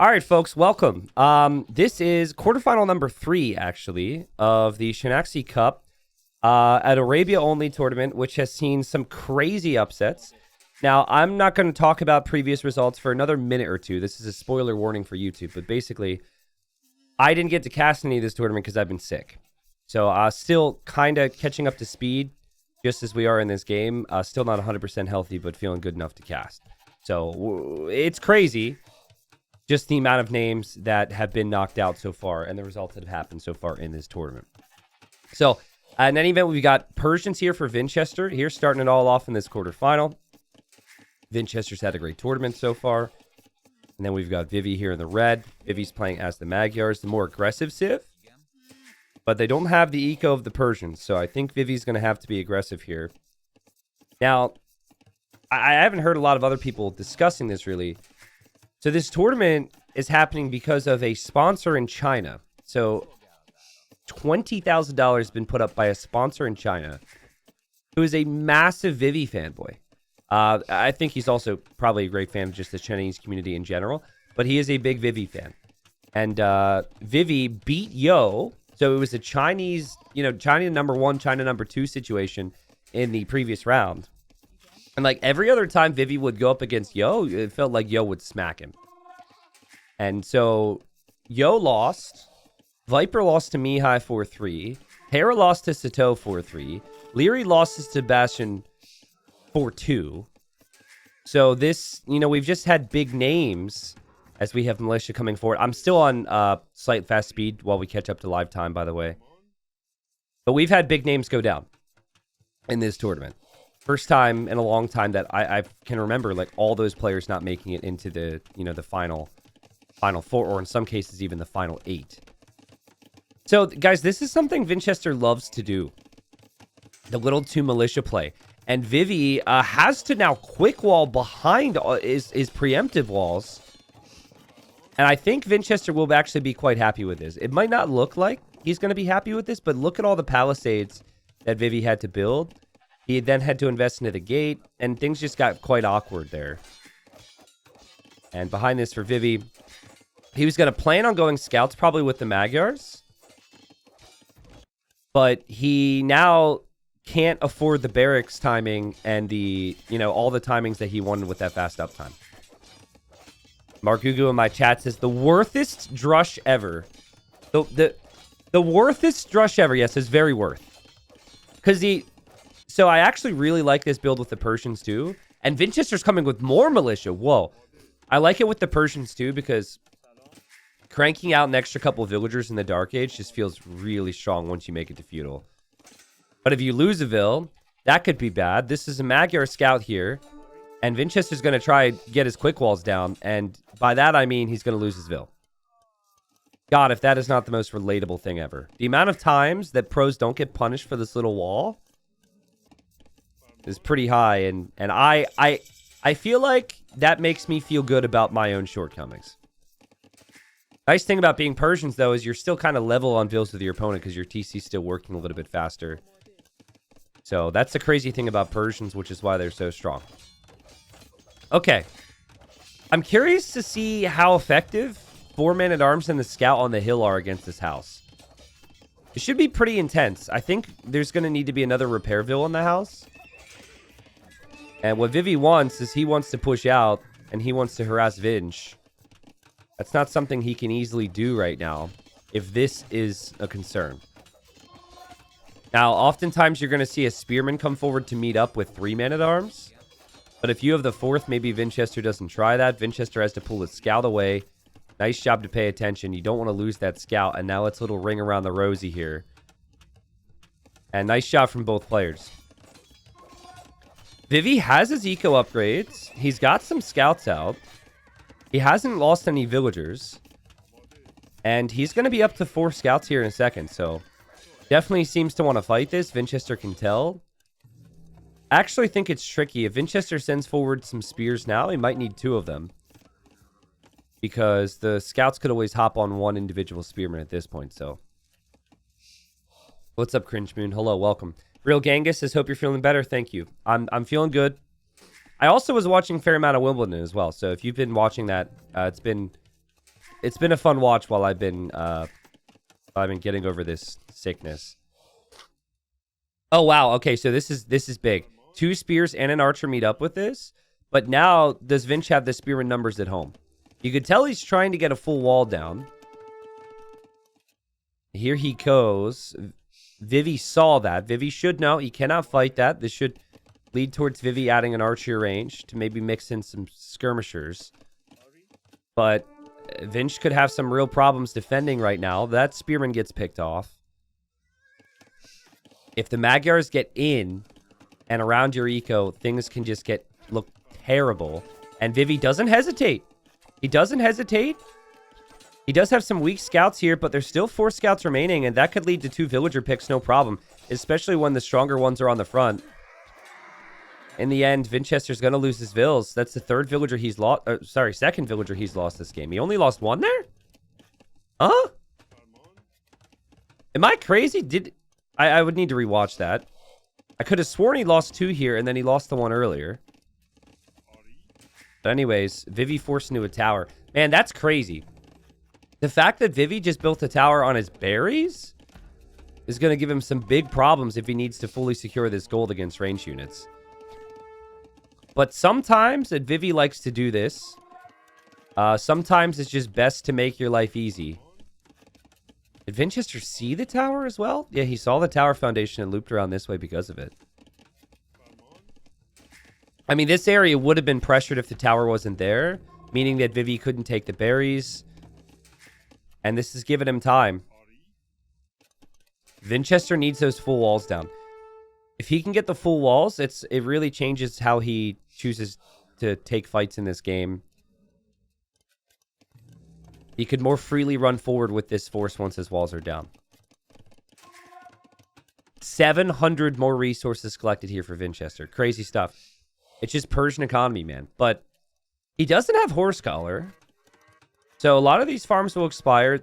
All right, folks, welcome. This is quarterfinal number 3, actually, of the ShenAiXie Cup at Arabia-only tournament, which has seen some crazy upsets. Now, I'm not going to talk about previous results for another minute or two. This is a spoiler warning for YouTube, but basically, I didn't get to cast any of this tournament because I've been sick. So, still kind of catching up to speed, just as we are in this game. Still not 100% healthy, but feeling good enough to cast. So, it's crazy. Just the amount of names that have been knocked out so far and the results that have happened so far in this tournament. So, in any event, we've got Persians here for Vinchester. Here, starting it all off in this quarterfinal. Vinchester's had a great tournament so far. And then we've got Vivi here in the red. Vivi's playing as the Magyars, the more aggressive Civ. But they don't have the eco of the Persians, so I think Vivi's going to have to be aggressive here. Now, I haven't heard a lot of other people discussing this, really. So this tournament is happening because of a sponsor in China. So $20,000 has been put up by a sponsor in China who is a massive Vivi fanboy. I think he's also probably a great fan of just the Chinese community in general, but he is a big Vivi fan. And Vivi beat Yo. So it was a Chinese, China number 1, China number 2 situation in the previous round. And like every other time Vivi would go up against Yo, it felt like Yo would smack him. And so Yo lost. Viper lost to Mihai 4-3. Hera lost to Sato 4-3. Leary lost to Sebastian 4-2. So this, we've just had big names as we have Militia coming forward. I'm still on slight fast speed while we catch up to live time, by the way. But we've had big names go down in this tournament. First time in a long time that I can remember, like, all those players not making it into the, the final 4, or in some cases even the final 8. So, guys, this is something Vinchester loves to do. The little 2 militia play. And Vivi has to now quick wall behind his preemptive walls. And I think Vinchester will actually be quite happy with this. It might not look like he's going to be happy with this, but look at all the palisades that Vivi had to build. He then had to invest into the gate, and things just got quite awkward there. And behind this for Vivi, he was going to plan on going scouts probably with the Magyars. But he now can't afford the barracks timing and the, all the timings that he wanted with that fast uptime. Margugu in my chat says, the worthest drush ever. The worthest drush ever, yes, is very worth. Because So I actually really like this build with the Persians too. And Vinchester's coming with more militia. Whoa. I like it with the Persians too because cranking out an extra couple of villagers in the Dark Age just feels really strong once you make it to feudal. But if you lose a Vil, that could be bad. This is a Magyar scout here. And Vinchester's going to try get his quick walls down. And by that I mean he's going to lose his Vil. God, if that is not the most relatable thing ever. The amount of times that pros don't get punished for this little wall is pretty high, and I feel like that makes me feel good about my own shortcomings. Nice thing about being Persians, though, is you're still kind of level on Vils with your opponent because your TC's still working a little bit faster. So that's the crazy thing about Persians, which is why they're so strong. Okay. I'm curious to see how effective 4 Man-at-Arms and the Scout on the hill are against this house. It should be pretty intense. I think there's going to need to be another repair Vil in the house. And what Vivi wants is he wants to push out, and he wants to harass Vinch. That's not something he can easily do right now, if this is a concern. Now, oftentimes you're going to see a Spearman come forward to meet up with 3 Man-at-Arms. But if you have the 4th, maybe Vinchester doesn't try that. Vinchester has to pull his Scout away. Nice job to pay attention. You don't want to lose that Scout. And now it's a little ring around the rosy here. And nice job from both players. Vivi has his eco upgrades. He's got some scouts out. He hasn't lost any villagers. And he's going to be up to 4 scouts here in a second. So definitely seems to want to fight this. Vinchester can tell. I actually think it's tricky. If Vinchester sends forward some spears now, he might need 2 of them. Because the scouts could always hop on 1 individual spearman at this point. So what's up, Cringe Moon? Hello, welcome. Real Genghis says, hope you're feeling better. Thank you. I'm feeling good. I also was watching a fair amount of Wimbledon as well. So if you've been watching that, it's been it's been a fun watch while I've been getting over this sickness. Oh wow, okay, so this is big. 2 spears and an archer meet up with this, but now does Vinch have the spearman numbers at home? You could tell he's trying to get a full wall down. Here he goes. Vivi saw that. Vivi should know. He cannot fight that. This should lead towards Vivi adding an archer range to maybe mix in some skirmishers. But Vinch could have some real problems defending right now. That spearman gets picked off. If the Magyars get in and around your eco, things can just look terrible. And Vivi doesn't hesitate. He doesn't hesitate. He does have some weak scouts here, but there's still 4 scouts remaining, and that could lead to 2 villager picks, no problem. Especially when the stronger ones are on the front. In the end, Vinchester's going to lose his vills. That's the 3rd villager he's lost. Sorry, 2nd villager he's lost this game. He only lost 1 there? Huh? Am I crazy? I would need to rewatch that. I could have sworn he lost 2 here, and then he lost the 1 earlier. But anyways, Vivi forced into a tower. Man, that's crazy. The fact that Vivi just built a tower on his berries is going to give him some big problems if he needs to fully secure this gold against range units. But sometimes that Vivi likes to do this. Sometimes it's just best to make your life easy. Did Vinchester see the tower as well? Yeah, he saw the tower foundation and looped around this way because of it. I mean, this area would have been pressured if the tower wasn't there, meaning that Vivi couldn't take the berries. And this is giving him time. Vinchester needs those full walls down. If he can get the full walls, it really changes how he chooses to take fights in this game. He could more freely run forward with this force once his walls are down. 700 more resources collected here for Vinchester. Crazy stuff. It's just Persian economy, man. But he doesn't have horse collar. So a lot of these farms will expire.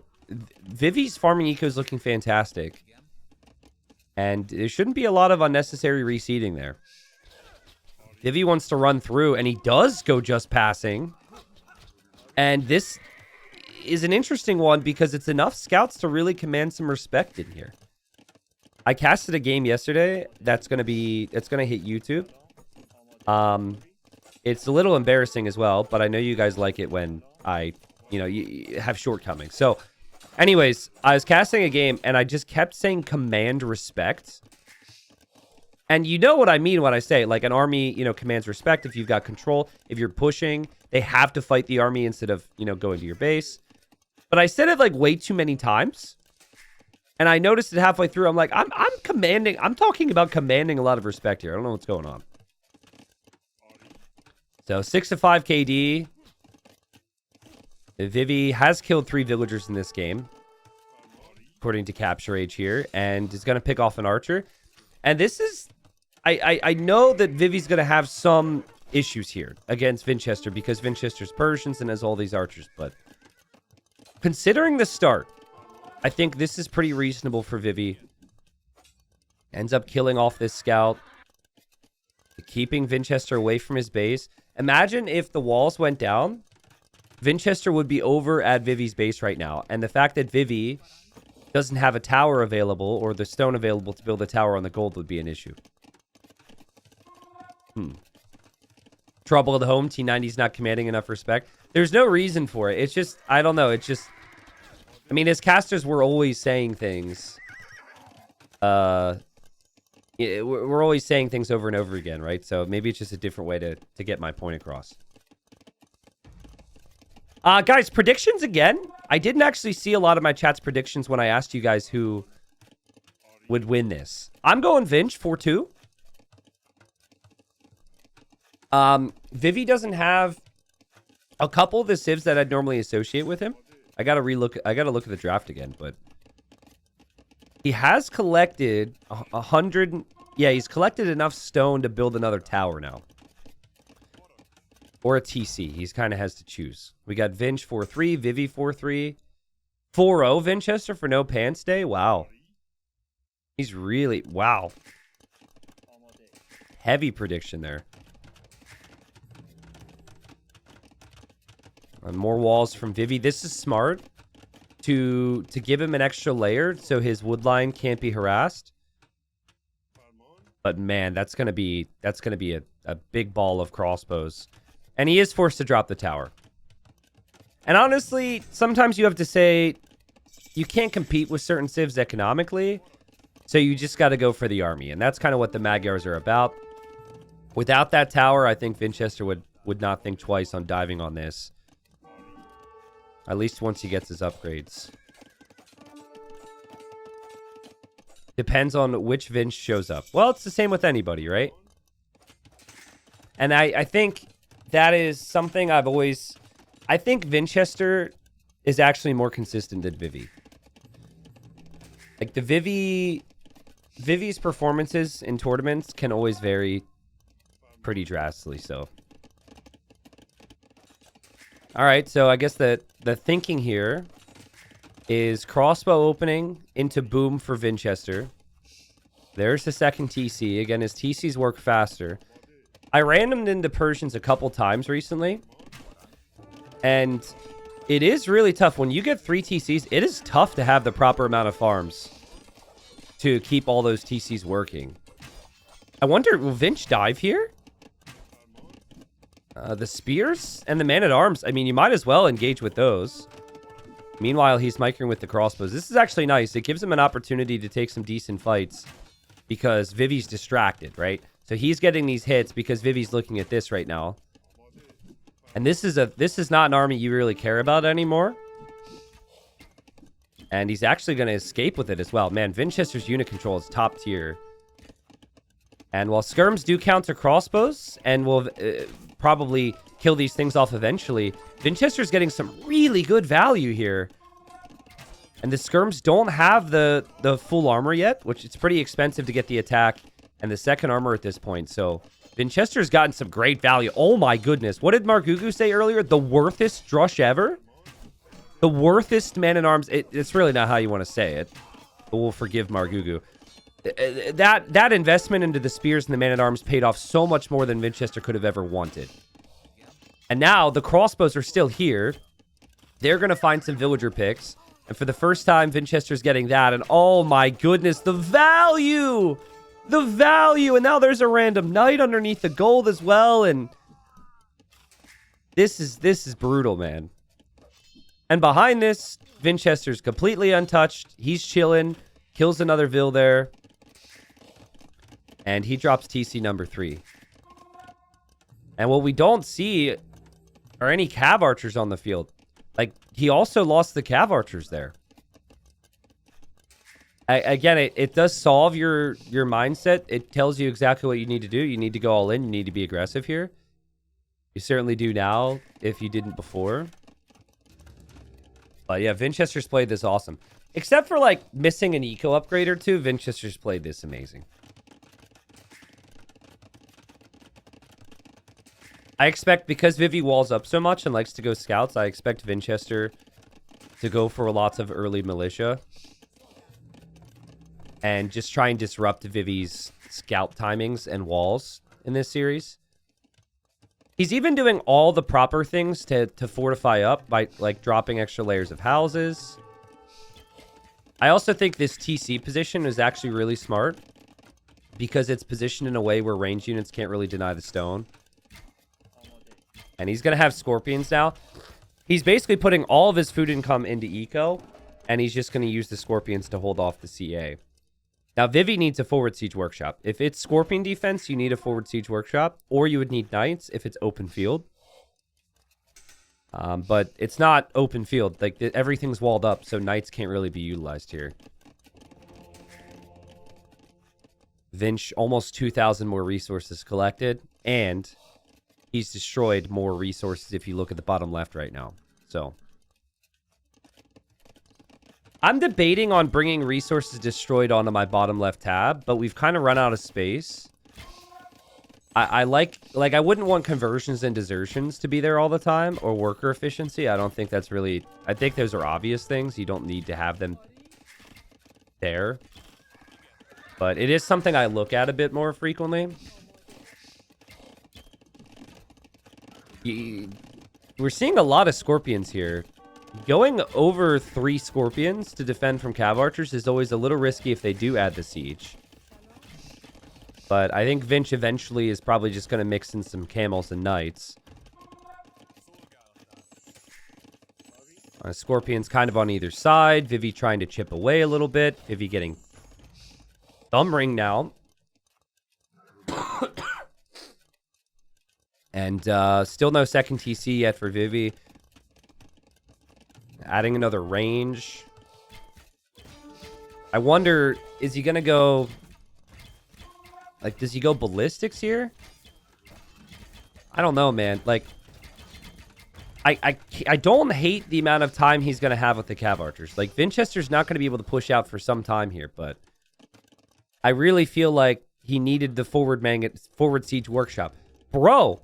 Vivi's farming eco is looking fantastic. And there shouldn't be a lot of unnecessary reseeding there. Vivi wants to run through, and he does go just passing. And this is an interesting one because it's enough scouts to really command some respect in here. I casted a game yesterday that's going to hit YouTube. It's a little embarrassing as well, but I know you guys like it when you have shortcomings. So, anyways, I was casting a game, and I just kept saying command respect. And you know what I mean when I say, like, an army, commands respect if you've got control. If you're pushing, they have to fight the army instead of, going to your base. But I said it, like, way too many times. And I noticed it halfway through. I'm like, I'm talking about commanding a lot of respect here. I don't know what's going on. So, 6-5 KD. Vivi has killed 3 villagers in this game, according to Capture Age here, and is going to pick off an archer. And this is... I know that Vivi's going to have some issues here against Vinchester because Vinchester's Persians and has all these archers, but considering the start, I think this is pretty reasonable for Vivi. Ends up killing off this scout, keeping Vinchester away from his base. Imagine if the walls went down, Vinchester would be over at Vivi's base right now. And the fact that Vivi doesn't have a tower available or the stone available to build a tower on the gold would be an issue. Trouble at home. T90's not commanding enough respect. There's no reason for it. It's just, I don't know. It's just, I mean, as casters, we're always saying things. We're always saying things over and over again, right? So maybe it's just a different way to get my point across. Guys, predictions again. I didn't actually see a lot of my chat's predictions when I asked you guys who would win this. I'm going Vinch 4-2. Vivi doesn't have a couple of the civs that I'd normally associate with him. I gotta look at the draft again, but he has collected 100. Yeah, he's collected enough stone to build another tower now. Or a TC. He's kind of has to choose. We got Vinch 4-3, Vivi 4-3, 4-0 Vinchester for no pants day. Wow. He's really, wow. Heavy prediction there. More walls from Vivi. This is smart to give him an extra layer so his wood line can't be harassed. But man, that's gonna be a big ball of crossbows. And he is forced to drop the tower. And honestly, sometimes you have to say you can't compete with certain civs economically, so you just got to go for the army. And that's kind of what the Magyars are about. Without that tower, I think Vinchester would not think twice on diving on this. At least once he gets his upgrades. Depends on which Vinch shows up. Well, it's the same with anybody, right? And I think that is something I've always... I think Vinchester is actually more consistent than Vivi. Like, the Vivi's performances in tournaments can always vary pretty drastically, so... Alright, so I guess the thinking here is crossbow opening into boom for Vinchester. There's the second TC. Again, his TCs work faster. I randomed into Persians a couple times recently. And it is really tough. When you get 3 TCs, it is tough to have the proper amount of farms to keep all those TCs working. I wonder, will Vinch dive here? The spears and the man-at-arms. I mean, you might as well engage with those. Meanwhile, he's micring with the crossbows. This is actually nice. It gives him an opportunity to take some decent fights because Vivi's distracted, right? So he's getting these hits because Vivi's looking at this right now. And this is not an army you really care about anymore. And he's actually going to escape with it as well. Man, Vinchester's unit control is top tier. And while skirms do counter crossbows and will probably kill these things off eventually, Vinchester's getting some really good value here. And the skirms don't have the full armor yet, which it's pretty expensive to get the attack and the second armor at this point. So Vinchester's gotten some great value. Oh my goodness. What did Margugu say earlier? The worthest drush ever? The worthest man-at-arms. It's really not how you want to say it, but we'll forgive Margugu. That investment into the spears and the man-at-arms paid off so much more than Vinchester could have ever wanted. And now the crossbows are still here. They're going to find some villager picks. And for the first time, Vinchester's getting that. And oh my goodness, the value! The value! And now there's a random knight underneath the gold as well. And this is brutal, man. And behind this, Vinchester's completely untouched. He's chilling. Kills another Vil there. And he drops TC number 3. And what we don't see are any cav archers on the field. Like, he also lost the cav archers there. Again, it does solve your mindset. It tells you exactly what you need to do. You need to go all in. You need to be aggressive here. You certainly do now if you didn't before. But yeah, Vinchester's played this awesome. Except for, like, missing an eco upgrade or two, Vinchester's played this amazing. I expect, because Vivi walls up so much and likes to go scouts, I expect Vinchester to go for lots of early militia. And just try and disrupt Vivi's scout timings and walls in this series. He's even doing all the proper things to fortify up by, like, dropping extra layers of houses. I also think this TC position is actually really smart because it's positioned in a way where range units can't really deny the stone. And he's going to have scorpions now. He's basically putting all of his food income into eco, and he's just going to use the scorpions to hold off the CA. Now, Vivi needs a forward siege workshop. If it's scorpion defense, you need a forward siege workshop, or you would need knights if it's open field. But it's not open field. Like, everything's walled up, so knights can't really be utilized here. Vinch, almost 2,000 more resources collected, and he's destroyed more resources if you look at the bottom left right now. So I'm debating on bringing resources destroyed onto my bottom left tab, but we've kind of run out of space. I like I wouldn't want conversions and desertions to be there all the time, or worker efficiency. I don't think that's really... I think those are obvious things. You don't need to have them there. But it is something I look at a bit more frequently. We're seeing a lot of Scorpions here. Going over 3 Scorpions to defend from Cav Archers is always a little risky if they do add the siege. But I think Vinch eventually is probably just going to mix in some Camels and Knights. Scorpions kind of on either side. Vivi trying to chip away a little bit. Vivi getting thumb ring now. And still no second TC yet for Vivi. Adding another range. I wonder, is he going to go... Like, does he go ballistics here? I don't know, man. Like, I don't hate the amount of time he's going to have with the Cav Archers. Like, Vinchester's not going to be able to push out for some time here, but I really feel like he needed the forward siege workshop. Bro,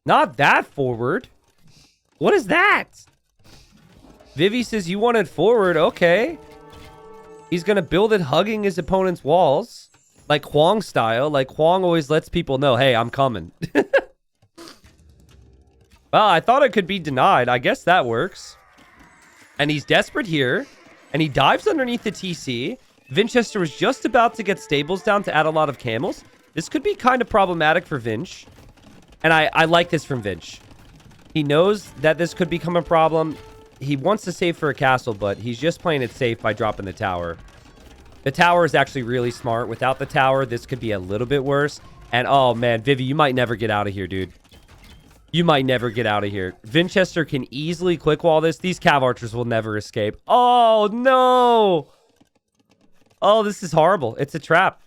not that forward. What is that? Vivi says you wanted forward. Okay. He's going to build it hugging his opponent's walls. Like Huang style. Like Huang always lets people know, hey, I'm coming. Well, I thought it could be denied. I guess that works. And he's desperate here. And he dives underneath the TC. Vinchester was just about to get stables down to add a lot of camels. This could be kind of problematic for Vinch. And I like this from Vinch. He knows that this could become a problem. He wants to save for a castle, but he's just playing it safe by dropping the tower. The tower is actually really smart. Without the tower, this could be a little bit worse. And, oh, man, Vivi, you might never get out of here, dude. You might never get out of here. Vinchester can easily quick wall this. These Cav Archers will never escape. Oh, no. Oh, this is horrible. It's a trap.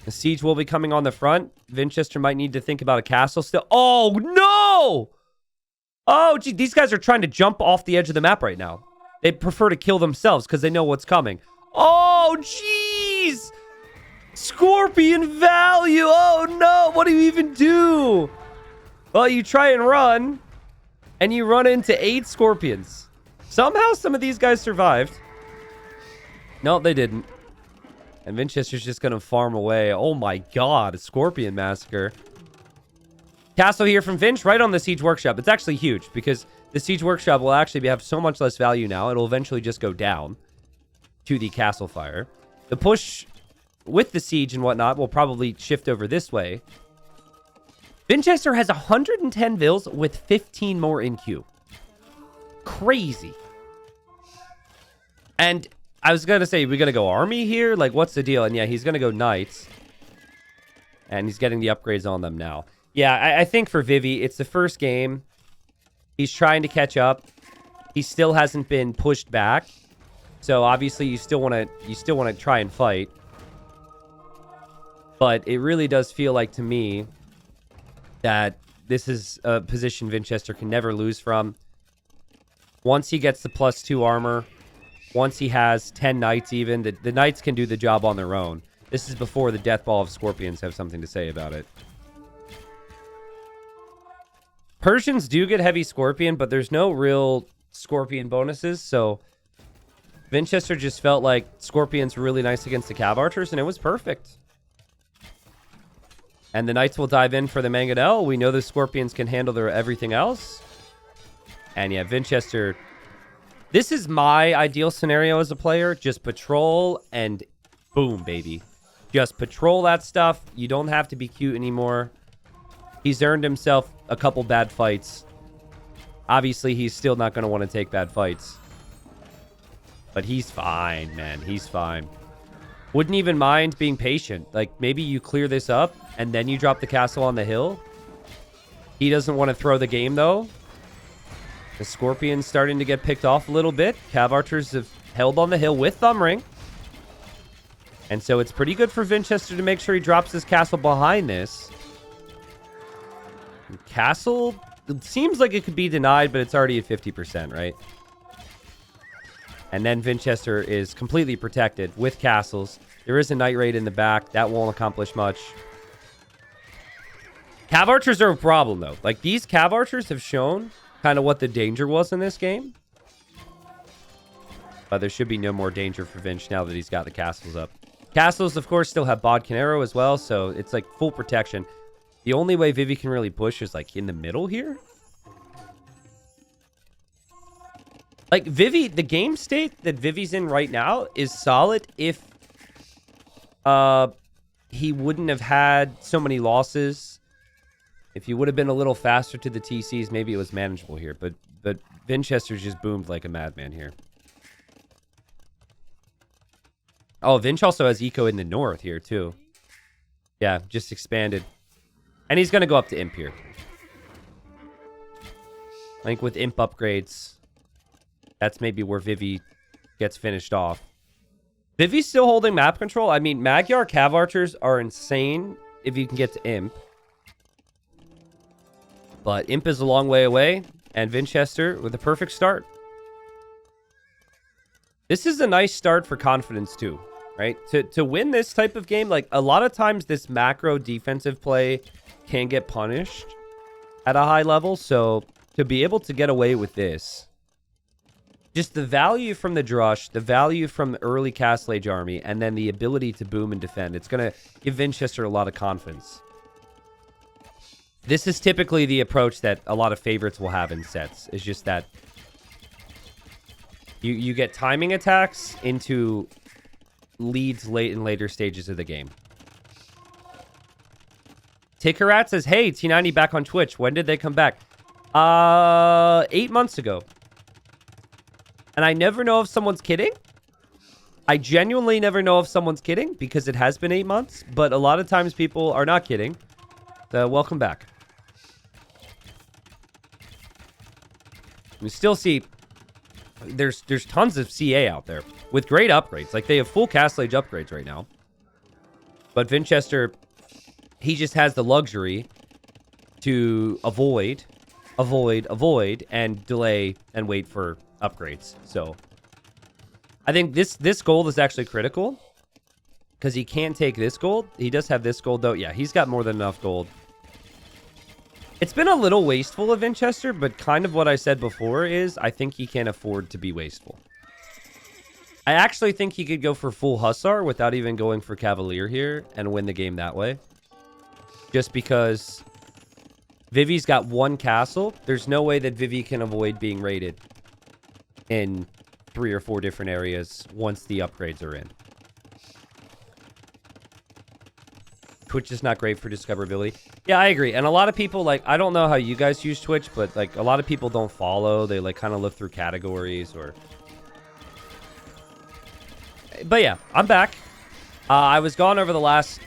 The siege will be coming on the front. Vinchester might need to think about a castle still. Oh, no. Oh, gee, these guys are trying to jump off the edge of the map right now. They prefer to kill themselves because they know what's coming. Oh, jeez. Scorpion value. Oh, no. What do you even do? Well, you try and run, and you run into 8 Scorpions. Somehow, some of these guys survived. No, they didn't. And Vinchester's just going to farm away. Oh, my God. A Scorpion massacre. Castle here from Vinch, right on the Siege Workshop. It's actually huge, because the Siege Workshop will actually have so much less value now. It'll eventually just go down to the Castle Fire. The push with the Siege and whatnot will probably shift over this way. Vinchester has 110 vills with 15 more in queue. Crazy. And I was going to say, we going to go army here? Like, what's the deal? And yeah, he's going to go knights. And he's getting the upgrades on them now. Yeah, I think for Vivi, it's the first game. He's trying to catch up. He still hasn't been pushed back. So obviously you still want to try and fight. But it really does feel like to me that this is a position Vinchester can never lose from. Once he gets the +2 armor, once he has 10 knights even, the knights can do the job on their own. This is before the death ball of Scorpions have something to say about it. Persians do get heavy Scorpion, but there's no real Scorpion bonuses, so Vinchester just felt like Scorpion's really nice against the Cav Archers, and it was perfect. And the Knights will dive in for the Mangonel. We know the Scorpions can handle their everything else. And yeah, Vinchester... This is my ideal scenario as a player. Just patrol and boom, baby. Just patrol that stuff. You don't have to be cute anymore. He's earned himself a couple bad fights. Obviously, he's still not going to want to take bad fights. But he's fine, man. He's fine. Wouldn't even mind being patient. Like, maybe you clear this up, and then you drop the castle on the hill. He doesn't want to throw the game, though. The Scorpion's starting to get picked off a little bit. Cav Archers have held on the hill with Thumb Ring. And so it's pretty good for Vinchester to make sure he drops his castle behind this. Castle, it seems like it could be denied, but it's already at 50%, right? And then Vinchester is completely protected with castles. There is a Knight Raid in the back. That won't accomplish much. Cav Archers are a problem, though. Like, these Cav Archers have shown kind of what the danger was in this game. But there should be no more danger for Vinch now that he's got the castles up. Castles, of course, still have Bod Canero as well, so it's like full protection. The only way Vivi can really push is like in the middle here. Like, Vivi, the game state that Vivi's in right now is solid if he wouldn't have had so many losses. If he would have been a little faster to the TCs, maybe it was manageable here. But Vinchester's just boomed like a madman here. Oh, Vinch also has eco in the north here, too. Yeah, just expanded. And he's going to go up to Imp here. I think with Imp upgrades, that's maybe where Vivi gets finished off. Vivi's still holding map control. I mean, Magyar Cav Archers are insane if you can get to Imp. But Imp is a long way away. And Vinchester with a perfect start. This is a nice start for confidence, too. Right? To win this type of game, like, a lot of times this macro defensive play can get punished at a high level. So to be able to get away with this, just the value from the Drush, the value from the early Castle Age army, and then the ability to boom and defend, it's going to give Vinchester a lot of confidence. This is typically the approach that a lot of favorites will have in sets. It's just that you get timing attacks into leads late in later stages of the game. Tickerat says, hey, T90 back on Twitch. When did they come back? 8 months ago. And I never know if someone's kidding. I genuinely never know if someone's kidding because it has been 8 months. But a lot of times people are not kidding. Welcome back. We still see there's tons of CA out there with great upgrades. Like, they have full Castle Age upgrades right now. But Vinchester, he just has the luxury to avoid, and delay and wait for upgrades. So I think this gold is actually critical because he can't take this gold. He does have this gold, though. Yeah, he's got more than enough gold. It's been a little wasteful of Vinchester, but kind of what I said before is I think he can't afford to be wasteful. I actually think he could go for full Hussar without even going for Cavalier here and win the game that way. Just because Vivi's got one castle. There's no way that Vivi can avoid being raided in 3 or 4 different areas once the upgrades are in. Twitch is not great for discoverability. Yeah, I agree. And a lot of people, like, I don't know how you guys use Twitch, but, like, a lot of people don't follow. They, like, kind of look through categories or... But, yeah, I'm back. I was gone over the last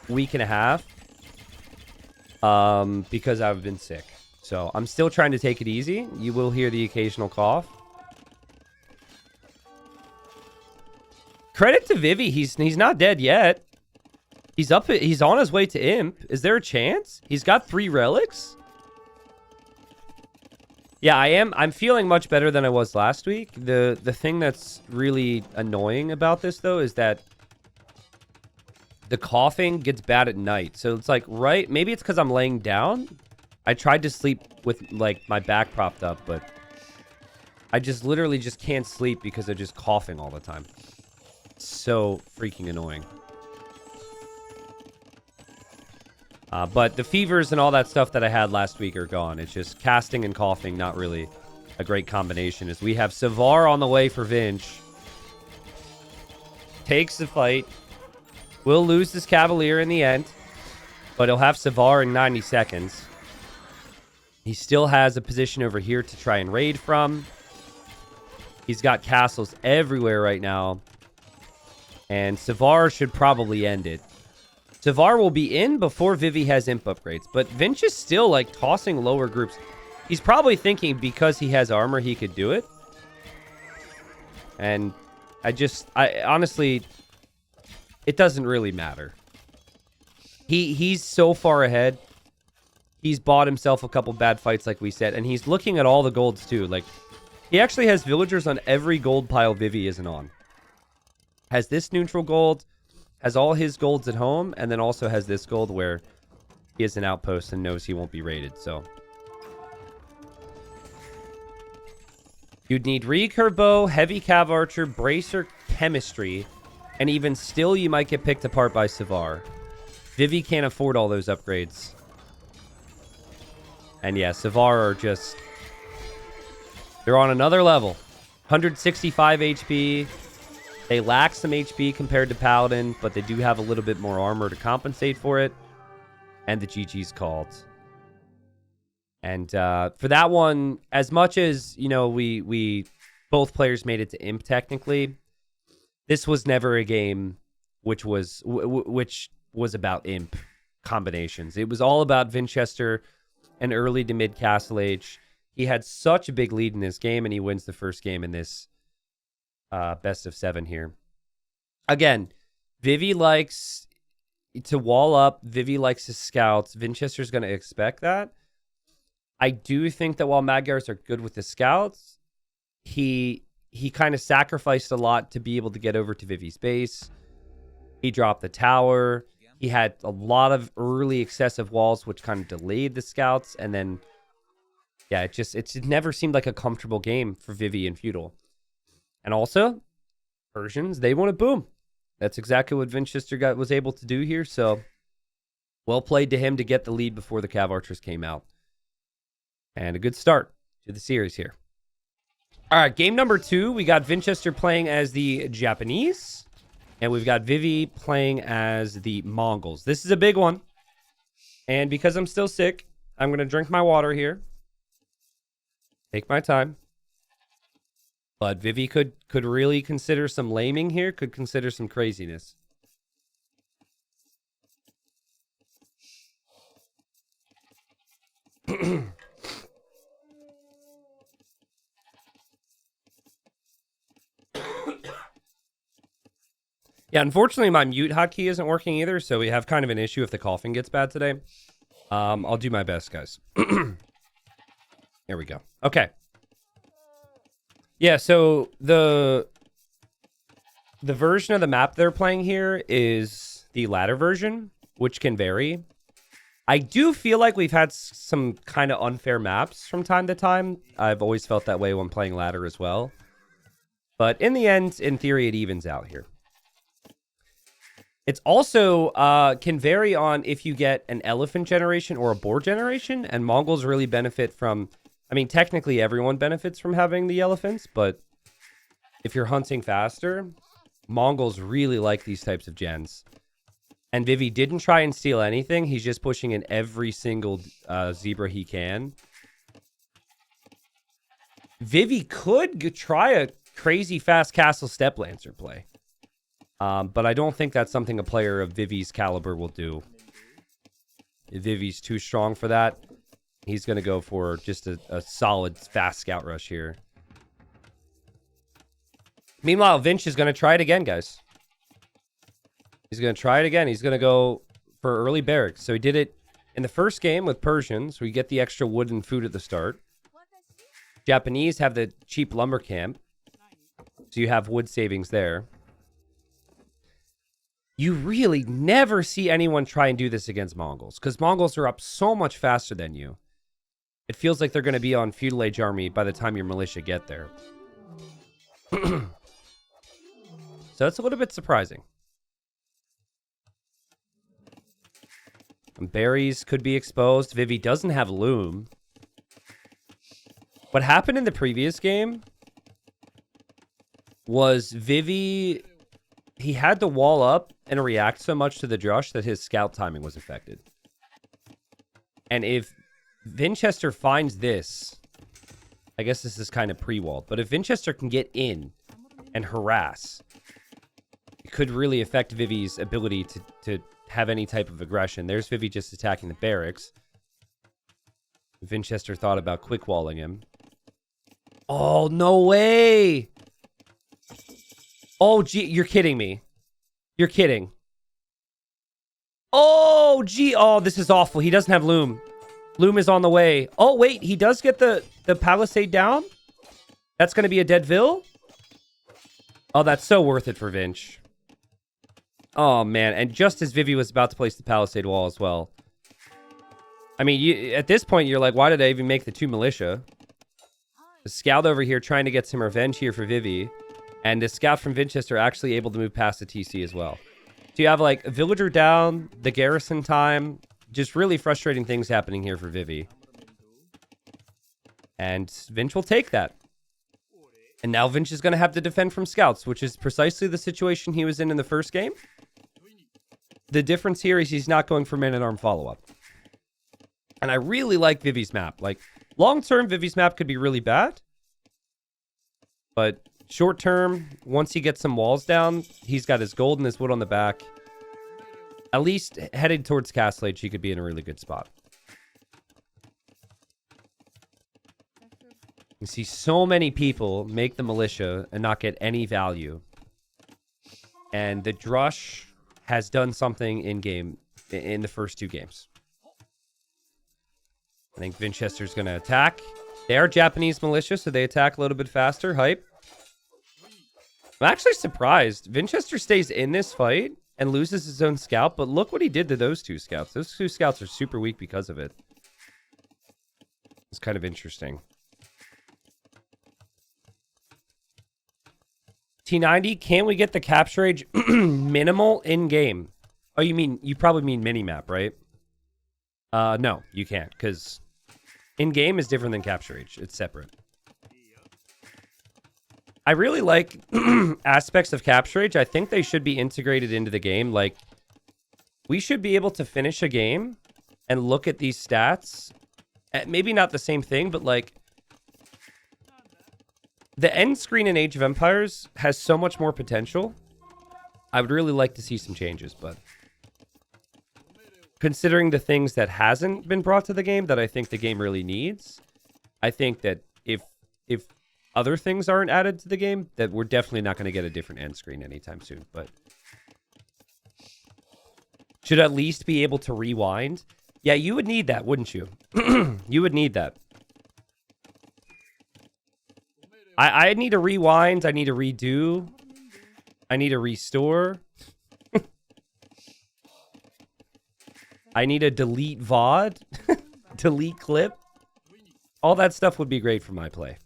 week and a half because I've been sick. So, I'm still trying to take it easy. You will hear the occasional cough. Credit to Vivi. He's not dead yet. He's up. He's on his way to Imp. Is there a chance? He's got 3 relics. Yeah, I'm feeling much better than I was last week. The thing that's really annoying about this, though, is that the coughing gets bad at night. So it's like, right? Maybe it's because I'm laying down. I tried to sleep with, like, my back propped up, but I just literally just can't sleep because of just coughing all the time. It's so freaking annoying. But the fevers and all that stuff that I had last week are gone. It's just casting and coughing, not really a great combination. As we have Savar on the way for Vinch. Takes the fight. Will lose this Cavalier in the end. But he'll have Savar in 90 seconds. He still has a position over here to try and raid from. He's got castles everywhere right now. And Savar should probably end it. Savar will be in before Vivi has imp upgrades. But Vinch is still, like, tossing lower groups. He's probably thinking because he has armor, he could do it. And I honestly, it doesn't really matter. He's so far ahead. He's bought himself a couple bad fights, like we said. And he's looking at all the golds, too. Like, he actually has villagers on every gold pile Vivi isn't on. Has this neutral gold. Has all his golds at home, and then also has this gold where he has an outpost and knows he won't be raided, so. You'd need recurve bow, heavy cav archer, bracer, chemistry, and even still you might get picked apart by Savar. Vivi can't afford all those upgrades. And yeah, Savar are just... They're on another level. 165 HP. They lack some HP compared to Paladin, but they do have a little bit more armor to compensate for it. And the GG's called. And for that one, as much as, you know, we both players made it to Imp technically, this was never a game which was about Imp combinations. It was all about Vinchester and early to mid Castle Age. He had such a big lead in this game, and he wins the first game in this best of 7 here. Again, Vivi likes to wall up. Vivi likes his scouts. Vinchester's going to expect that. I do think that while Magyars are good with the scouts, he kind of sacrificed a lot to be able to get over to Vivi's base. He dropped the tower. He had a lot of early excessive walls, which kind of delayed the scouts. And then, yeah, it never seemed like a comfortable game for Vivi and Feudal. And also, Persians, they want to boom. That's exactly what Vinchester was able to do here. So, well played to him to get the lead before the Cav Archers came out. And a good start to the series here. All right, game number 2. We got Vinchester playing as the Japanese. And we've got Vivi playing as the Mongols. This is a big one. And because I'm still sick, I'm going to drink my water here. Take my time. But Vivi could really consider some laming here. Could consider some craziness. Yeah, unfortunately, my mute hotkey isn't working either, so we have kind of an issue if the coughing gets bad today. I'll do my best, guys. There we go. Okay. Yeah, so the version of the map they're playing here is the ladder version, which can vary. I do feel like we've had some kind of unfair maps from time to time. I've always felt that way when playing ladder as well. But in the end, in theory, it evens out here. It's also can vary on if you get an elephant generation or a boar generation, and Mongols really benefit from, I mean, technically everyone benefits from having the elephants, but if you're hunting faster, Mongols really like these types of gens. And Vivi didn't try and steal anything. He's just pushing in every single zebra he can. Vivi could try a crazy fast Castle Step Lancer play. But I don't think that's something a player of Vivi's caliber will do. If Vivi's too strong for that, he's going to go for just a solid fast scout rush here. Meanwhile, Vinch is going to try it again, guys. He's going to try it again. He's going to go for early barracks. So he did it in the first game with Persians. We get the extra wood and food at the start. Japanese have the cheap lumber camp. So you have wood savings there. You really never see anyone try and do this against Mongols, because Mongols are up so much faster than you. It feels like they're going to be on feudal age army by the time your militia get there. So that's a little bit surprising. And berries could be exposed. Vivi doesn't have loom. What happened in the previous game was Vivi, he had to wall up and react so much to the drush that his scout timing was affected. And if Vinchester finds this, I guess this is kind of pre-walled, but if Vinchester can get in and harass, it could really affect Vivi's ability to have any type of aggression. There's Vivi just attacking the barracks. Vinchester thought about quick walling him. Oh, no way! Oh, gee, you're kidding me. You're kidding. Oh, gee. Oh, this is awful. He doesn't have loom. Loom is on the way. Oh, wait. He does get the palisade down? That's going to be a dead Vil? Oh, that's so worth it for Vinch. Oh, man. And just as Vivi was about to place the palisade wall as well. I mean, at this point, you're like, why did I even make the 2 militia? The scout over here trying to get some revenge here for Vivi. And the scout from Vinchester actually able to move past the TC as well. So you have like a villager down, the garrison time. Just really frustrating things happening here for Vivi. And Vinch will take that. And now Vinch is going to have to defend from scouts, which is precisely the situation he was in the first game. The difference here is he's not going for man-at-arm follow-up. And I really like Vivi's map. Like, long-term, Vivi's map could be really bad. But short-term, once he gets some walls down, he's got his gold and his wood on the back. At least headed towards Castle Age, he could be in a really good spot. You see so many people make the militia and not get any value. And the Drush has done something in-game in the first 2 games. I think Vinchester's going to attack. They are Japanese militia, so they attack a little bit faster. Hype. I'm actually surprised. Vinchester stays in this fight and loses his own scout, but look what he did to those 2 scouts. Those 2 scouts are super weak because of it. It's kind of interesting. T90, can we get the capture age minimal in-game? Oh, you probably mean mini-map, right? No, you can't, because in-game is different than capture age. It's separate. I really like aspects of capture age. I think they should be integrated into the game. Like, we should be able to finish a game and look at these stats. Maybe not the same thing, but like, the end screen in Age of Empires has so much more potential. I would really like to see some changes, but considering the things that hasn't been brought to the game that I think the game really needs, I think that if other things aren't added to the game, that we're definitely not going to get a different end screen anytime soon. But should at least be able to rewind. Yeah, you would need that, wouldn't you? You would need that. I need to rewind. I need to redo. I need to restore. I need to delete VOD. Delete clip. All that stuff would be great for my play.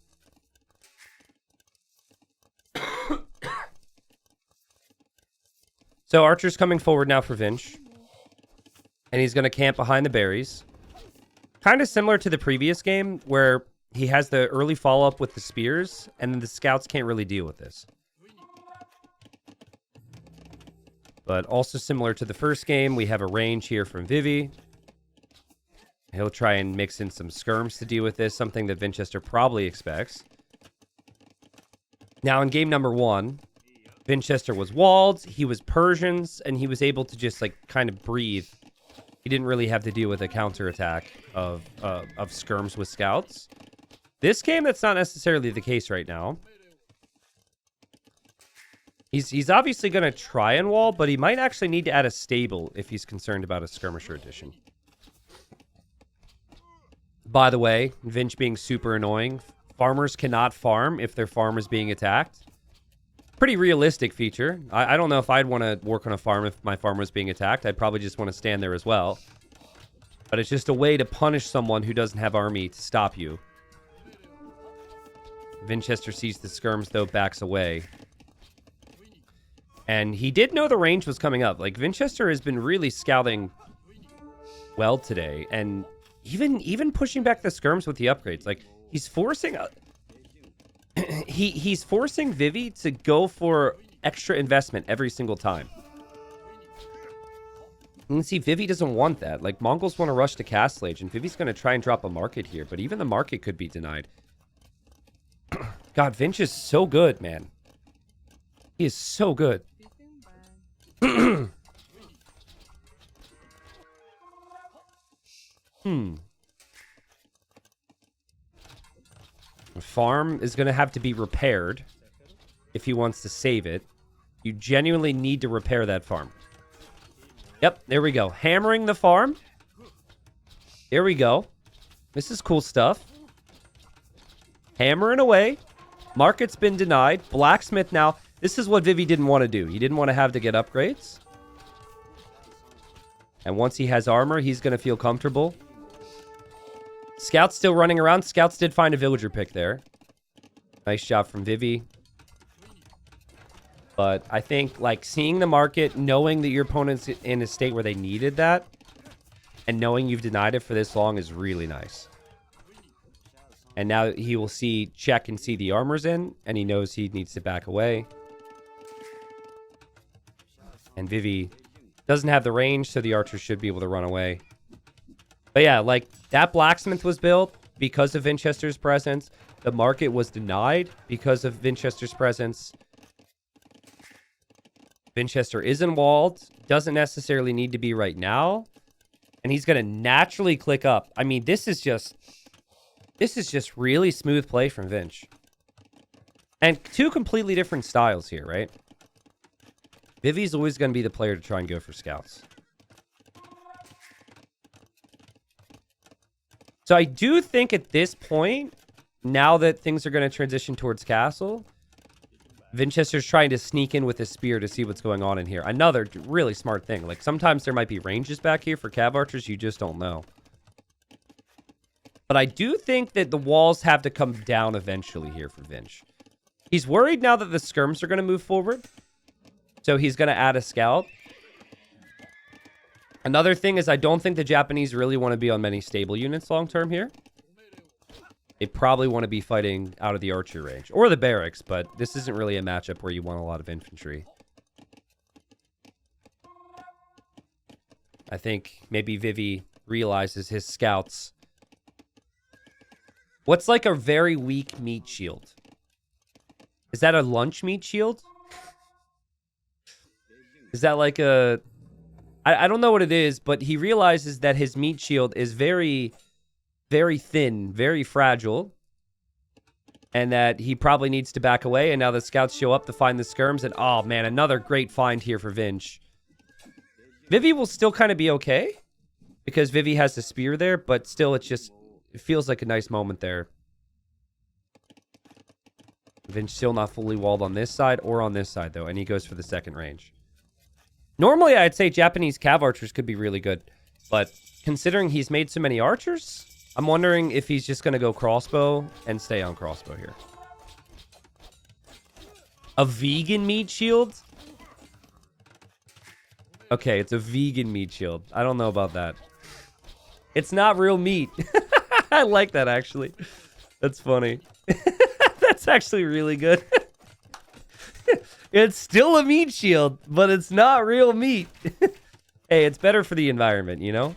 So Archer's coming forward now for Vinch. And he's going to camp behind the berries. Kind of similar to the previous game where he has the early follow-up with the spears, and then the scouts can't really deal with this. But also similar to the first game, we have a range here from Vivi. He'll try and mix in some skirms to deal with this, something that Vinchester probably expects. Now, in game number 1, Vinchester was walled, he was Persians, and he was able to just, like, kind of breathe. He didn't really have to deal with a counterattack of skirms with scouts. This game, that's not necessarily the case right now. He's obviously going to try and wall, but he might actually need to add a stable if he's concerned about a skirmisher addition. By the way, Vinch being super annoying. Farmers cannot farm if their farm is being attacked. Pretty realistic feature. I don't know if I'd want to work on a farm if my farm was being attacked. I'd probably just want to stand there as well. But it's just a way to punish someone who doesn't have army to stop you. Vinchester sees the skirms, though, backs away. And he did know the range was coming up. Like, Vinchester has been really scouting well today. And even pushing back the skirms with the upgrades. Like, he's forcing... he's forcing Vivi to go for extra investment every single time. You can see Vivi doesn't want that. Like, Mongols want to rush to Castle Age, and Vivi's going to try and drop a market here. But even the market could be denied. God, Vinch is so good, man. He is so good. The farm is going to have to be repaired if he wants to save it. You genuinely need to repair that farm. Yep, there we go. Hammering the farm. There we go. This is cool stuff. Hammering away. Market's been denied. Blacksmith now. This is what Vivi didn't want to do. He didn't want to have to get upgrades. And once he has armor, he's going to feel comfortable. Scouts still running around. Scouts did find a villager pick there. Nice job from Vivi. But I think, like, seeing the market, knowing that your opponent's in a state where they needed that, and knowing you've denied it for this long is really nice. And now he will check and see the armor's in, and he knows he needs to back away. And Vivi doesn't have the range, so the archers should be able to run away. But yeah, like, that blacksmith was built because of Vinchester's presence. The market was denied because of Vinchester's presence. Vinchester isn't walled. Doesn't necessarily need to be right now. And he's going to naturally click up. I mean, this is just really smooth play from Vinch. And two completely different styles here, right? Vivi's always going to be the player to try and go for scouts. So I do think at this point, now that things are going to transition towards castle, Vinchester's trying to sneak in with his spear to see what's going on in here. Another really smart thing. Like, sometimes there might be ranges back here for cav archers. You just don't know. But I do think that the walls have to come down eventually here for Vinch. He's worried now that the skirms are going to move forward. So he's going to add a scout. Another thing is I don't think the Japanese really want to be on many stable units long term here. They probably want to be fighting out of the archer range. Or the barracks, but this isn't really a matchup where you want a lot of infantry. I think maybe Vivi realizes his scouts. What's like a very weak meat shield? Is that a lunch meat shield? Is that like a... I don't know what it is, but he realizes that his meat shield is very, very thin, very fragile. And that he probably needs to back away. And now the scouts show up to find the skirms. And oh man, another great find here for Vinch. Vivi will still kind of be okay. Because Vivi has the spear there. But still, it feels like a nice moment there. Vinch still not fully walled on this side or on this side, though. And he goes for the second range. Normally, I'd say Japanese cav archers could be really good. But considering he's made so many archers, I'm wondering if he's just going to go crossbow and stay on crossbow here. A vegan meat shield? Okay, it's a vegan meat shield. I don't know about that. It's not real meat. I like that, actually. That's funny. That's actually really good. It's still a meat shield, but it's not real meat. Hey, it's better for the environment, you know?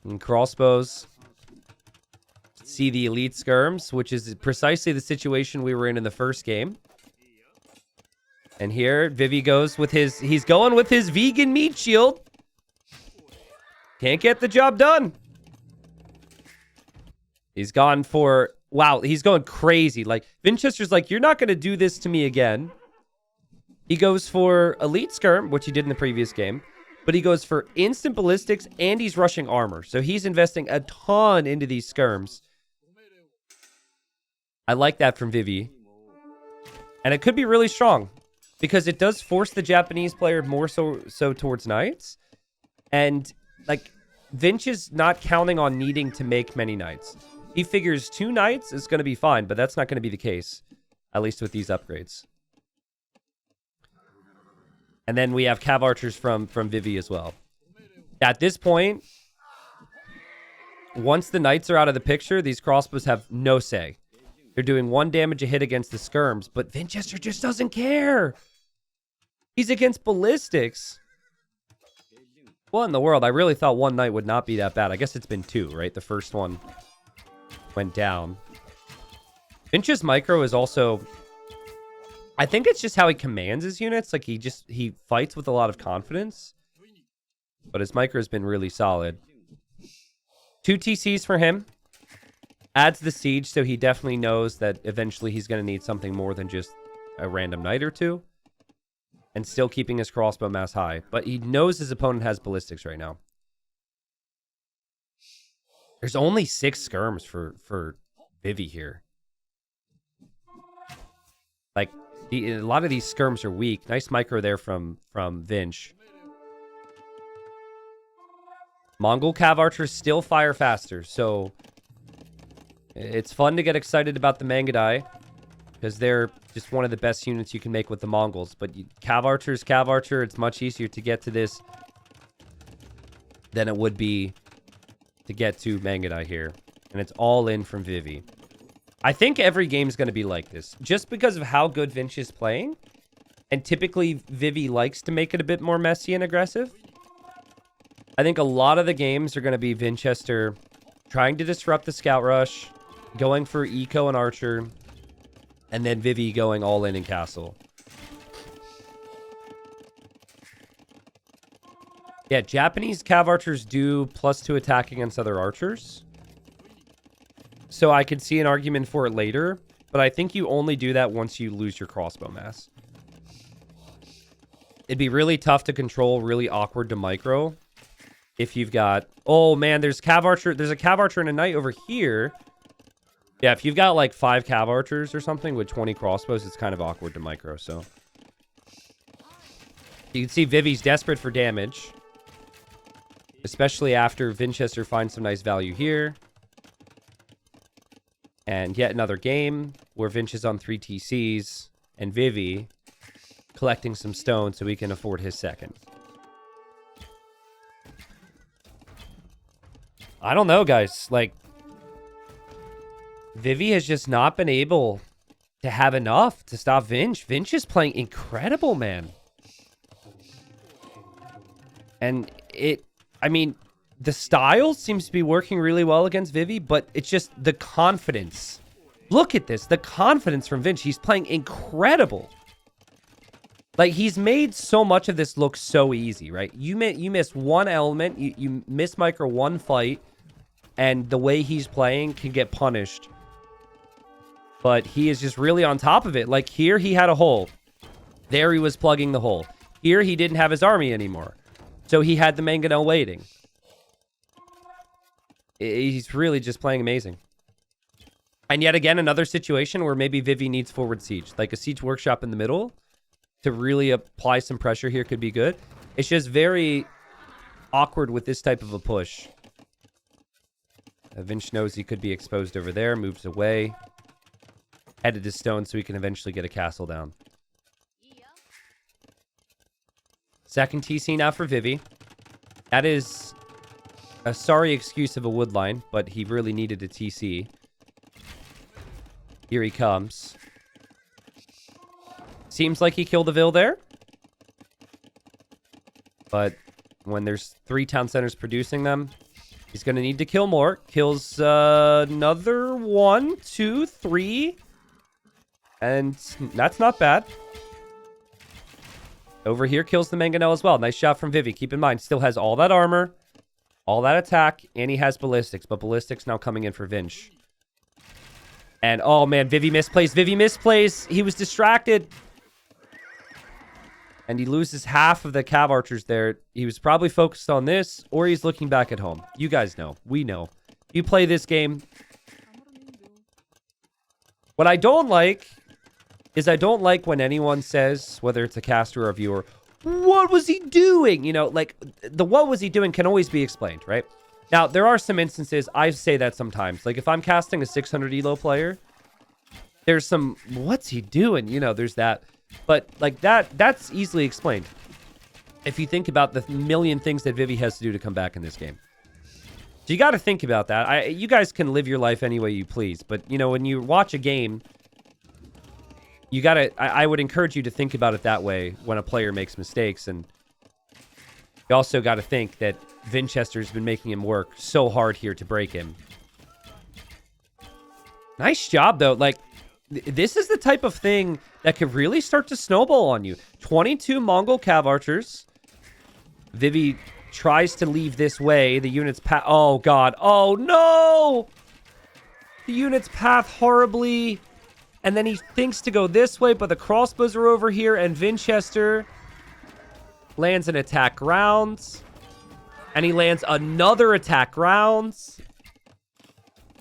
And crossbows. See the elite skirms, which is precisely the situation we were in the first game. And here, Vivi goes with his... He's going with his vegan meat shield. Can't get the job done. He's gone for... Wow, he's going crazy. Like, Vinchester's like, you're not going to do this to me again. He goes for elite skirm, which he did in the previous game. But he goes for instant ballistics, and he's rushing armor. So he's investing a ton into these skirms. I like that from Vivi. And it could be really strong. Because it does force the Japanese player more so towards knights. And, like, Vinch is not counting on needing to make many knights. He figures 2 knights is going to be fine, but that's not going to be the case. At least with these upgrades. And then we have cav archers from Vivi as well. At this point, once the knights are out of the picture, these crossbows have no say. They're doing 1 damage a hit against the skirms, but Vinchester just doesn't care. He's against ballistics. What in the world? I really thought 1 knight would not be that bad. I guess it's been 2, right? The first one went down. Vinch's micro is also... I think it's just how he commands his units. Like, he fights with a lot of confidence. But his micro has been really solid. 2 TCs for him. Adds the siege, so he definitely knows that eventually he's going to need something more than just a random knight or 2. And still keeping his crossbow mass high. But he knows his opponent has ballistics right now. There's only 6 skirms for Vivi here. Like, a lot of these skirms are weak. Nice micro there from Vinch. Mongol cav archers still fire faster, so it's fun to get excited about the Mangadai because they're just one of the best units you can make with the Mongols. But cav archer, it's much easier to get to this than it would be to get to Mangudai here. And it's all in from Vivi. I think every game's going to be like this. Just because of how good Vinch is playing. And typically, Vivi likes to make it a bit more messy and aggressive. I think a lot of the games are going to be Vinchester trying to disrupt the scout rush, going for eco and archer, and then Vivi going all in castle. Yeah, Japanese cav archers do +2 attack against other archers. So I could see an argument for it later, but I think you only do that once you lose your crossbow mass. It'd be really tough to control, really awkward to micro. If you've got... Oh, man, there's cav archer. There's a cav archer and a knight over here. Yeah, if you've got like 5 cav archers or something with 20 crossbows, it's kind of awkward to micro, so... You can see Vivi's desperate for damage. Especially after Vinchester finds some nice value here. And yet another game where Vinch is on 3 TCs. And Vivi collecting some stone so he can afford his second. I don't know, guys. Like, Vivi has just not been able to have enough to stop Vinch. Vinch is playing incredible, man. And I mean, the style seems to be working really well against Vivi, but it's just the confidence. Look at this. The confidence from Vinch. He's playing incredible. Like, he's made so much of this look so easy, right? You miss one element, you miss micro one fight, and the way he's playing can get punished. But he is just really on top of it. Like, here he had a hole. There he was plugging the hole. Here he didn't have his army anymore. So he had the mangonel waiting. He's really just playing amazing. And yet again, another situation where maybe Vivi needs forward siege. Like a siege workshop in the middle to really apply some pressure here could be good. It's just very awkward with this type of a push. Vinch knows he could be exposed over there, moves away. Headed to stone so he can eventually get a castle down. Second TC now for Vivi. That is a sorry excuse of a wood line, but he really needed a TC. Here he comes. Seems like he killed a Vil there. But when there's 3 town centers producing them, he's going to need to kill more. Kills another 1, 2, 3. And that's not bad. Over here kills the mangonel as well. Nice shot from Vivi. Keep in mind, still has all that armor, all that attack, and he has ballistics. But ballistics now coming in for Vinch. And, oh man, Vivi misplays. Vivi misplays. He was distracted. And he loses half of the cav archers there. He was probably focused on this, or he's looking back at home. You guys know. We know. You play this game. What I don't like is I don't like when anyone says, whether it's a caster or a viewer, what was he doing? You know, like, the what was he doing can always be explained, right? Now, there are some instances, I say that sometimes. Like, if I'm casting a 600 elo player, there's some, what's he doing? You know, there's that. But, like, that's easily explained. If you think about the million things that Vivi has to do to come back in this game. So you got to think about that. You guys can live your life any way you please. But, you know, when you watch a game, you got to... I would encourage you to think about it that way when a player makes mistakes. And you also got to think that Vinchester's been making him work so hard here to break him. Nice job, though. Like, this is the type of thing that could really start to snowball on you. 22 Mongol cav archers. Vivi tries to leave this way. The unit's path... Oh, God. Oh, no! The unit's path horribly. And then he thinks to go this way, but the crossbows are over here, and Vinchester lands an attack round. And he lands another attack round.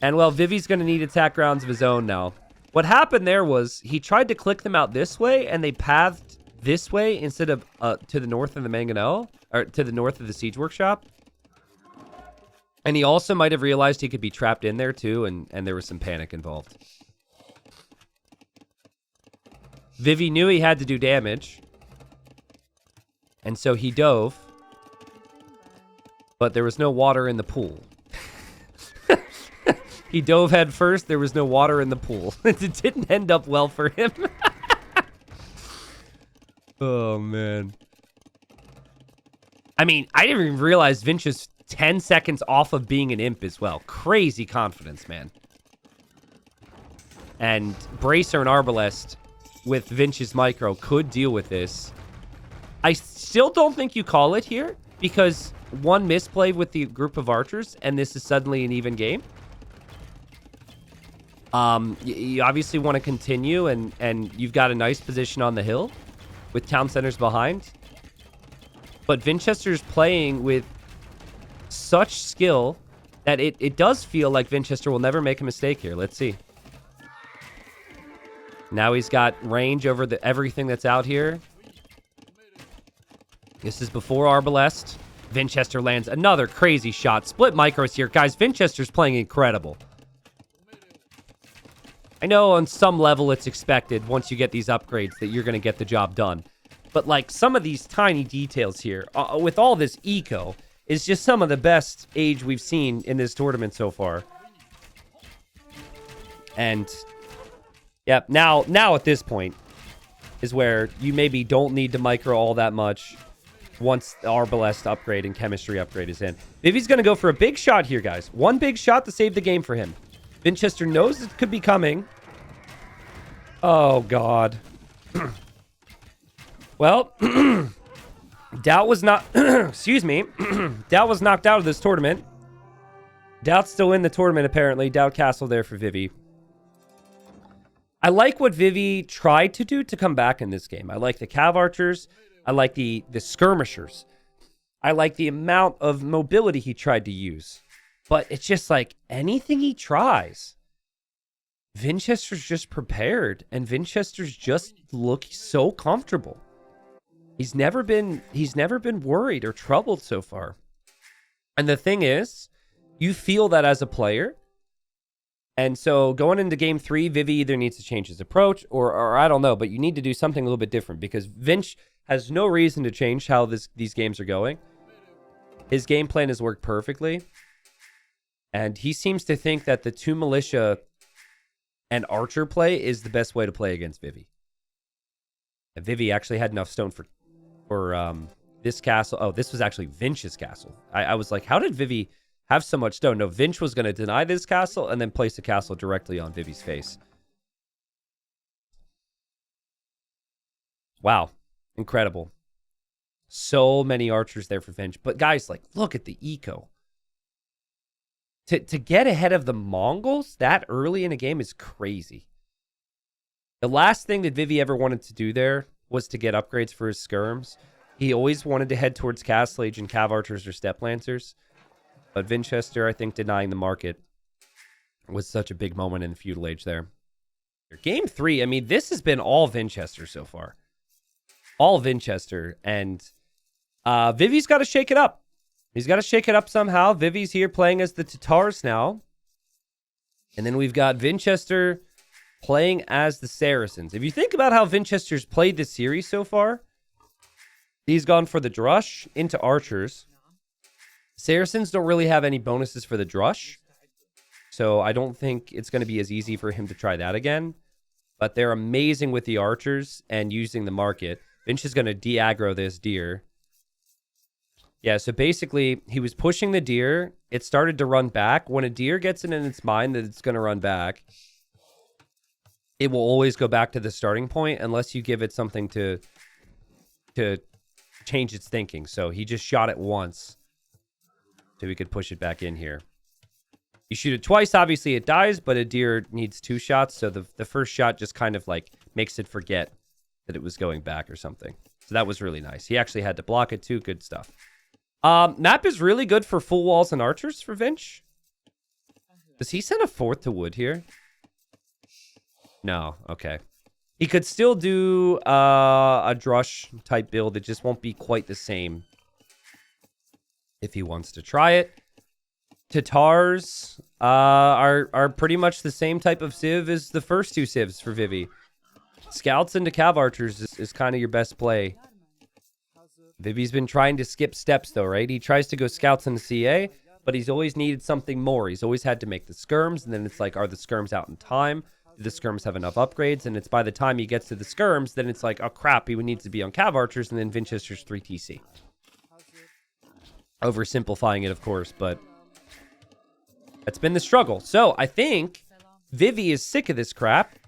And, well, Vivi's going to need attack rounds of his own now. What happened there was he tried to click them out this way, and they pathed this way instead of to the north of the Mangonel, or to the north of the Siege Workshop. And he also might have realized he could be trapped in there too, and there was some panic involved. Vivi knew he had to do damage, and so he dove, but there was no water in the pool. He dove head first. There was no water in the pool. It didn't end up well for him. Oh, man. I mean, I didn't even realize Vinch is 10 seconds off of being an imp as well. Crazy confidence, man. And Bracer and Arbalest with Vinch's micro could deal with this. I still don't think you call it here because one misplay with the group of archers and this is suddenly an even game. You obviously want to continue and you've got a nice position on the hill with town centers behind. But Vinchester's playing with such skill that it does feel like Vinchester will never make a mistake here. Let's see. Now he's got range over everything that's out here. This is before Arbalest. Vinchester lands another crazy shot. Split micros here. Guys, Vinchester's playing incredible. I know on some level it's expected once you get these upgrades that you're going to get the job done. But like some of these tiny details here, with all this eco, is just some of the best age we've seen in this tournament so far. And yeah, now at this point is where you maybe don't need to micro all that much once the Arbalest upgrade and chemistry upgrade is in. Vivi's going to go for a big shot here, guys. One big shot to save the game for him. Vinchester knows it could be coming. Oh, God. Well, Doubt was not... excuse me. Doubt was knocked out of this tournament. Doubt's still in the tournament, apparently. Doubt Castle there for Vivi. I like what Vivi tried to do to come back in this game. I like the Cav Archers. I like the skirmishers. I like the amount of mobility he tried to use. But it's just like anything he tries, Vinchester's just prepared. And Vinchester's just look so comfortable. He's never been worried or troubled so far. And the thing is, you feel that as a player. And so going into game 3, Vivi either needs to change his approach or I don't know, but you need to do something a little bit different because Vinch has no reason to change how these games are going. His game plan has worked perfectly. And he seems to think that the 2 militia and archer play is the best way to play against Vivi. And Vivi actually had enough stone for this castle. Oh, this was actually Vinch's castle. I was like, how did Vivi have so much stone? No, Vinch was going to deny this castle and then place the castle directly on Vivi's face. Wow. Incredible. So many archers there for Vinch. But guys, like, look at the eco. To get ahead of the Mongols that early in a game is crazy. The last thing that Vivi ever wanted to do there was to get upgrades for his skirms. He always wanted to head towards Castle Age and Cav Archers or Step Lancers. But Vinchester, I think, denying the market was such a big moment in the Feudal Age there. Game 3, I mean, this has been all Vinchester so far. All Vinchester. And Vivi's got to shake it up. He's got to shake it up somehow. Vivi's here playing as the Tatars now. And then we've got Vinchester playing as the Saracens. If you think about how Vinchester's played this series so far, he's gone for the Drush into Archers. Saracens don't really have any bonuses for the Drush, so I don't think it's going to be as easy for him to try that again. But they're amazing with the Archers and using the market. Vinch is going to de-aggro this deer. Yeah, so basically, he was pushing the deer. It started to run back. When a deer gets it in its mind that it's going to run back, it will always go back to the starting point unless you give it something to change its thinking. So he just shot it once so we could push it back in here. You shoot it twice, obviously it dies, but a deer needs 2 shots. So the first shot just kind of like makes it forget that it was going back or something. So that was really nice. He actually had to block it too. Good stuff. Map is really good for full walls and archers for Vinch. Does he send a 4th to wood here? No. Okay. He could still do a Drush type build. It just won't be quite the same if he wants to try it. Tatars are pretty much the same type of civ as the first 2 civs for Vivi. Scouts into Cav Archers is kind of your best play. Vivi's been trying to skip steps, though, right? He tries to go Scouts into CA, but he's always needed something more. He's always had to make the skirms, and then it's like, are the skirms out in time? Do the skirms have enough upgrades? And it's by the time he gets to the skirms, then it's like, oh crap, he needs to be on cav archers, and then Vinchester's 3 TC. Oversimplifying it, of course, but that's been the struggle. So I think Vivi is sick of this crap,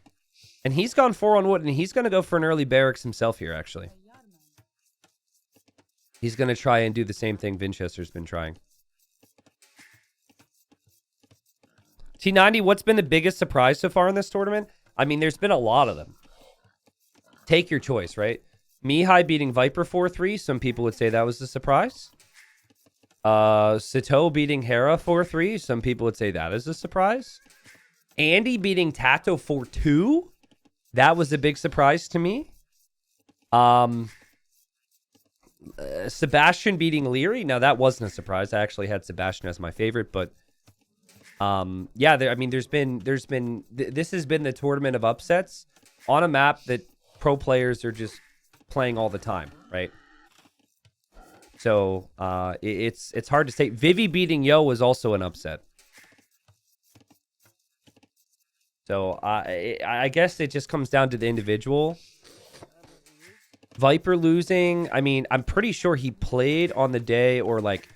and he's gone 4 on wood, and he's going to go for an early barracks himself here, actually. He's going to try and do the same thing Vinchester's been trying. T90, what's been the biggest surprise so far in this tournament? I mean, there's been a lot of them. Take your choice, right? Mihai beating Viper 4-3. Some people would say that was a surprise. Sito beating Hera 4-3. Some people would say that is a surprise. Andy beating Tato 4-2. That was a big surprise to me. Sebastian beating Leary. Now, that wasn't a surprise. I actually had Sebastian as my favorite, but yeah, I mean, this has been the tournament of upsets on a map that pro players are just playing all the time, right? So it's hard to say. Vivi beating Yo was also an upset. So I guess it just comes down to the individual. Viper losing. I mean, I'm pretty sure he played on the day or like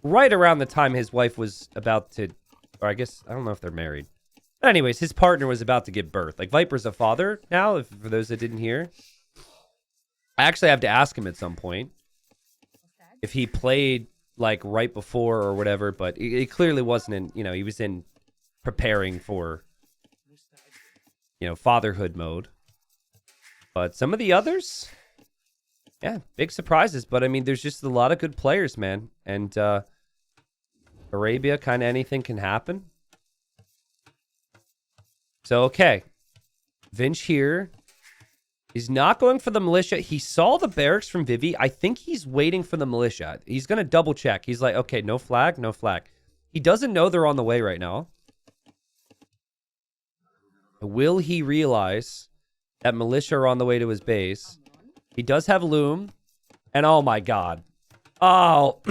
right around the time his wife was about to, or I guess, I don't know if they're married. But anyways, his partner was about to give birth. Like, Viper's a father now, for those that didn't hear. I actually have to ask him at some point if he played like right before or whatever, but it clearly wasn't in, you know, he was in preparing for, you know, fatherhood mode. But some of the others, yeah, big surprises. But I mean, there's just a lot of good players, man. And Arabia, kind of anything can happen. So, okay. Vinch here. He's not going for the militia. He saw the barracks from Vivi. I think he's waiting for the militia. He's going to double check. He's like, okay, no flag, no flag. He doesn't know they're on the way right now. Will he realize that militia are on the way to his base? He does have loom. And oh my god. Oh.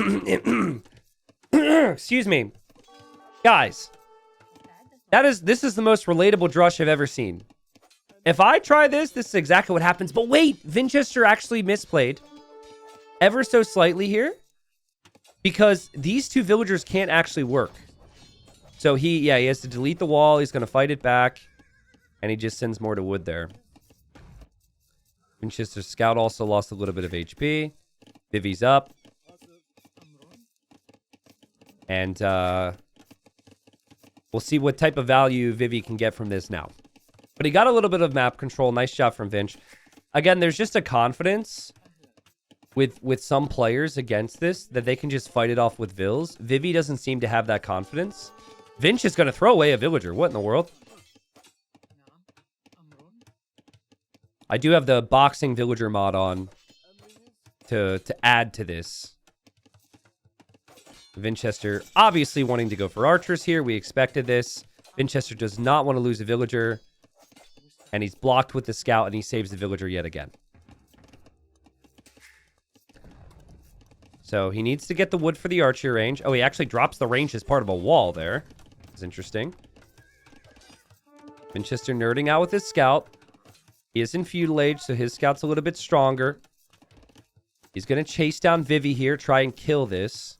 Excuse me. Guys. This is the most relatable drush I've ever seen. If I try this is exactly what happens. But wait, Vinchester actually misplayed ever so slightly here. Because these two villagers can't actually work. So he has to delete the wall. He's going to fight it back. And he just sends more to wood there. Vinchester's scout also lost a little bit of HP. Vivi's up. And we'll see what type of value Vivi can get from this now. But he got a little bit of map control. Nice job from Vinch. Again, there's just a confidence with some players against this that they can just fight it off with Vils. Vivi doesn't seem to have that confidence. Vinch is going to throw away a villager. What in the world? I do have the boxing villager mod on to add to this. Vinchester obviously wanting to go for archers here. We expected this. Vinchester does not want to lose a villager. And he's blocked with the scout, and he saves the villager yet again. So he needs to get the wood for the archer range. Oh, he actually drops the range as part of a wall there. That's interesting. Vinchester nerding out with his scout. He is in feudal age, so his scout's a little bit stronger. He's going to chase down Vivi here, try and kill this.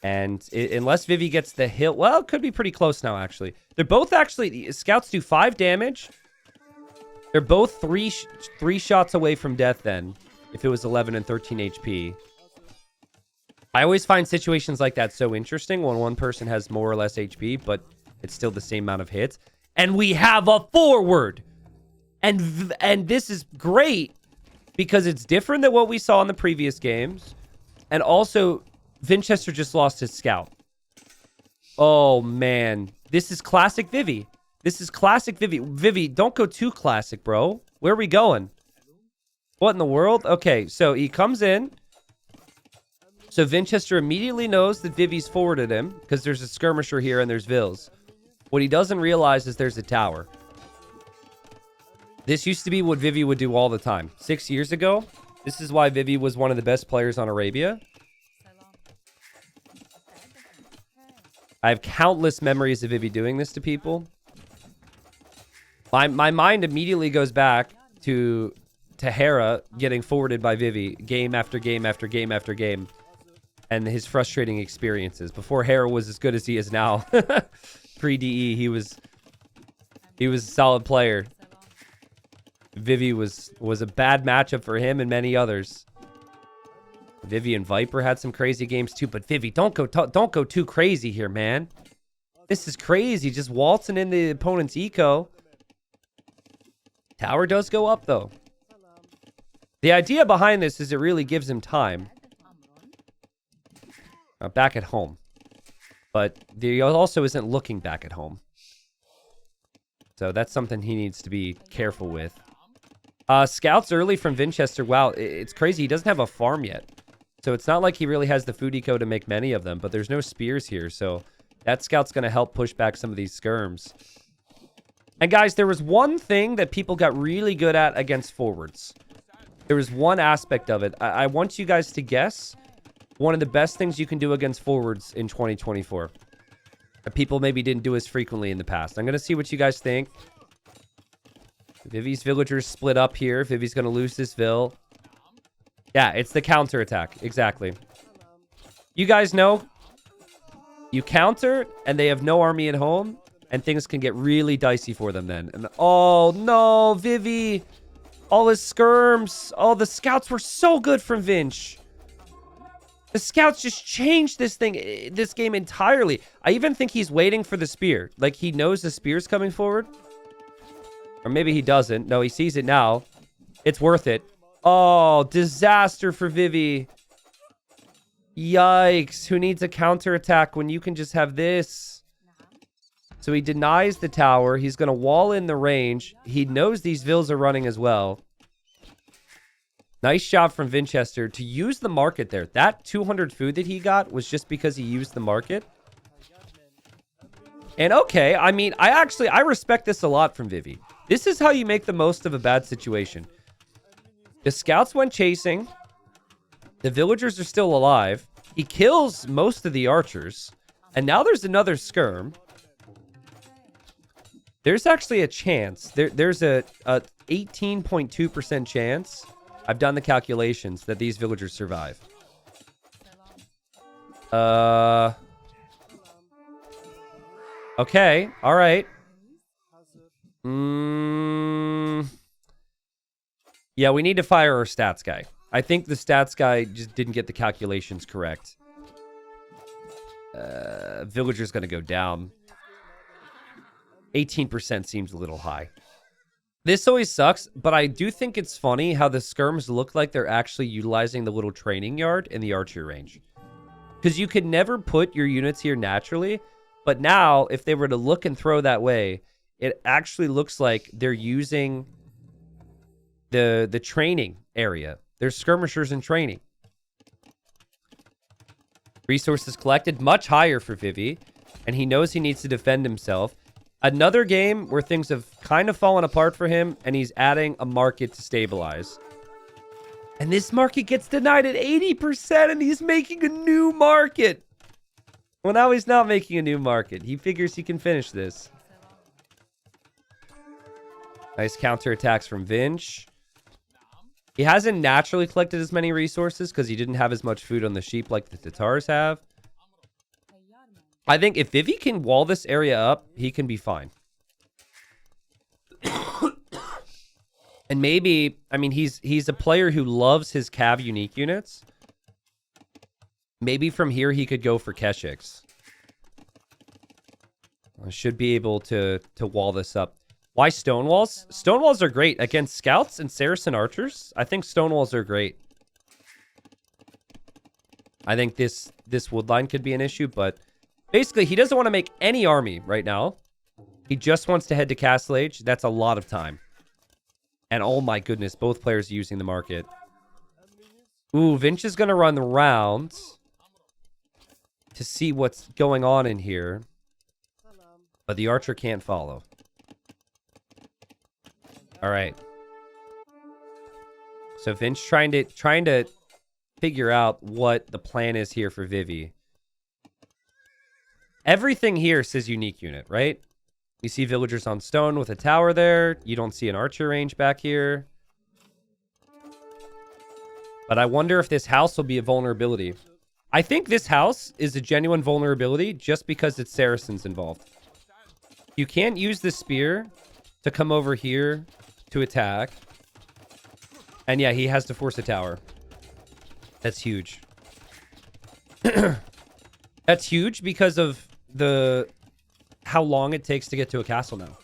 And unless Vivi gets the hill... Well, it could be pretty close now, actually. They're both actually... Scouts do 5 damage. They're both three shots away from death then. If it was 11 and 13 HP. I always find situations like that so interesting when one person has more or less HP, but it's still the same amount of hits. And we have a forward! And this is great because it's different than what we saw in the previous games. And also... Vinchester just lost his scout. Oh, man. This is classic Vivi. This is classic Vivi. Vivi, don't go too classic, bro. Where are we going? What in the world? Okay, so he comes in. So Vinchester immediately knows that Vivi's forwarded him because there's a skirmisher here and there's Vils. What he doesn't realize is there's a tower. This used to be what Vivi would do all the time. 6 years ago, this is why Vivi was one of the best players on Arabia. I have countless memories of Vivi doing this to people. My mind immediately goes back to Hera getting forwarded by Vivi game after game after game after game, and his frustrating experiences before Hera was as good as he is now. Pre-DE, he was a solid player. Vivi was a bad matchup for him and many others. Vivi and Viper had some crazy games too, but Vivi, don't go too crazy here, man. This is crazy, just waltzing in the opponent's eco. Tower does go up though. The idea behind this is it really gives him time. Back at home. But he also isn't looking back at home. So that's something he needs to be careful with. Scouts early from Vinchester. Wow, it's crazy. He doesn't have a farm yet. So it's not like he really has the food eco to make many of them. But there's no spears here. So that scout's going to help push back some of these skirms. And guys, there was one thing that people got really good at against forwards. There was one aspect of it. I want you guys to guess one of the best things you can do against forwards in 2024. That people maybe didn't do as frequently in the past. I'm going to see what you guys think. Vivi's villagers split up here. Vivi's going to lose this Vil. Yeah, it's the counterattack. Exactly. You guys know, you counter, and they have no army at home, and things can get really dicey for them then. And oh, no, Vivi. All his skirms. Oh, the scouts were so good from Vinch. The scouts just changed this game entirely. I even think he's waiting for the spear. Like, he knows the spear's coming forward. Or maybe he doesn't. No, he sees it now. It's worth it. Oh, disaster for Vivi. Yikes. Who needs a counterattack when you can just have this? So he denies the tower. He's going to wall in the range. He knows these Vils are running as well. Nice job from Vinchester to use the market there. That 200 food that he got was just because he used the market. And okay, I mean, I respect this a lot from Vivi. This is how you make the most of a bad situation. The scouts went chasing. The villagers are still alive. He kills most of the archers. And now there's another skirm. There's actually a chance. There's a 18.2% chance. I've done the calculations that these villagers survive. Okay. All right. Yeah, we need to fire our stats guy. I think the stats guy just didn't get the calculations correct. Villager's going to go down. 18% seems a little high. This always sucks, but I do think it's funny how the skirms look like they're actually utilizing the little training yard in the archer range. Because you could never put your units here naturally, but now, if they were to look and throw that way, it actually looks like they're using the training area. There's skirmishers in training. Resources collected much higher for Vivi, and he knows he needs to defend himself. Another game where things have kind of fallen apart for him, and he's adding a market to stabilize. And this market gets denied at 80%, and he's making a new market. Well, now he's not making a new market. He figures he can finish this. Nice counterattacks from Vinch. He hasn't naturally collected as many resources because he didn't have as much food on the sheep like the Tatars have. I think if Vivi can wall this area up, he can be fine. And maybe, I mean, he's a player who loves his Cav unique units. Maybe from here he could go for Keshiks. I should be able to wall this up. Why Stonewalls? Stonewalls are great against Scouts and Saracen Archers. I think Stonewalls are great. I think this woodline could be an issue, but basically he doesn't want to make any army right now. He just wants to head to Castle Age. That's a lot of time. And oh my goodness, both players are using the market. Ooh, Vinch is going to run the rounds to see what's going on in here. But the archer can't follow. All right. So Vinch trying to figure out what the plan is here for Vivi. Everything here says unique unit, right? You see villagers on stone with a tower there. You don't see an archer range back here. But I wonder if this house will be a vulnerability. I think this house is a genuine vulnerability just because it's Saracens involved. You can't use the spear to come over here to attack. And yeah, he has to force a tower. That's huge. That's huge because of how long it takes to get to a castle now.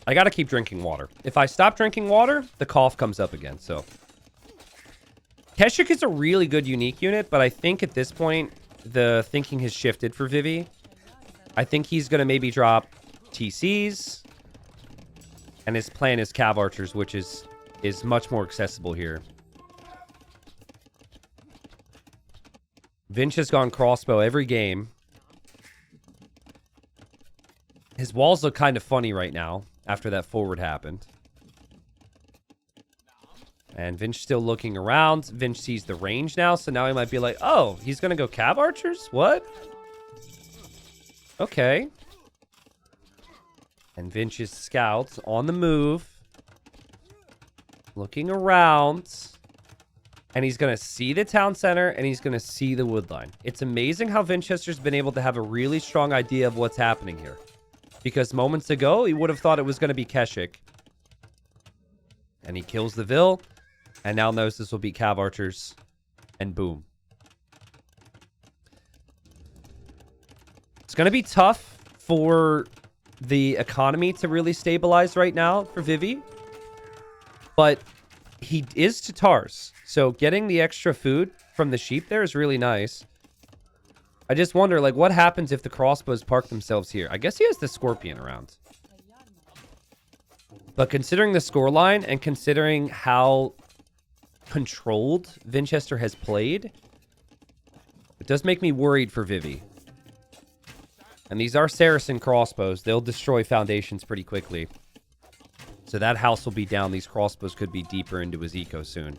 I gotta keep drinking water. If I stop drinking water, the cough comes up again, so. Keshik is a really good unique unit, but I think at this point, the thinking has shifted for Vivi. I think he's gonna maybe drop TCs. And his plan is Cav Archers, which is much more accessible here. Vinch has gone crossbow every game. His walls look kind of funny right now after that forward happened. And Vinch still looking around. Vinch sees the range now, so now he might be like, oh, he's going to go Cav Archers? What? Okay. And Vinch's scouts on the move. Looking around. And he's going to see the town center, and he's going to see the wood line. It's amazing how Vinchester's been able to have a really strong idea of what's happening here. Because moments ago, he would have thought it was going to be Keshik. And he kills the Vil. And now knows this will be Cav Archers. And boom. It's going to be tough for the economy to really stabilize right now for Vivi. But he is Tatars. So getting the extra food from the sheep there is really nice. I just wonder, like, what happens if the crossbows park themselves here? I guess he has the scorpion around. But considering the scoreline and considering how controlled Vinchester has played, it does make me worried for Vivi. And these are Saracen crossbows. They'll destroy foundations pretty quickly. So that house will be down. These crossbows could be deeper into his eco soon.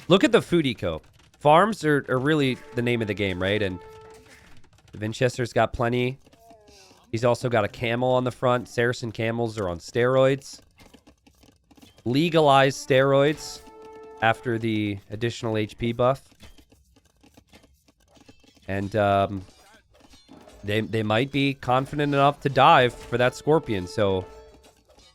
Look at the food eco. Farms are really the name of the game, right? And Vinchester's got plenty. He's also got a camel on the front. Saracen camels are on steroids. Legalized steroids after the additional HP buff. And they might be confident enough to dive for that scorpion. So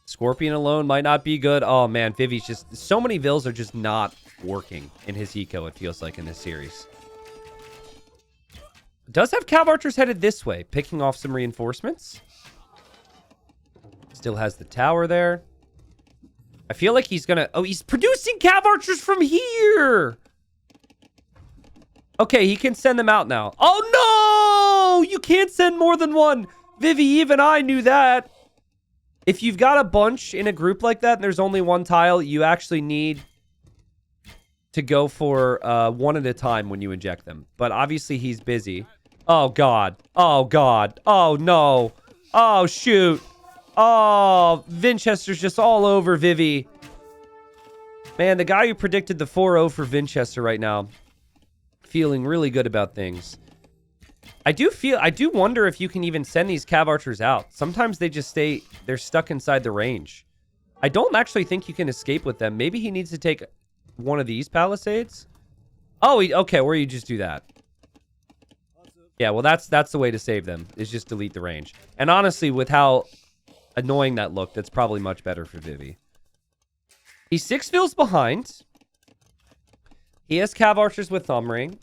scorpion alone might not be good. Oh man, Vivi's just... So many Vils are just not working in his eco, it feels like, in this series. Does have Cav Archers headed this way, picking off some reinforcements. Still has the tower there. I feel like he's gonna... Oh, he's producing Cav Archers from here! Okay, he can send them out now. Oh, no! You can't send more than one! Vivi, even I knew that. If you've got a bunch in a group like that and there's only one tile, you actually need to go for one at a time when you inject them. But obviously he's busy. Oh, God. Oh, God. Oh, no. Oh, shoot. Oh, Vinchester's just all over Vivi. Man, the guy who predicted the 4-0 for Vinchester right now, feeling really good about things. I do wonder if you can even send these Cav Archers out. Sometimes they just they're stuck inside the range. I don't actually think you can escape with them. Maybe he needs to take one of these palisades. Oh, okay, where you just do that. Yeah, well, that's the way to save them, is just delete the range. And honestly, with how annoying that looked, that's probably much better for Vivi. He's 6 Vils behind. He has Cav Archers with Thumb Ring.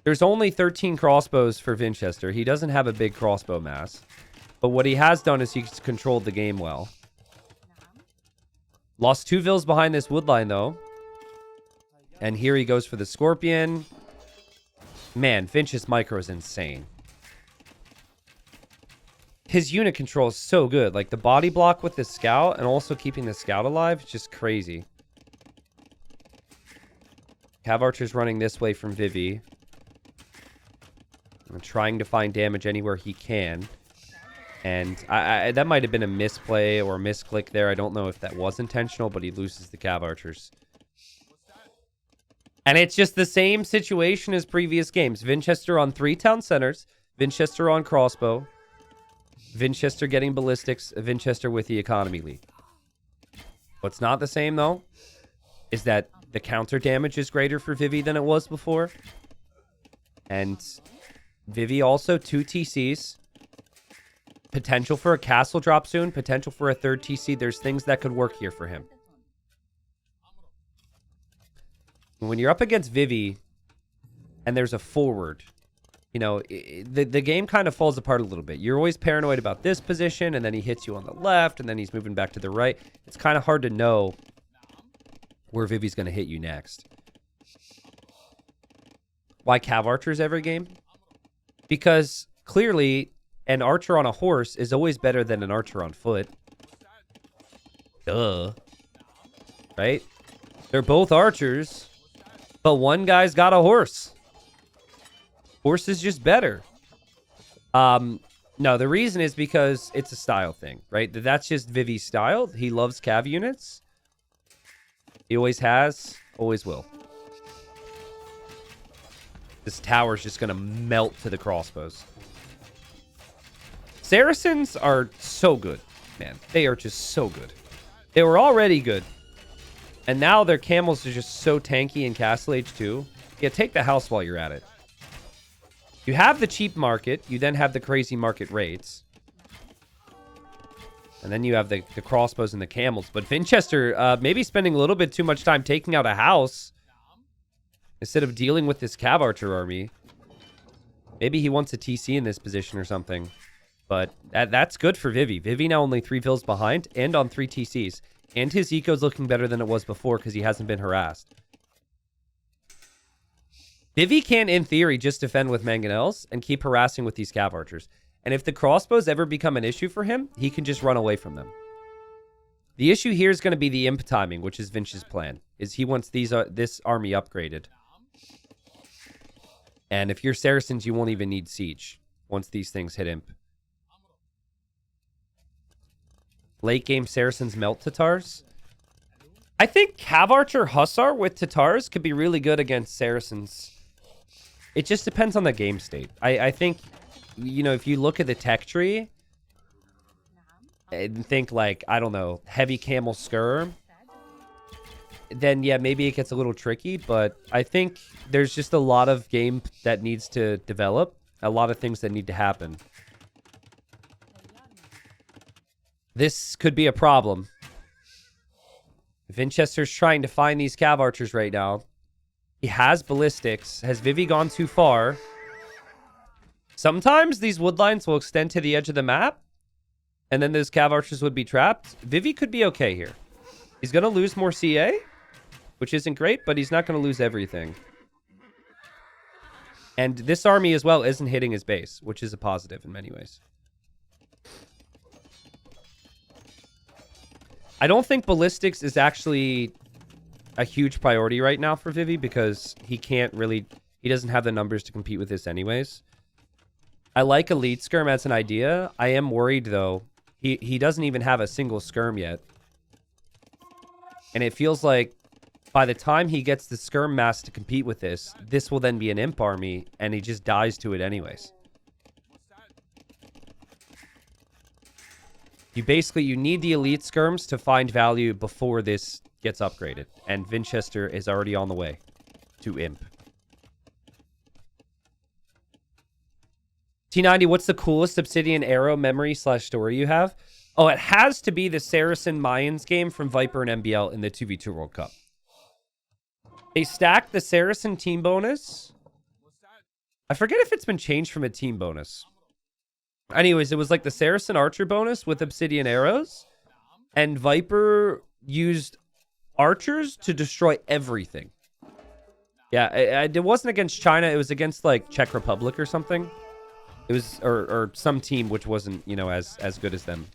There's only 13 crossbows for Vinchester. He doesn't have a big crossbow mass. But what he has done is he's controlled the game well. Lost 2 Vils behind this wood line, though. And here he goes for the Scorpion. Man, Vinch's micro is insane. His unit control is so good. Like, the body block with the Scout and also keeping the Scout alive is just crazy. Cav Archer's running this way from Vivi. And trying to find damage anywhere he can. And that might have been a misplay or a misclick there. I don't know if that was intentional, but he loses the Cav Archers. And it's just the same situation as previous games. Vinchester on 3 town centers. Vinchester on crossbow. Vinchester getting ballistics. Vinchester with the economy lead. What's not the same, though, is that the counter damage is greater for Vivi than it was before. And Vivi also 2 TCs. Potential for a castle drop soon. Potential for a 3rd TC. There's things that could work here for him. When you're up against Vivi and there's a forward, you know, the game kind of falls apart a little bit. You're always paranoid about this position, and then he hits you on the left, and then he's moving back to the right. It's kind of hard to know where Vivi's going to hit you next. Why Cav Archers every game? Because clearly an archer on a horse is always better than an archer on foot. Duh. Right? They're both archers. But one guy's got a horse. Horse is just better. No, the reason is because it's a style thing, right? That's just Vivi's style. He loves cav units. He always has, always will. This tower's just going to melt to the crossbows. Saracens are so good, man. They are just so good. They were already good. And now their camels are just so tanky in Castle Age 2. Yeah, take the house while you're at it. You have the cheap market. You then have the crazy market rates. And then you have the crossbows and the camels. But Vinchester maybe spending a little bit too much time taking out a house instead of dealing with this Cav Archer army. Maybe he wants a TC in this position or something. But that's good for Vivi. Vivi now only 3 vills behind and on 3 TCs. And his eco's looking better than it was before because he hasn't been harassed. Vivi can, in theory, just defend with mangonels and keep harassing with these Cav Archers. And if the crossbows ever become an issue for him, he can just run away from them. The issue here is going to be the imp timing, which is Vinch's plan. Is he wants this army upgraded. And if you're Saracens, you won't even need siege once these things hit imp. Late game Saracens melt Tatars. I think Cav Archer Hussar with Tatars could be really good against Saracens. It just depends on the game state. I think, you know, if you look at the tech tree and think like, I don't know, heavy camel skirm, then yeah, maybe it gets a little tricky. But I think there's just a lot of game that needs to develop. A lot of things that need to happen. This could be a problem. Vinchester's trying to find these Cav Archers right now. He has ballistics. Has Vivi gone too far? Sometimes these wood lines will extend to the edge of the map, and then those Cav Archers would be trapped. Vivi could be okay here. He's going to lose more CA, which isn't great, but he's not going to lose everything. And this army as well isn't hitting his base, which is a positive in many ways. I don't think ballistics is actually a huge priority right now for Vivi because he doesn't have the numbers to compete with this anyways. I like Elite Skirm as an idea. I am worried though. He doesn't even have a single Skirm yet. And it feels like by the time he gets the Skirm mass to compete with this will then be an imp army and he just dies to it anyways. You need the elite skirms to find value before this gets upgraded. And Vinchester is already on the way to imp. T90, what's the coolest Obsidian arrow memory / story you have? Oh, it has to be the Saracen Mayans game from Viper and MBL in the 2v2 World Cup. They stacked the Saracen team bonus. I forget if it's been changed from a team bonus. Anyways, it was like the Saracen Archer bonus with Obsidian arrows. And Viper used archers to destroy everything. Yeah, it wasn't against China. It was against, like, Czech Republic or something. It was, or some team which wasn't, you know, as good as them.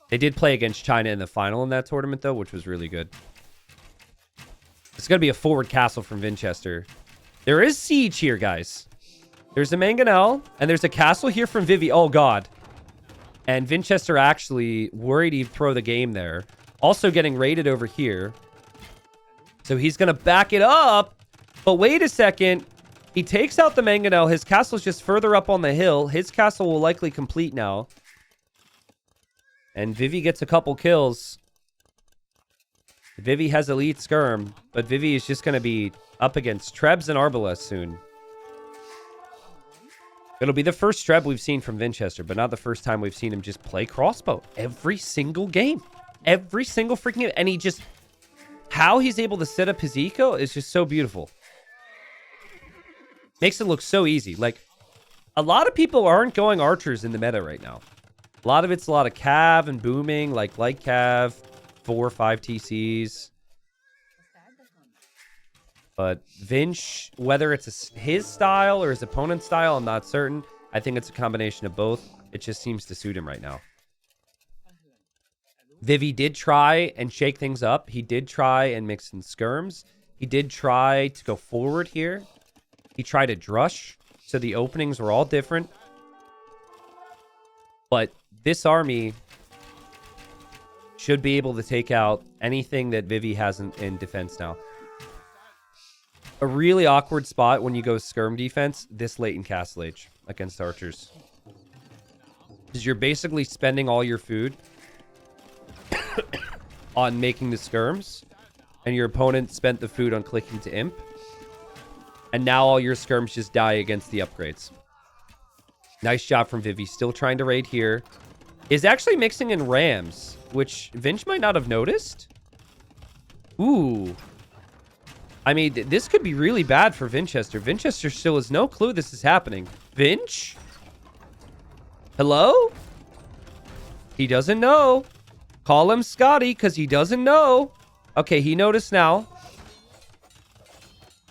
They did play against China in the final in that tournament, though, which was really good. It's going to be a forward castle from Vinchester. There is siege here, guys. There's a mangonel, and there's a castle here from Vivi. Oh, God. And Vinchester actually worried he'd throw the game there. Also getting raided over here. So he's going to back it up. But wait a second. He takes out the mangonel. His castle's just further up on the hill. His castle will likely complete now. And Vivi gets a couple kills. Vivi has elite skirm, but Vivi is just going to be up against Trebs and Arbalest soon. It'll be the first Treb we've seen from Vinchester, but not the first time we've seen him just play crossbow. Every single game. Every single freaking game. And he just... How he's able to set up his eco is just so beautiful. Makes it look so easy. Like, a lot of people aren't going archers in the meta right now. A lot of it's a lot of cav and booming, like light cav, 4 or 5 TCs. But Vinch, whether it's his style or his opponent's style, I'm not certain. I think it's a combination of both. It just seems to suit him right now. Vivi did try and shake things up. He did try and mix in skirms. He did try to go forward here. He tried a drush, so the openings were all different. But this army should be able to take out anything that Vivi has in defense now. A really awkward spot when you go skirm defense this late in Castle Age against archers. Because you're basically spending all your food on making the skirms, and your opponent spent the food on clicking to imp. And now all your skirms just die against the upgrades. Nice job from Vivi. Still trying to raid here. Is actually mixing in rams, which Vinch might not have noticed. Ooh. I mean, this could be really bad for Vinchester. Vinchester still has no clue this is happening. Vinch? Hello? He doesn't know. Call him Scotty, because he doesn't know. Okay, he noticed now.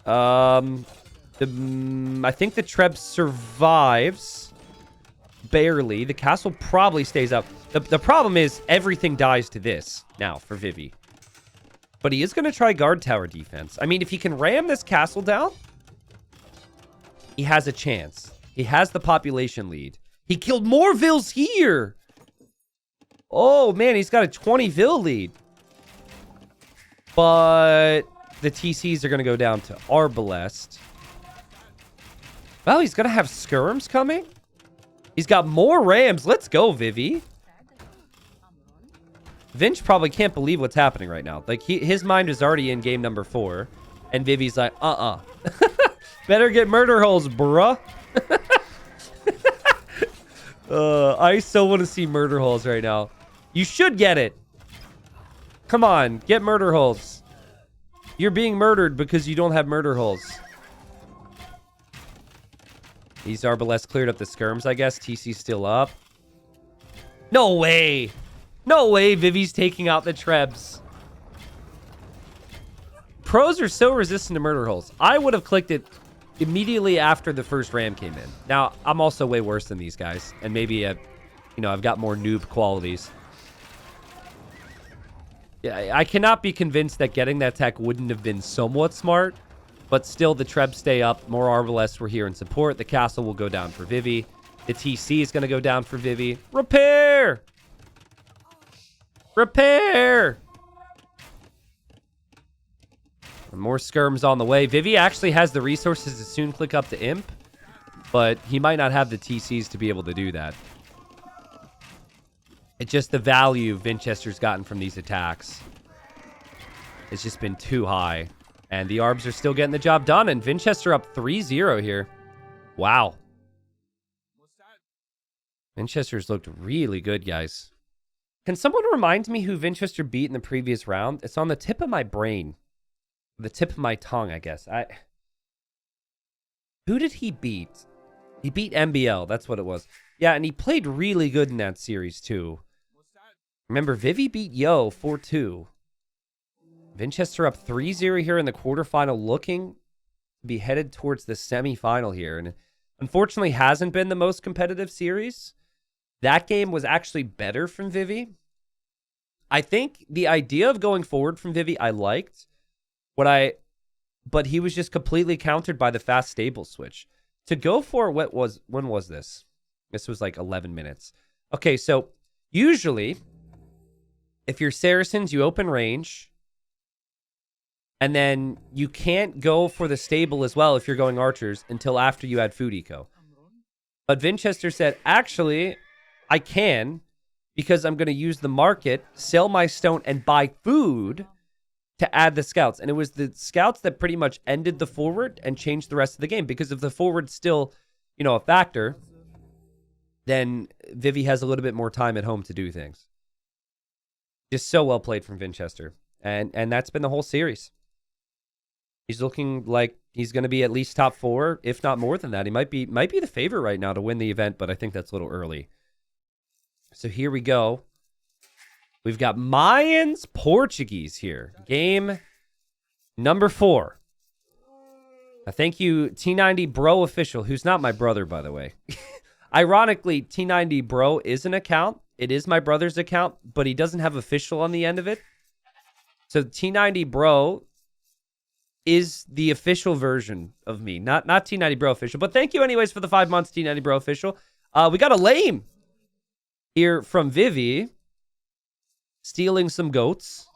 I think the Treb survives. Barely. The castle probably stays up. The problem is everything dies to this now for Vivi. But he is going to try guard tower defense. I mean, if he can ram this castle down, he has a chance. He has the population lead. He killed more vills here. Oh, man, he's got a 20 vill lead. But the TCs are going to go down to Arbalest. Well, he's going to have skirms coming. He's got more rams. Let's go, Vivi. Vinch probably can't believe what's happening right now. Like, his mind is already in game number 4. And Vivi's like, better get murder holes, bruh. I so want to see murder holes right now. You should get it. Come on, get murder holes. You're being murdered because you don't have murder holes. These Arbalest cleared up the skirms, I guess. TC's still up. No way. No way Vivi's taking out the Trebs. Pros are so resistant to murder holes. I would have clicked it immediately after the first ram came in. Now, I'm also way worse than these guys. And maybe, I've got more noob qualities. Yeah, I cannot be convinced that getting that tech wouldn't have been somewhat smart. But still, the Trebs stay up. More Arbalests were here in support. The castle will go down for Vivi. The TC is going to go down for Vivi. Repair! Repair! And more skirms on the way. Vivi actually has the resources to soon click up to imp. But he might not have the TCs to be able to do that. It's just the value Vinchester's gotten from these attacks. It's just been too high. And the Arbs are still getting the job done. And Vinchester up 3-0 here. Wow. Vinchester's looked really good, guys. Can someone remind me who Vinchester beat in the previous round? It's on the tip of my brain. The tip of my tongue, I guess. Who did he beat? He beat MBL. That's what it was. Yeah, and he played really good in that series, too. Remember, Vivi beat Yo 4-2. Vinchester up 3-0 here in the quarterfinal, looking to be headed towards the semifinal here. And unfortunately hasn't been the most competitive series. That game was actually better from Vivi. I think the idea of going forward from Vivi I liked. But he was just completely countered by the fast stable switch. to go for when was this? This was like 11 minutes. Okay, so usually if you're Saracens, you open range. And then you can't go for the stable as well if you're going archers until after you add food eco. But Vinchester said, actually, I can because I'm going to use the market, sell my stone, and buy food to add the scouts. And it was the scouts that pretty much ended the forward and changed the rest of the game. Because if the forward's still, you know, a factor, then Vivi has a little bit more time at home to do things. Just so well played from Vinchester. And that's been the whole series. He's looking like he's going to be at least top 4, if not more than that. He might be the favorite right now to win the event, but I think that's a little early. So here we go. We've got Mayans, Portuguese here. Game number 4. Thank you, T90 Bro Official, who's not my brother, by the way. Ironically, T90 Bro is an account. It is my brother's account, but he doesn't have official on the end of it. So T90 Bro is the official version of me, not T90 Bro Official. But thank you anyways for the 5 months, T90 Bro Official. We got a lame here from Vivi, stealing some goats.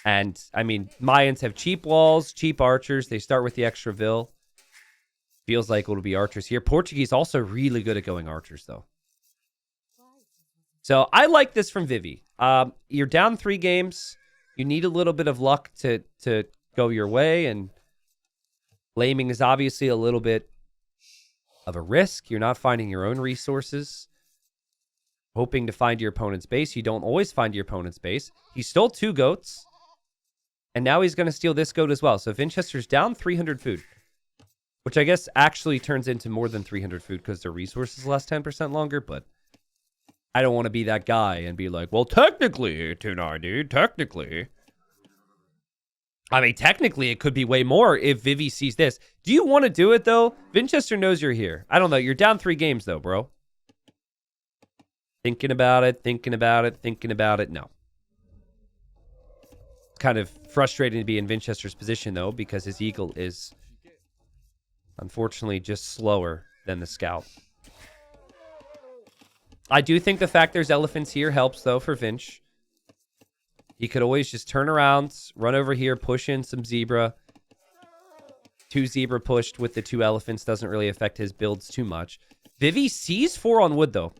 And, I mean, Mayans have cheap walls, cheap archers. They start with the extra Vil. Feels like it'll be archers here. Portuguese also really good at going archers, though. So, I like this from Vivi. You're down 3 games. You need a little bit of luck to go your way, and laming is obviously a little bit of a risk. You're not finding your own resources. Hoping to find your opponent's base. You don't always find your opponent's base. He stole 2 goats, and now he's going to steal this goat as well. So Vinchester's down 300 food, which I guess actually turns into more than 300 food because their resources last 10% longer, but I don't want to be that guy and be like, well, technically, T90, technically. I mean, technically, it could be way more if Vivi sees this. Do you want to do it, though? Vinchester knows you're here. I don't know. You're down 3 games, though, bro. Thinking about it, thinking about it, thinking about it. No. It's kind of frustrating to be in Vinchester's position, though, because his eagle is, unfortunately, just slower than the scout. I do think the fact there's elephants here helps, though, for Vinch. He could always just turn around, run over here, push in some zebra. 2 zebra pushed with the 2 elephants doesn't really affect his builds too much. Vivi sees 4 on wood, though.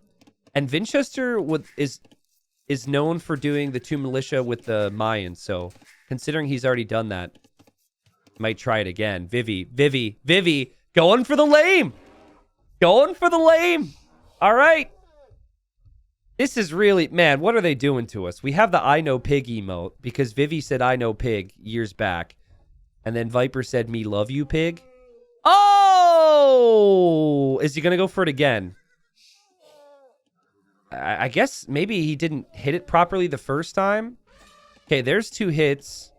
And Vinchester is known for doing the 2 militia with the Mayans. So, considering he's already done that, might try it again. Vivi, going for the lame. Going for the lame. All right. This is really, man, what are they doing to us? We have the I know pig emote because Vivi said I know pig years back. And then Viper said me love you pig. Oh! Is he going to go for it again? I guess maybe he didn't hit it properly the first time. Okay, there's 2 hits.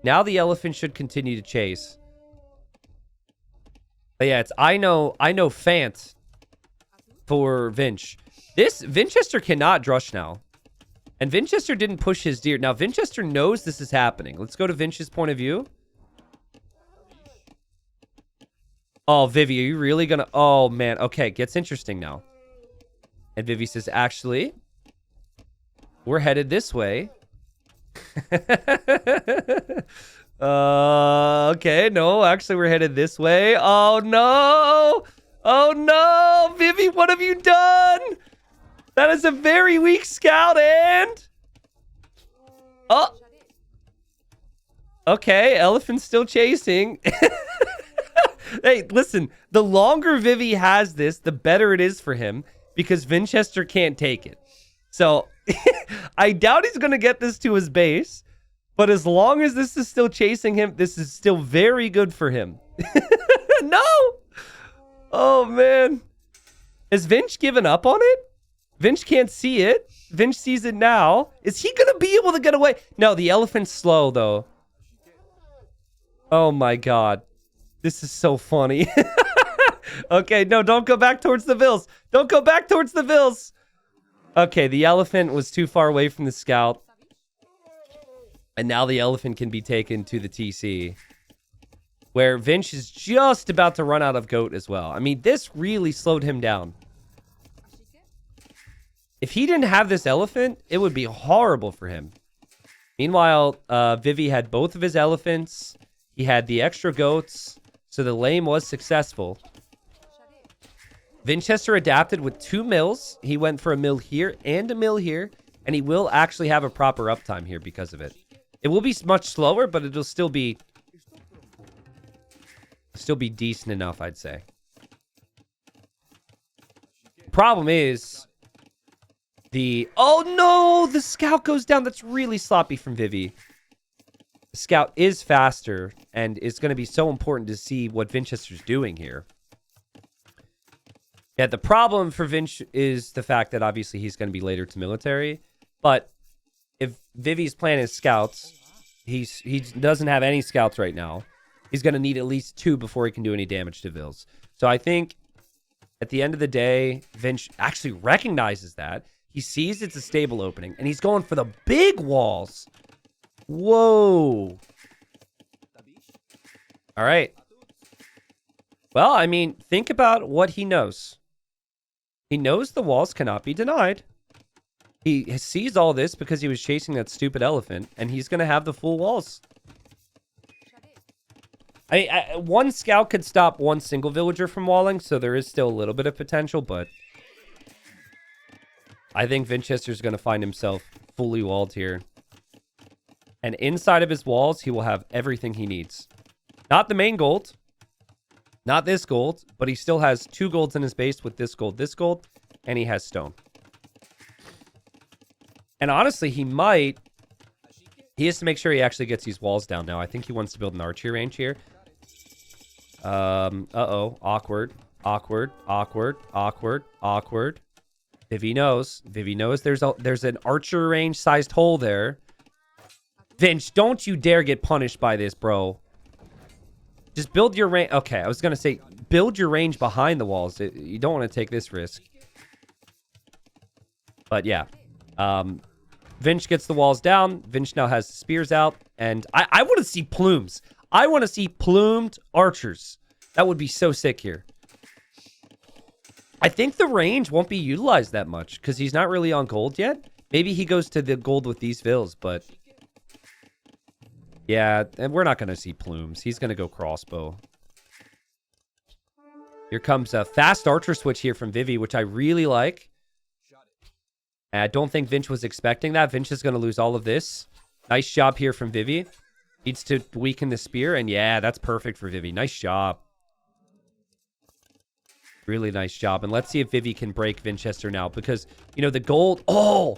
Now the elephant should continue to chase. But yeah, it's I know Fant for Vinch. This, Vinchester cannot drush now. And Vinchester didn't push his deer. Now, Vinchester knows this is happening. Let's go to Vinch's point of view. Oh, Vivi, are you really gonna... Oh, man. Okay, gets interesting now. And Vivi says, actually, we're headed this way. Okay, no, actually, we're headed this way. Oh, no! Oh, no! Vivi, what have you done? That is a very weak scout, and... Oh! Okay, elephant's still chasing. Hey, listen, the longer Vivi has this, the better it is for him, because Vinchester can't take it. So, I doubt he's going to get this to his base, but as long as this is still chasing him, this is still very good for him. No! Oh, man. Has Vinch given up on it? Vinch can't see it. Vinch sees it now. Is he going to be able to get away? No, the elephant's slow, though. Oh, my God. This is so funny. Okay, no, don't go back towards the Vils. Don't go back towards the Vils. Okay, the elephant was too far away from the scout. And now the elephant can be taken to the TC. where Vinch is just about to run out of goat as well. I mean, this really slowed him down. If he didn't have this elephant, it would be horrible for him. Meanwhile, Vivi had both of his elephants. He had the extra goats, so the lane was successful. Vinchester adapted with 2 mills. He went for a mill here and a mill here, and he will actually have a proper uptime here because of it. It will be much slower, but it'll still be decent enough, I'd say. Problem is oh no, the scout goes down. That's really sloppy from Vivi. The scout is faster and is going to be so important to see what Vinchester's doing here. Yeah, the problem for Vinch is the fact that obviously he's going to be later to military. But if Vivi's plan is scouts, he doesn't have any scouts right now. He's going to need at least 2 before he can do any damage to Vils. So I think at the end of the day, Vinch actually recognizes that. He sees it's a stable opening, and he's going for the big walls. Whoa. All right. Well, I mean, think about what he knows. He knows the walls cannot be denied. He sees all this because he was chasing that stupid elephant, and he's going to have the full walls. I mean, one scout could stop one single villager from walling, so there is still a little bit of potential, but I think Vinchester's going to find himself fully walled here. And inside of his walls, he will have everything he needs. Not the main gold. Not this gold, but he still has 2 golds in his base with this gold, and he has stone. And honestly, he has to make sure he actually gets these walls down now. I think he wants to build an archery range here. Uh-oh. Awkward. Vivi knows there's an archer range sized hole there. Vinch, don't you dare get punished by this, bro. Just build your range. Okay, I was going to say, build your range behind the walls. You don't want to take this risk. But yeah. Vinch gets the walls down. Vinch now has the spears out. And I want to see plumes. I want to see plumed archers. That would be so sick here. I think the range won't be utilized that much because he's not really on gold yet. Maybe he goes to the gold with these vills, but yeah, and we're not going to see plumes. He's going to go crossbow. Here comes a fast archer switch here from Vivi, which I really like. And I don't think Vinch was expecting that. Vinch is going to lose all of this. Nice job here from Vivi. Needs to weaken the spear, and yeah, that's perfect for Vivi. Nice job. Really nice job. And let's see if Vivi can break Vinchester now, because, you know, the gold... Oh!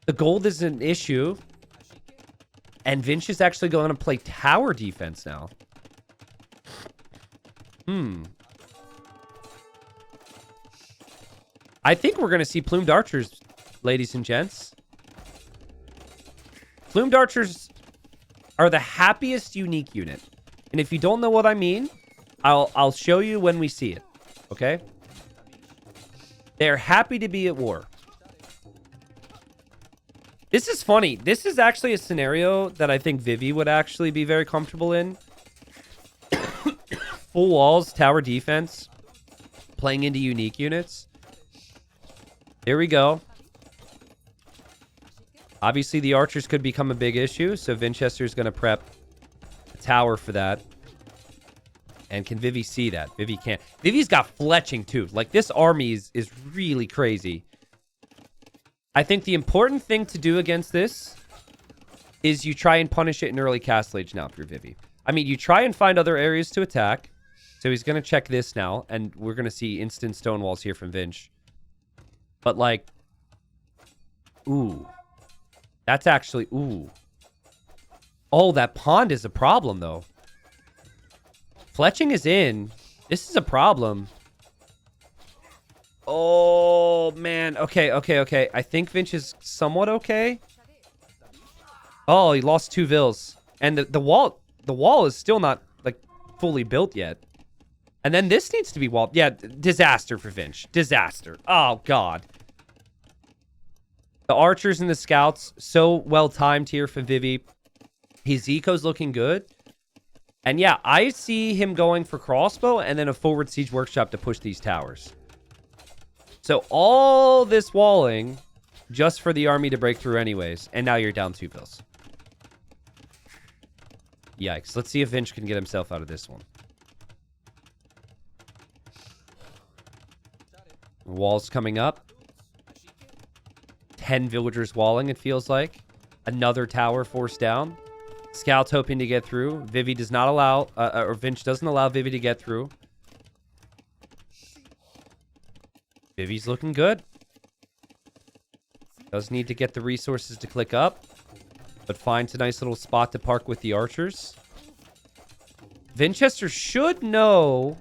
The gold is an issue. And Vinch is actually going to play tower defense now. I think we're going to see plumed archers, ladies and gents. Plumed archers are the happiest unique unit. And if you don't know what I mean, I'll show you when we see it. Okay? They're happy to be at war. This is funny. This is actually a scenario that I think Vivi would actually be very comfortable in. Full walls, tower defense, playing into unique units. Here we go. Obviously, the archers could become a big issue, so Vinchester is going to prep a tower for that. And can Vivi see that? Vivi can't. Vivi's got fletching, too. Like, this army is really crazy. I think the important thing to do against this is you try and punish it in early castle age now if you're Vivi. I mean, you try and find other areas to attack. So he's going to check this now, and we're going to see instant stone walls here from Vinch. But, like, ooh. That's actually, ooh. Oh, that pond is a problem, though. Fletching is in. This is a problem. Oh, man. Okay. I think Vinch is somewhat okay. Oh, he lost 2 vills. And the wall is still not, like, fully built yet. And then this needs to be walled. Yeah, disaster for Vinch. Disaster. Oh, God. The archers and the scouts, so well timed here for Vivi. His eco's looking good. And yeah, I see him going for crossbow and then a forward siege workshop to push these towers. So all this walling just for the army to break through anyways. And now you're down 2 vills. Yikes. Let's see if Vinch can get himself out of this one. Walls coming up. 10 villagers walling, it feels like. Another tower forced down. Scouts hoping to get through. Vivi does not allow, or Vinch doesn't allow Vivi to get through. Vivi's looking good. Does need to get the resources to click up, but finds a nice little spot to park with the archers. Vinchester should know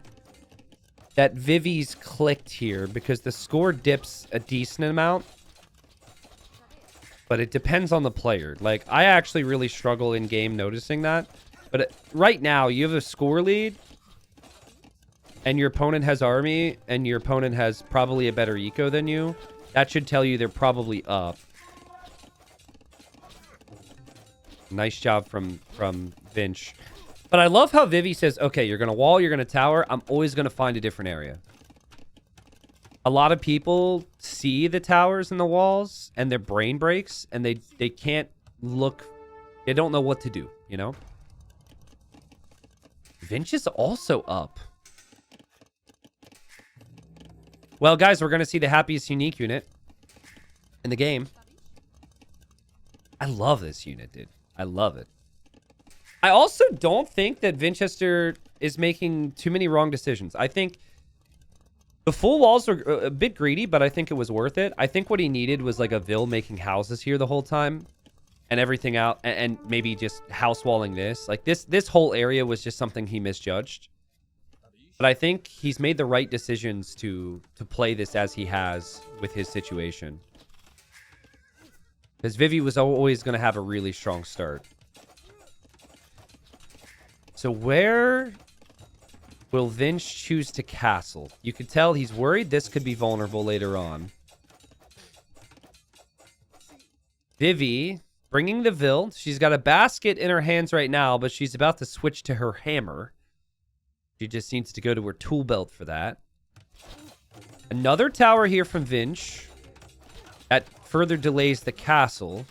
that Vivi's clicked here because the score dips a decent amount. But it depends on the player. Like, I actually really struggle in game noticing that. But right now, you have a score lead. And your opponent has army. And your opponent has probably a better eco than you. That should tell you they're probably up. Nice job from Vinch. But I love how Vivi says, okay, you're going to wall, you're going to tower. I'm always going to find a different area. A lot of people see the towers and the walls and their brain breaks and they can't look. They don't know what to do, you know? Vinch is also up. Well, guys, we're going to see the happiest unique unit in the game. I love this unit, dude. I love it. I also don't think that Vinchester is making too many wrong decisions. I think the full walls are a bit greedy, but I think it was worth it. I think what he needed was like a Vill making houses here the whole time and everything out, and maybe just house walling this. Like this whole area was just something he misjudged. But I think he's made the right decisions to play this as he has with his situation. Because Vivi was always going to have a really strong start. So where will Vinch choose to castle? You could tell he's worried this could be vulnerable later on. Vivi bringing the Vill. She's got a basket in her hands right now, but she's about to switch to her hammer. She just needs to go to her tool belt for that. Another tower here from Vinch. That further delays the castle.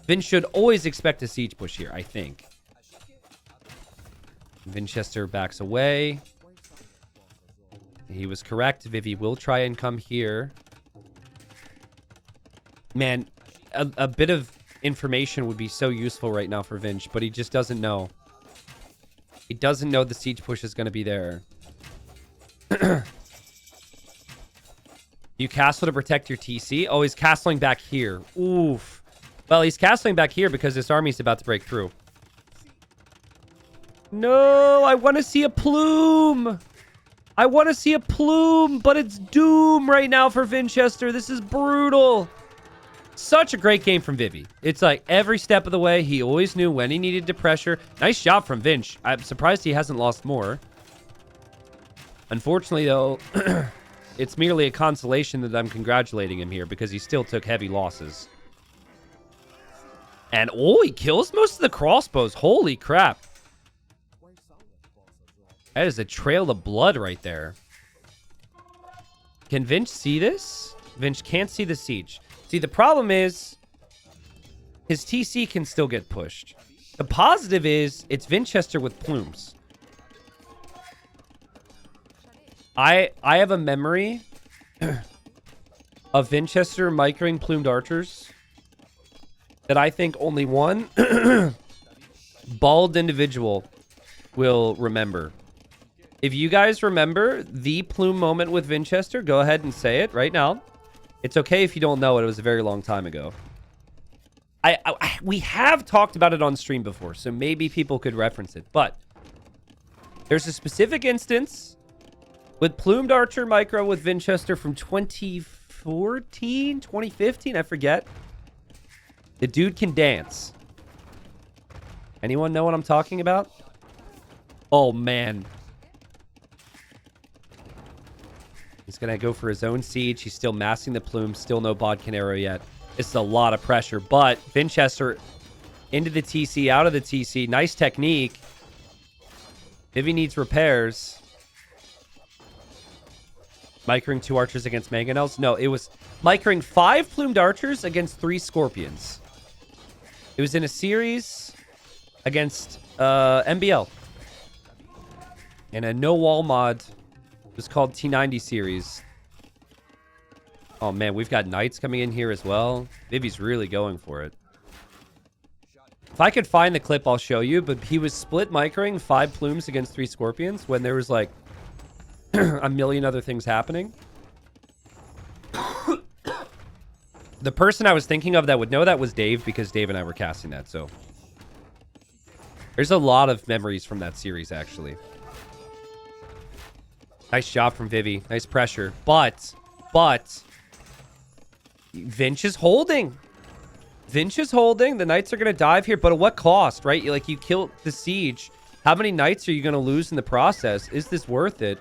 Vinch should always expect a siege push here, I think. Vinchester backs away. He was correct. Vivi will try and come here. Man, a bit of information would be so useful right now for Vinch, but he just doesn't know. He doesn't know the siege push is going to be there. You castle to protect your TC? Oh, he's castling back here. Oof. Well, he's castling back here because this army's about to break through. No, I want to see a plume. I want to see a plume, but it's doom right now for Vinchester. This is brutal. Such a great game from Vivi. It's like every step of the way, he always knew when he needed to pressure. Nice job from Vinch. I'm surprised he hasn't lost more. Unfortunately, though, it's merely a consolation that I'm congratulating him here because he still took heavy losses. And, oh, he kills most of the crossbows. Holy crap. That is a trail of blood right there. Can Vinch see this? Vinch can't see the siege. See, the problem is his TC can still get pushed. The positive is it's Vinchester with plumes. I have a memory of Vinchester microing plumed archers that I think only one bald individual will remember. If you guys remember the plume moment with Vinchester, go ahead and say it right now. It's okay if you don't know it. It was a very long time ago. We have talked about it on stream before, so maybe people could reference it. But there's a specific instance with plumed archer micro with Vinchester from 2014, 2015, I forget. The dude can dance. Anyone know what I'm talking about? Oh, man. He's going to go for his own siege. He's still massing the plume. Still no bodkin arrow yet. This is a lot of pressure. But Vinchester into the TC, out of the TC. Nice technique. Vivi needs repairs. Micring 2 archers against mangonels? No, it was micring 5 plumed archers against 3 scorpions. It was in a series against MBL. And a no wall mod. It was called T90 series. Oh man, we've got knights coming in here as well. Vivi's really going for it. If I could find the clip, I'll show you. But he was split micring 5 plumes against 3 scorpions when there was like a million other things happening. The person I was thinking of that would know that was Dave, because Dave and I were casting that. So there's a lot of memories from that series, actually. Nice job from Vivi. Nice pressure. But Vinch is holding. Vinch is holding. The knights are going to dive here, but at what cost, right? You kill the siege. How many knights are you going to lose in the process? Is this worth it?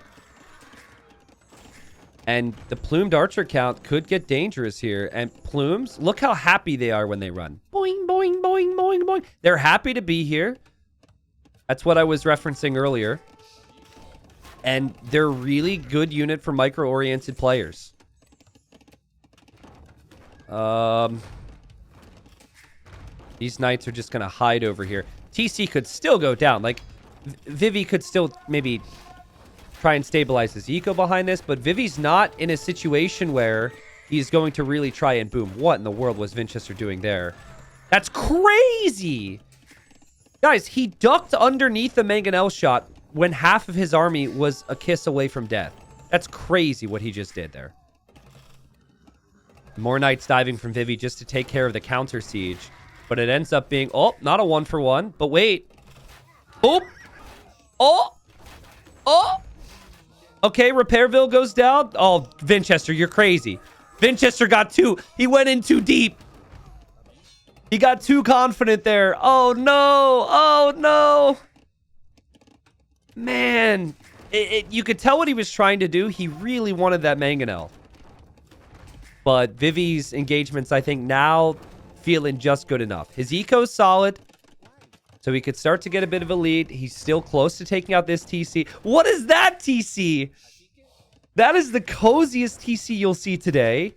And the plumed archer count could get dangerous here. And plumes, look how happy they are when they run. Boing, boing, boing, boing, boing. They're happy to be here. That's what I was referencing earlier. And they're a really good unit for micro-oriented players. These knights are just going to hide over here. TC could still go down. Like, Vivi could still maybe try and stabilize his eco behind this, but Vivi's not in a situation where he's going to really try and boom. What in the world was Vinchester doing there? That's crazy! Guys, he ducked underneath the mangonel shot when half of his army was a kiss away from death. That's crazy what he just did there. More knights diving from Vivi just to take care of the counter siege. But it ends up being, oh, not a 1-for-1. But wait. Oh. Oh. Oh. Okay, Repairville goes down. Oh, Vinchester, you're crazy. Vinchester got 2. He went in too deep. He got too confident there. Oh, no. Oh, no. Man. You could tell what he was trying to do. He really wanted that mangonel. But Vivi's engagements, I think, now feeling just good enough. His eco's solid, so he could start to get a bit of a lead. He's still close to taking out this TC. What is that TC? That is the coziest TC you'll see today.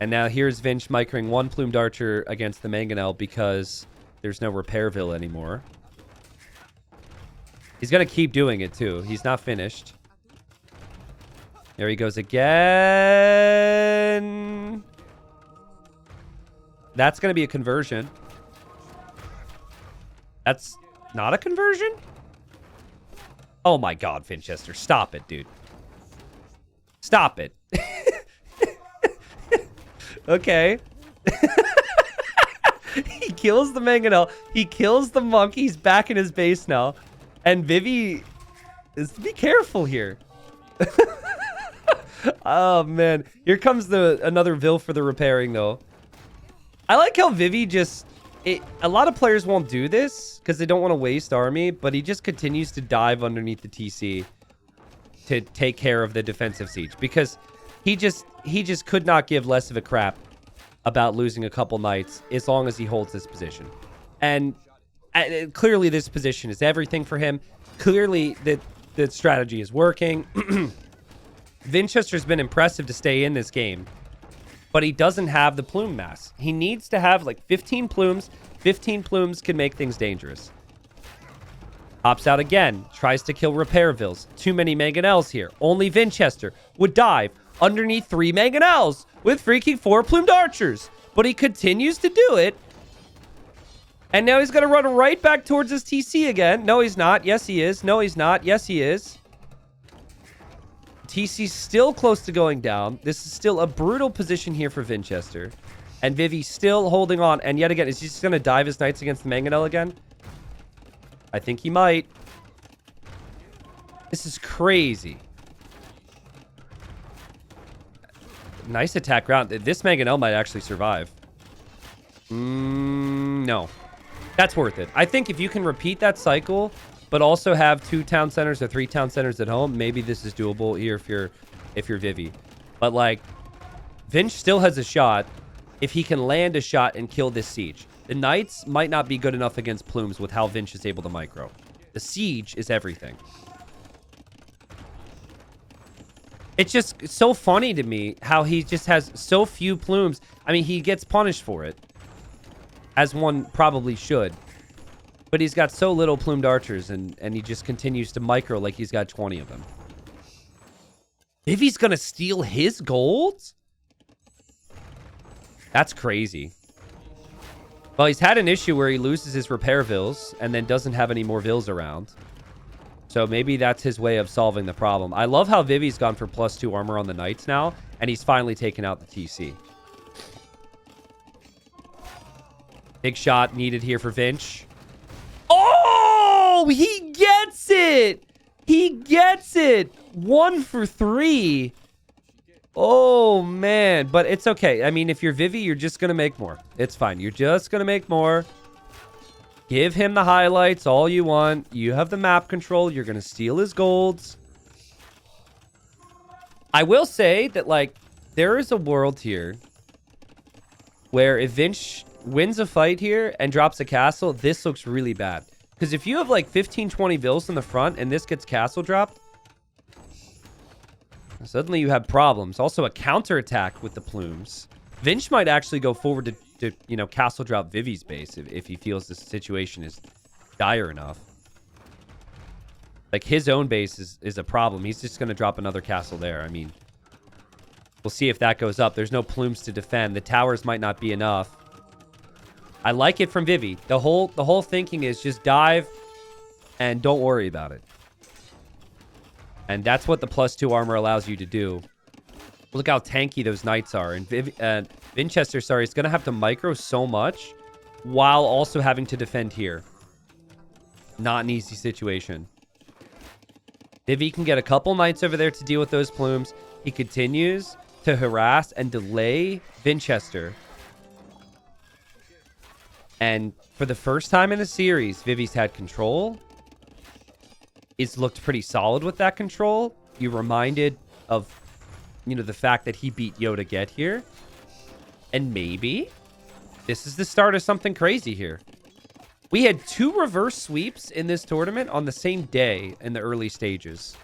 And now here's Vinch micring 1 plumed archer against the mangonel because there's no Repairville anymore. He's going to keep doing it, too. He's not finished. There he goes again. That's going to be a conversion. That's not a conversion? Oh my god, Vinchester. Stop it, dude. Stop it. Okay. He kills the mangonel. He kills the monk. He's back in his base now. And Vivi is to be careful here. Oh, man. Here comes another Vil for the repairing, though. I like how Vivi just... a lot of players won't do this because they don't want to waste army, but he just continues to dive underneath the TC to take care of the defensive siege because he just could not give less of a crap about losing a couple knights as long as he holds this position. And clearly this position is everything for him. Clearly the strategy is working. Vinchester's been impressive to stay in this game, but he doesn't have the plume mass. He needs to have like 15 plumes. 15 plumes can make things dangerous. Hops out again. Tries to kill Repairvilles. Too many mangonels here. Only Vinchester would dive underneath 3 mangonels with freaking 4 plumed archers. But he continues to do it. And now he's going to run right back towards his TC again. No, he's not. Yes, he is. No, he's not. Yes, he is. TC's still close to going down. This is still a brutal position here for Vinchester. And Vivi still holding on. And yet again, is he just going to dive his knights against the mangonel again? I think he might. This is crazy. Nice attack round. This mangonel might actually survive. No. That's worth it. I think if you can repeat that cycle, but also have 2 town centers or 3 town centers at home, maybe this is doable here if you're Vivi. But like, Vinch still has a shot if he can land a shot and kill this siege. The Knights might not be good enough against Plumes with how Vinch is able to micro. The Siege is everything. It's just so funny to me how he just has so few Plumes. I mean, he gets punished for it, as one probably should. But he's got so little plumed archers, and he just continues to micro like he's got 20 of them. Vivi's gonna steal his gold? That's crazy. Well, he's had an issue where he loses his repair vills and then doesn't have any more vills around. So maybe that's his way of solving the problem. I love how Vivi's gone for +2 armor on the Knights now, and he's finally taken out the TC. Big shot needed here for Vinch. Oh, he gets it. He gets it. 1 for 3. Oh, man. But it's okay. I mean, if you're Vivi, you're just going to make more. It's fine. You're just going to make more. Give him the highlights all you want. You have the map control. You're going to steal his golds. I will say that, like, there is a world here where if Vinch wins a fight here and drops a castle, this looks really bad. Because if you have like 15, 20 vills in the front and this gets castle dropped, suddenly you have problems. Also a counterattack with the plumes. Vinch might actually go forward to you know, castle drop Vivi's base if he feels the situation is dire enough. Like his own base is a problem. He's just going to drop another castle there. I mean, we'll see if that goes up. There's no plumes to defend. The towers might not be enough. I like it from Vivi. The whole thinking is just dive and don't worry about it. And that's what the +2 armor allows you to do. Look how tanky those Knights are. And Vinchester, sorry, is going to have to micro so much while also having to defend here. Not an easy situation. Vivi can get a couple Knights over there to deal with those plumes. He continues to harass and delay Vinchester. And for the first time in the series, Vivi's had control. It's looked pretty solid with that control. You reminded of, you know, the fact that he beat Yo to get here. And maybe this is the start of something crazy here. We had 2 reverse sweeps in this tournament on the same day in the early stages.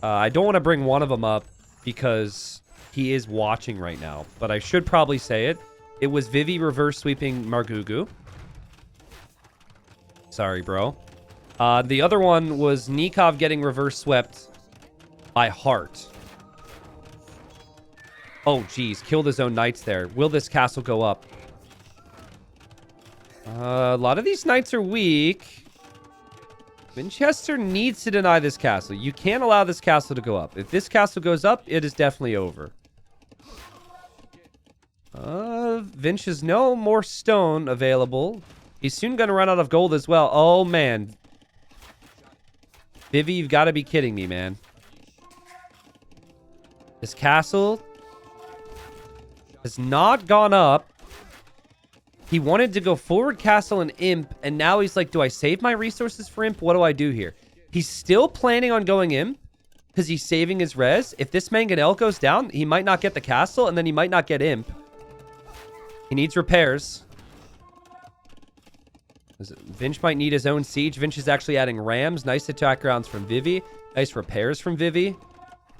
I don't want to bring one of them up because he is watching right now, but I should probably say it. It was Vivi reverse sweeping Margugu. Sorry, bro. The other one was Nikov getting reverse swept by Hart. Oh, geez. Killed his own Knights there. Will this castle go up? A lot of these Knights are weak. Vinchester needs to deny this castle. You can't allow this castle to go up. If this castle goes up, it is definitely over. Vinch has no more stone available. He's soon going to run out of gold as well. Oh, man. Vivi, you've got to be kidding me, man. This castle has not gone up. He wanted to go forward castle and imp, and now he's like, do I save my resources for imp? What do I do here? He's still planning on going imp because he's saving his res. If this Mangonel goes down, he might not get the castle, and then he might not get imp. He needs repairs. Vinch might need his own siege. Vinch is actually adding rams. Nice attack rounds from Vivi. Nice repairs from Vivi.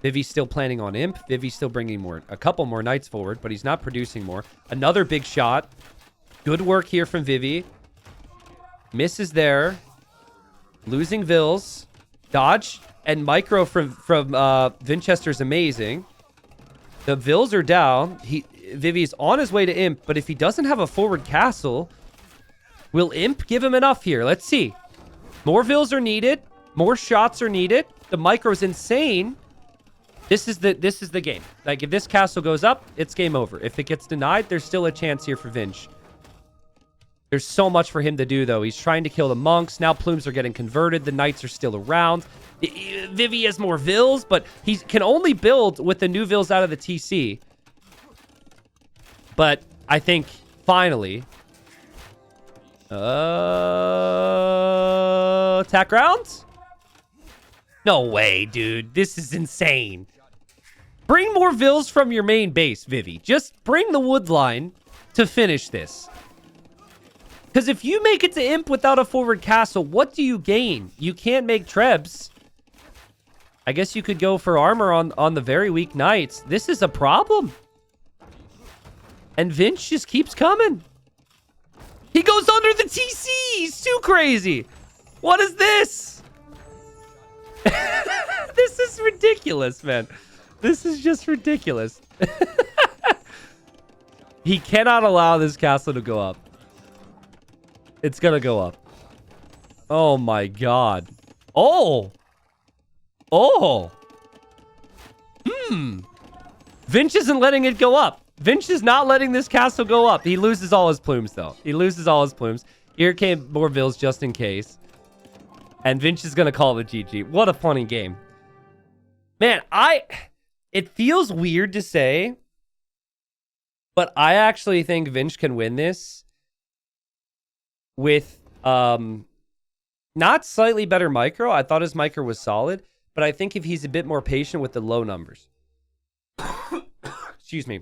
Vivi's still planning on imp. Vivi's still bringing a couple more Knights forward, but he's not producing more. Another big shot. Good work here from Vivi. Misses there. Losing vills. Dodge and micro from Vinchester's amazing. The vills are down. Vivi's on his way to imp, but if he doesn't have a forward castle, will imp give him enough here? Let's see. More vills are needed. More shots are needed. The micro's insane. This is the game. Like, if this castle goes up, it's game over. If it gets denied, there's still a chance here for Vinch. There's so much for him to do, though. He's trying to kill the monks. Now plumes are getting converted. The Knights are still around. Vivi has more vills, but he can only build with the new vills out of the TC. But I think, finally... attack rounds? No way, dude. This is insane. Bring more vills from your main base, Vivi. Just bring the wood line to finish this. Because if you make it to Imp without a forward castle, what do you gain? You can't make Trebs. I guess you could go for armor on the very weak knights. This is a problem. And Vinch just keeps coming. He goes under the TC. He's too crazy. What is this? This is ridiculous, man. This is just ridiculous. He cannot allow this castle to go up. It's gonna go up. Oh my god. Oh! Oh! Vinch isn't letting it go up. Vinch is not letting this castle go up. He loses all his plumes, though. He loses all his plumes. Here came more vills just in case. And Vinch is gonna call it a GG. What a funny game. Man, it feels weird to say, but I actually think Vinch can win this with not slightly better micro. I thought his micro was solid, but I think if he's a bit more patient with the low numbers. Excuse me.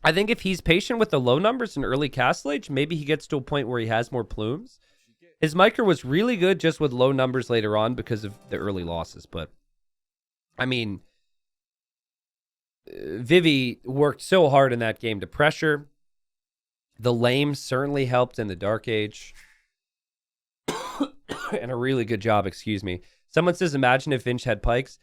I think if he's patient with the low numbers in early Castle Age, maybe he gets to a point where he has more plumes. His micro was really good just with low numbers later on because of the early losses. But, I mean, Vivi worked so hard in that game to pressure. The lame certainly helped in the Dark Age. And a really good job, excuse me. Someone says, imagine if Vinch had pikes.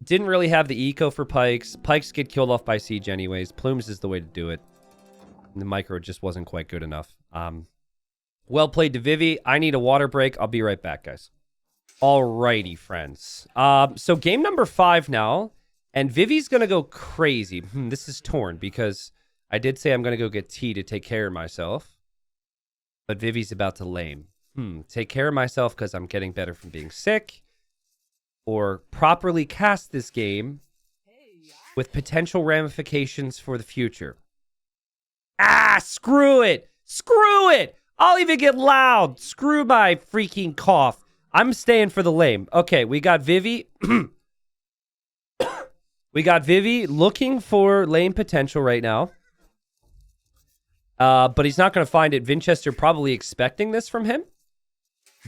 Didn't really have the eco for pikes. Pikes get killed off by siege anyways. Plumes is the way to do it. And the micro just wasn't quite good enough. Well played to Vivi. I need a water break. I'll be right back, guys. Alrighty, friends. So game number 5 now. And Vivi's going to go crazy. This is torn because I did say I'm going to go get tea to take care of myself. But Vivi's about to lame. Take care of myself because I'm getting better from being sick. Or properly cast this game with potential ramifications for the future. Screw it. Screw it. I'll even get loud. Screw my freaking cough. I'm staying for the lame. Okay, we got Vivi. We got Vivi looking for lame potential right now. But he's not going to find it. Vinchester probably expecting this from him.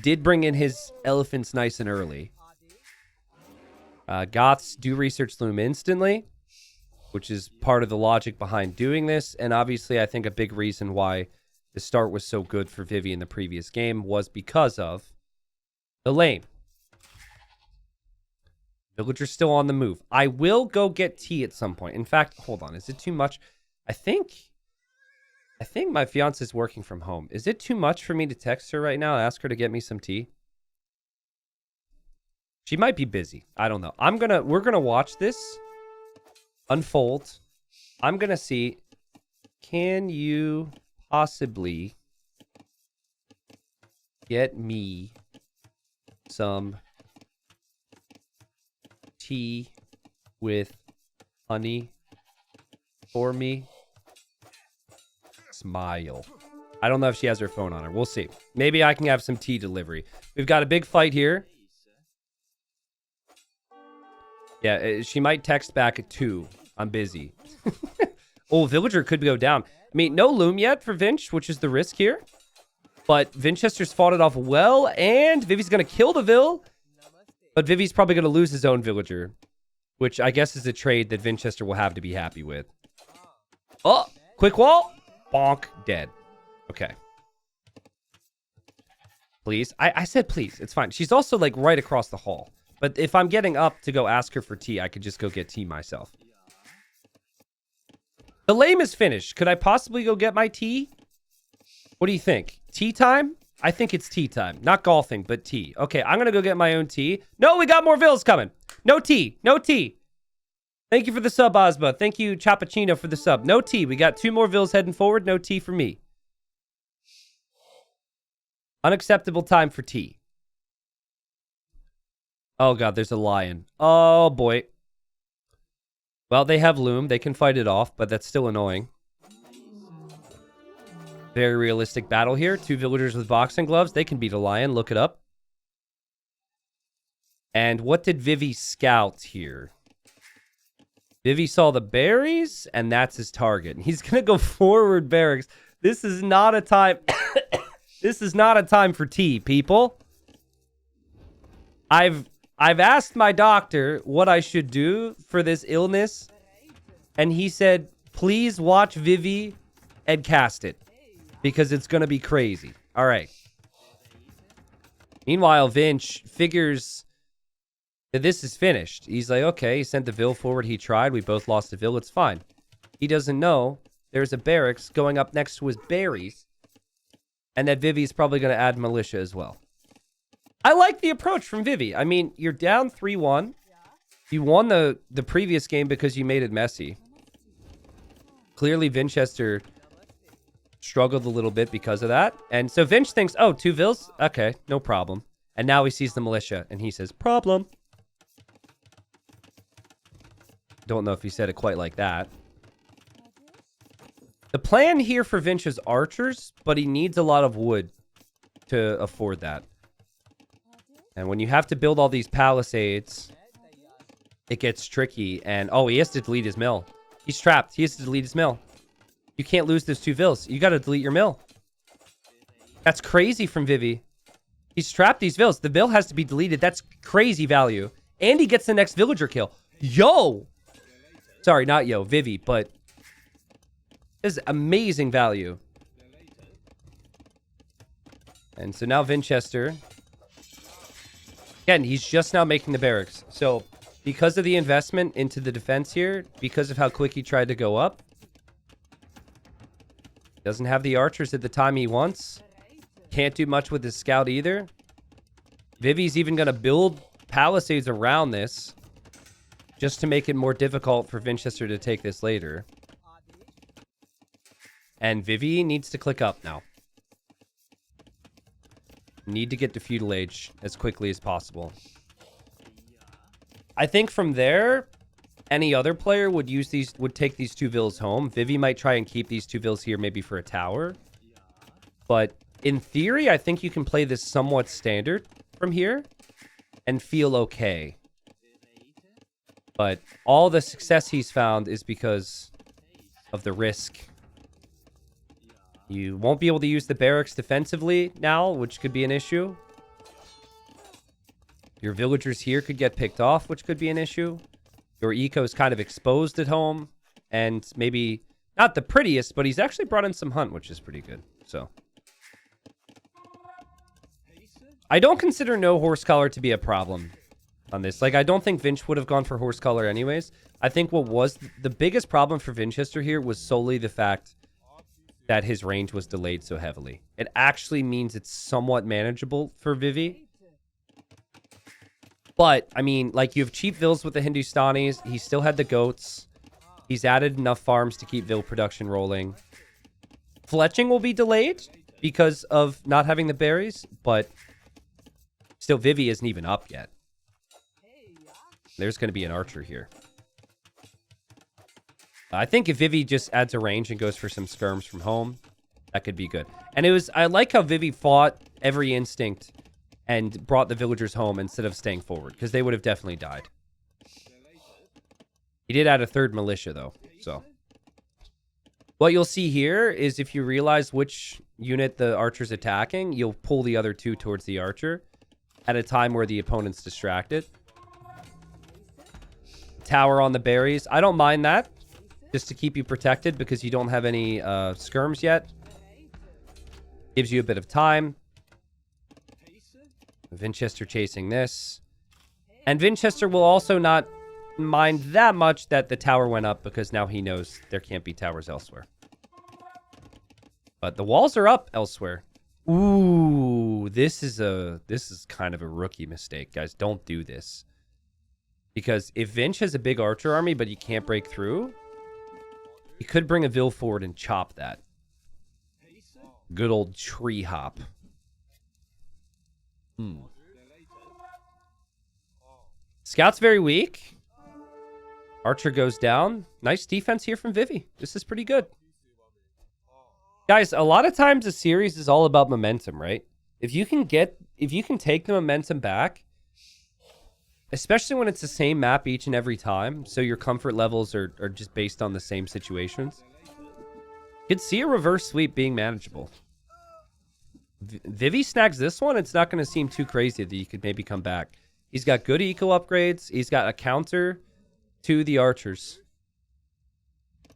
Did bring in his elephants nice and early. Goths do research Loom instantly, which is part of the logic behind doing this. And obviously, I think a big reason why the start was so good for Vivi in the previous game was because of the lane. Villager's still on the move. I will go get tea at some point. In fact, hold on. Is it too much? I think my fiance's working from home. Is it too much for me to text her right now and ask her to get me some tea? She might be busy. I don't know. We're gonna watch this unfold. I'm gonna see. Can you possibly get me some tea with honey for me? Smile. I don't know if she has her phone on her. We'll see. Maybe I can have some tea delivery. We've got a big fight here. Yeah, she might text back at 2. I'm busy. Oh, Villager could go down. I mean, no Loom yet for Vinch, which is the risk here. But Vinchester's fought it off well, and Vivi's going to kill the Vill. But Vivi's probably going to lose his own Villager, which I guess is a trade that Vinchester will have to be happy with. Oh, quick wall. Bonk, dead. Okay. Please. I said please. It's fine. She's also like right across the hall. But if I'm getting up to go ask her for tea, I could just go get tea myself. The lame is finished. Could I possibly go get my tea? What do you think? Tea time? I think it's tea time. Not golfing, but tea. Okay, I'm going to go get my own tea. No, we got more vills coming. No tea. No tea. Thank you for the sub, Ozma. Thank you, Chappuccino, for the sub. No tea. We got 2 more vills heading forward. No tea for me. Unacceptable time for tea. Oh, God, there's a lion. Oh, boy. Well, they have Loom. They can fight it off, but that's still annoying. Very realistic battle here. 2 villagers with boxing gloves. They can beat a lion. Look it up. And what did Vivi scout here? Vivi saw the berries, and that's his target. And he's going to go forward barracks. This is not a time... This is not a time for tea, people. I've asked my doctor what I should do for this illness, and he said, please watch Vivi and cast it, because it's going to be crazy. All right. Meanwhile, Vinch figures that this is finished. He's like, okay, he sent the Vil forward. He tried. We both lost the Vil. It's fine. He doesn't know there's a barracks going up next to his berries, and that Vivi's probably going to add militia as well. I like the approach from Vivi. I mean, you're down 3-1. You won the previous game because you made it messy. Clearly, Vinchester struggled a little bit because of that. And so Vinch thinks, oh, 2 Vils? Okay, no problem. And now he sees the militia, and he says, problem. Don't know if he said it quite like that. The plan here for Vinch is archers, but he needs a lot of wood to afford that. And when you have to build all these palisades, it gets tricky. And, oh, he has to delete his mill. He's trapped. He has to delete his mill. You can't lose those 2 Vils. You got to delete your mill. That's crazy from Vivi. He's trapped these Vils. The Vil has to be deleted. That's crazy value. And he gets the next villager kill. Yo! Sorry, not yo. Vivi, but this is amazing value. And so now Vinchester. Again, he's just now making the barracks. So because of the investment into the defense here, because of how quick he tried to go up, doesn't have the archers at the time he wants. Can't do much with his scout either. Vivi's even going to build palisades around this just to make it more difficult for Vinchester to take this later. And Vivi needs to click up now. Need to get to feudal age as quickly as possible. I think from there, any other player would take these 2 Vils home. Vivi might try and keep these 2 Vils here maybe for a tower. But in theory, I think you can play this somewhat standard from here and feel okay. But all the success he's found is because of the risk. You won't be able to use the barracks defensively now, which could be an issue. Your villagers here could get picked off, which could be an issue. Your eco is kind of exposed at home. And maybe not the prettiest, but he's actually brought in some hunt, which is pretty good. So I don't consider no horse collar to be a problem on this. Like, I don't think Vinch would have gone for horse collar anyways. I think what was the biggest problem for Vinchester here was solely the fact that his range was delayed so heavily. It actually means it's somewhat manageable for Vivi. But, I mean, like, you have cheap Vils with the Hindustanis. He still had the goats. He's added enough farms to keep Vil production rolling. Fletching will be delayed because of not having the berries, but still, Vivi isn't even up yet. There's going to be an archer here. I think if Vivi just adds a range and goes for some skirms from home, that could be good. And I like how Vivi fought every instinct and brought the villagers home instead of staying forward, because they would have definitely died. He did add a 3rd militia, though, so. What you'll see here is if you realize which unit the archer's attacking, you'll pull the other 2 towards the archer at a time where the opponent's distracted. Tower on the berries. I don't mind that, just to keep you protected because you don't have any skirms yet. Gives you a bit of time. Vinchester chasing this. And Vinchester will also not mind that much that the tower went up because now he knows there can't be towers elsewhere. But the walls are up elsewhere. Ooh, this is kind of a rookie mistake, guys. Don't do this. Because if Vinch has a big archer army but he can't break through, he could bring a Vil forward and chop that. Good old tree hop. Scout's very weak. Archer goes down. Nice defense here from Vivi. This is pretty good. Guys, a lot of times a series is all about momentum, right? If you can take the momentum back, especially when it's the same map each and every time, so your comfort levels are just based on the same situations, you could see a reverse sweep being manageable. Vivi snags this one. It's not going to seem too crazy that you could maybe come back. He's got good eco upgrades. He's got a counter to the archers.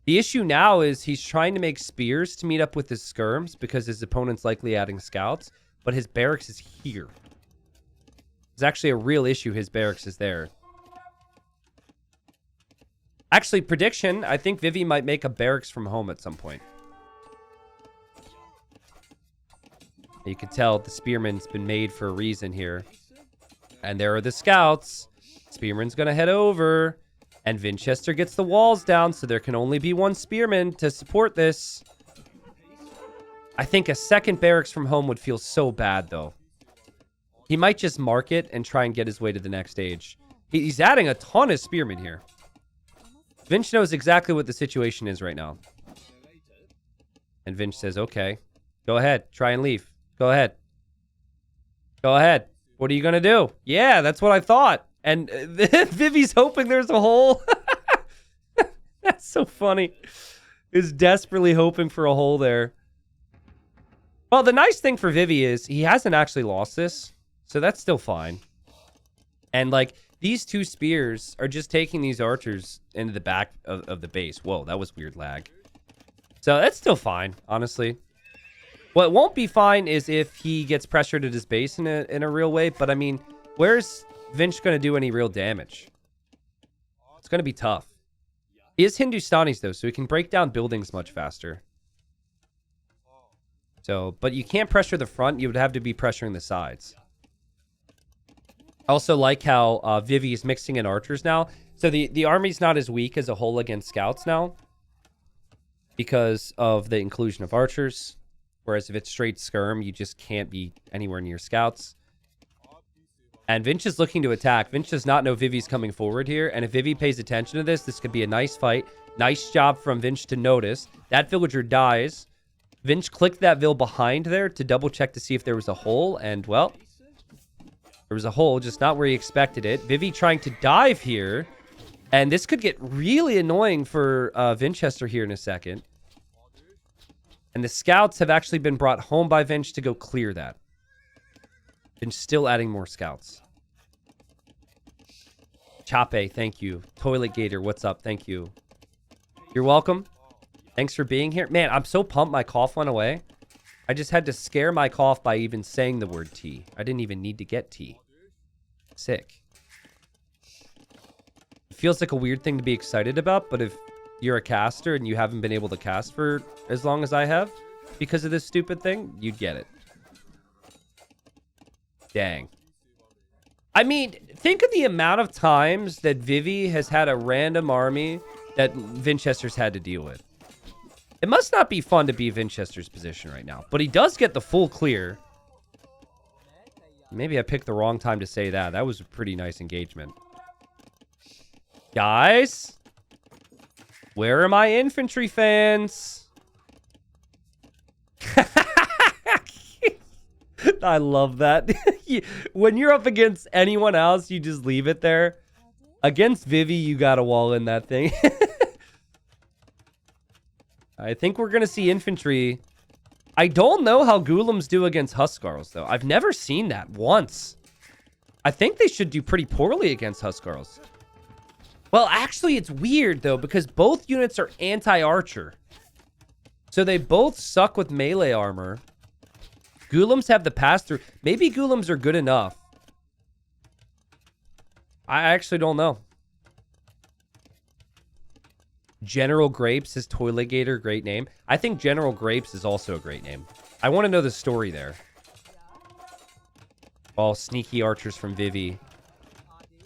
The issue now is he's trying to make spears to meet up with his skirms because his opponent's likely adding scouts, but his barracks is here. It's actually a real issue. His barracks is there. Actually, prediction, I think Vivi might make a barracks from home at some point. You can tell the spearman's been made for a reason here. And there are the scouts. Spearman's going to head over. And Vinchester gets the walls down, so there can only be one spearman to support this. I think a second barracks from home would feel so bad, though. He might just mark it and try and get his way to the next stage. He's adding a ton of spearmen here. Vinch knows exactly what the situation is right now. And Vinch says, okay, go ahead. Try and leave. Go ahead. Go ahead. What are you going to do? Yeah, that's what I thought. And Vivi's hoping there's a hole. That's so funny. Is desperately hoping for a hole there. Well, the nice thing for Vivi is he hasn't actually lost this. So that's still fine. And, like, these two spears are just taking these archers into the back of the base. Whoa, that was weird lag. So that's still fine, honestly. What won't be fine is if he gets pressured at his base in a real way. But, I mean, where's Vinch going to do any real damage? It's going to be tough. He is Hindustanis, though, so he can break down buildings much faster. So, but you can't pressure the front. You would have to be pressuring the sides. I also like how Vivi is mixing in archers now. So the army's not as weak as a whole against scouts now because of the inclusion of archers. Whereas if it's straight skirm, you just can't be anywhere near scouts. And Vinch is looking to attack. Vinch does not know Vivi's coming forward here. And if Vivi pays attention to this could be a nice fight. Nice job from Vinch to notice. That villager dies. Vinch clicked that vill behind there to double check to see if there was a hole. And, well, there was a hole, just not where he expected it. Vivi trying to dive here. And this could get really annoying for Vinchester here in a second. And the scouts have actually been brought home by Vinch to go clear that. Vinch still adding more scouts. Chape, thank you. Toilet Gator, what's up? Thank you. You're welcome. Thanks for being here. Man, I'm so pumped my cough went away. I just had to scare my cough by even saying the word tea. I didn't even need to get tea. Sick. It feels like a weird thing to be excited about, but if you're a caster and you haven't been able to cast for as long as I have because of this stupid thing, you'd get it. Dang. I mean, think of the amount of times that Vivi has had a random army that Vinchester's had to deal with. It must not be fun to be Vinchester's position right now, but he does get the full clear. Maybe I picked the wrong time to say that. That was a pretty nice engagement. Guys, where are my infantry fans? I love that. When you're up against anyone else, you just leave it there. Against Vivi, you got to wall in that thing. I think we're going to see infantry. I don't know how Ghoulems do against Huskarls, though. I've never seen that once. I think they should do pretty poorly against Huskarls. Well, actually, it's weird, though, because both units are anti-archer. So they both suck with melee armor. Ghoulems have the pass-through. Maybe Ghoulems are good enough. I actually don't know. General Grapes is Toilet Gator. Great name. I think General Grapes is also a great name. I want to know the story there. All sneaky archers from Vivi.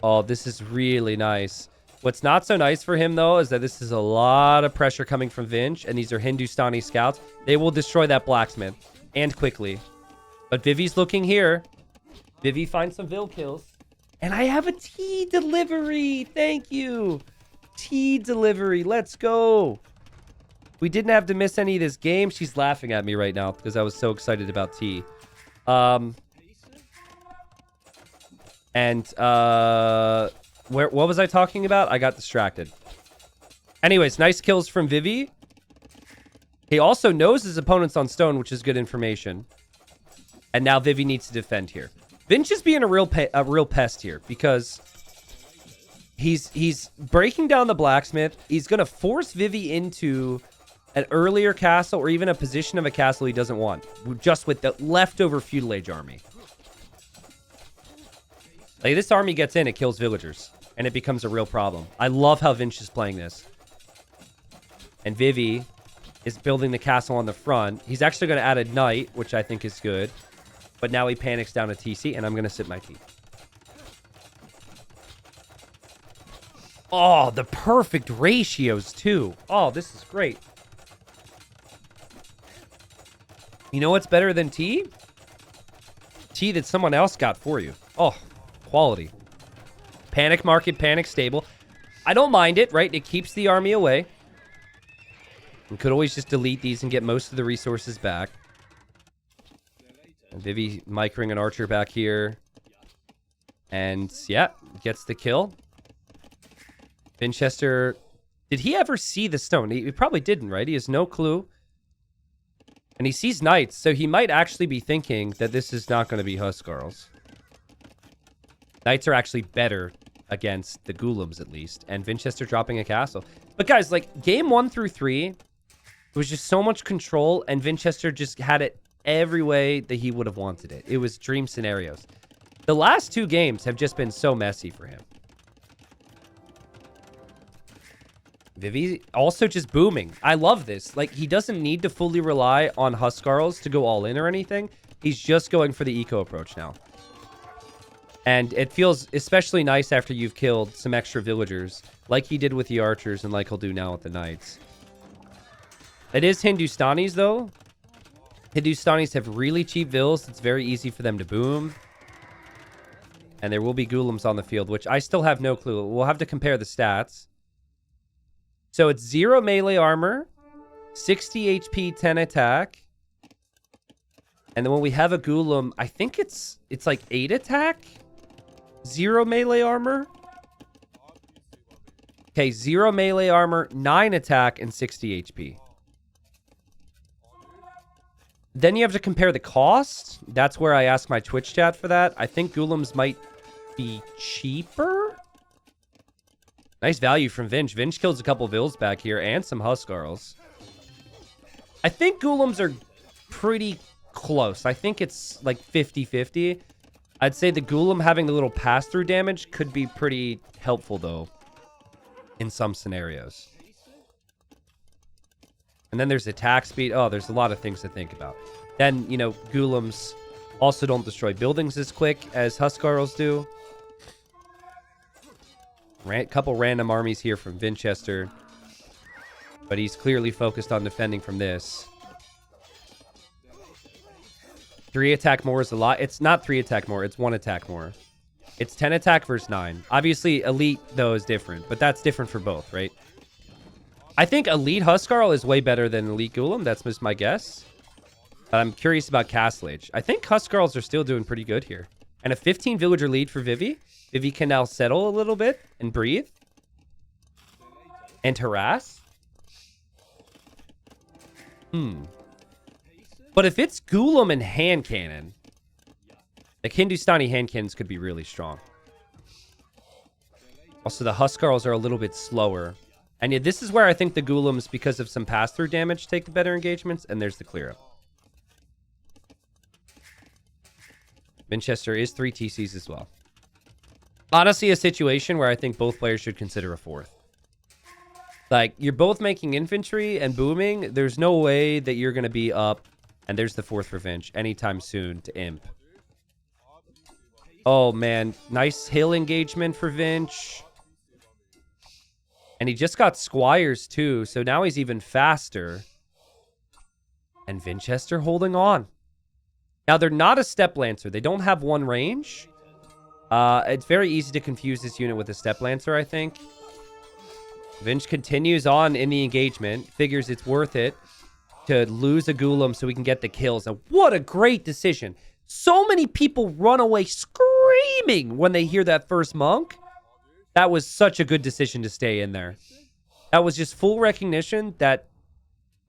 Oh, this is really nice. What's not so nice for him, though, is that this is a lot of pressure coming from Vinch, and these are Hindustani scouts. They will destroy that blacksmith, and quickly. But Vivi's looking here. Vivi finds some Vill kills. And I have a tea delivery. Thank you. Tea delivery. Let's go. We didn't have to miss any of this game. She's laughing at me right now because I was so excited about tea. What was I talking about? I got distracted. Anyways, nice kills from Vivi. He also knows his opponent's on stone, which is good information. And now Vivi needs to defend here. Vinch is being a real pest here because he's breaking down the blacksmith. He's going to force Vivi into an earlier castle or even a position of a castle he doesn't want, just with the leftover feudal age army. Like, this army gets in, it kills villagers, and it becomes a real problem. I love how Vinch is playing this. And Vivi is building the castle on the front. He's actually going to add a knight, which I think is good. But now he panics down a TC, and I'm going to sip my tea. Oh, the perfect ratios, too. Oh, this is great. You know what's better than tea? Tea that someone else got for you. Oh, quality. Panic market, panic stable. I don't mind it, right? It keeps the army away. We could always just delete these and get most of the resources back. And Vivi microing an archer back here. And, yeah, gets the kill. Vinchester, did he ever see the stone? He probably didn't, right? He has no clue. And he sees knights, so he might actually be thinking that this is not going to be Huskarls. Knights are actually better against the Ghoulems, at least. And Vinchester dropping a castle. But guys, like, game 1 through 3, it was just so much control, and Vinchester just had it every way that he would have wanted it. It was dream scenarios. The last 2 games have just been so messy for him. Vivi also just booming. I love this. Like, he doesn't need to fully rely on Huskarls to go all in or anything. He's just going for the eco approach now. And it feels especially nice after you've killed some extra villagers, like he did with the archers and like he'll do now with the knights. It is Hindustanis, though. Hindustanis have really cheap vills. It's very easy for them to boom. And there will be Ghoulems on the field, which I still have no clue. We'll have to compare the stats. So it's 0 melee armor, 60 HP, 10 attack. And then when we have a Ghoulem, I think it's like 8 attack, 0 melee armor. Okay, 0 melee armor, 9 attack, and 60 HP. Then you have to compare the cost. That's where I ask my Twitch chat for that. I think Ghoulems might be cheaper. Nice value from Vinch. Vinch kills a couple Vills back here and some Huskarls. I think Ghoulems are pretty close. I think it's like 50-50. I'd say the Ghoulem having the little pass-through damage could be pretty helpful, though, in some scenarios. And then there's attack speed. Oh, there's a lot of things to think about. Then, you know, Ghoulems also don't destroy buildings as quick as Huskarls do. Couple random armies here from Vinchester. But he's clearly focused on defending from this. 3 attack more is a lot. It's not 3 attack more. It's 1 attack more. It's 10 attack versus 9. Obviously, Elite, though, is different. But that's different for both, right? I think Elite Huskarl is way better than Elite Ghoulem. That's just my guess. But I'm curious about Castle Age. I think Huskarls are still doing pretty good here. And a 15 villager lead for Vivi. Vivi can now settle a little bit and breathe. And harass. But if it's Ghoulem and hand cannon, like Hindustani hand cannons could be really strong. Also, the Huskarls are a little bit slower. And yeah, this is where I think the Ghoulems, because of some pass-through damage, take the better engagements. And there's the clear-up. Vinchester is 3 TCs as well. Honestly, a situation where I think both players should consider a 4th. Like, you're both making infantry and booming. There's no way that you're going to be up. And there's the 4th for Vinch anytime soon to imp. Oh, man. Nice hill engagement for Vinch. And he just got squires, too. So now he's even faster. And Vinchester holding on. Now, they're not a step lancer. They don't have 1 range. It's very easy to confuse this unit with a step lancer, I think. Vinch continues on in the engagement. Figures it's worth it to lose a Ghoulem so we can get the kills. And what a great decision. So many people run away screaming when they hear that first monk. That was such a good decision to stay in there. That was just full recognition that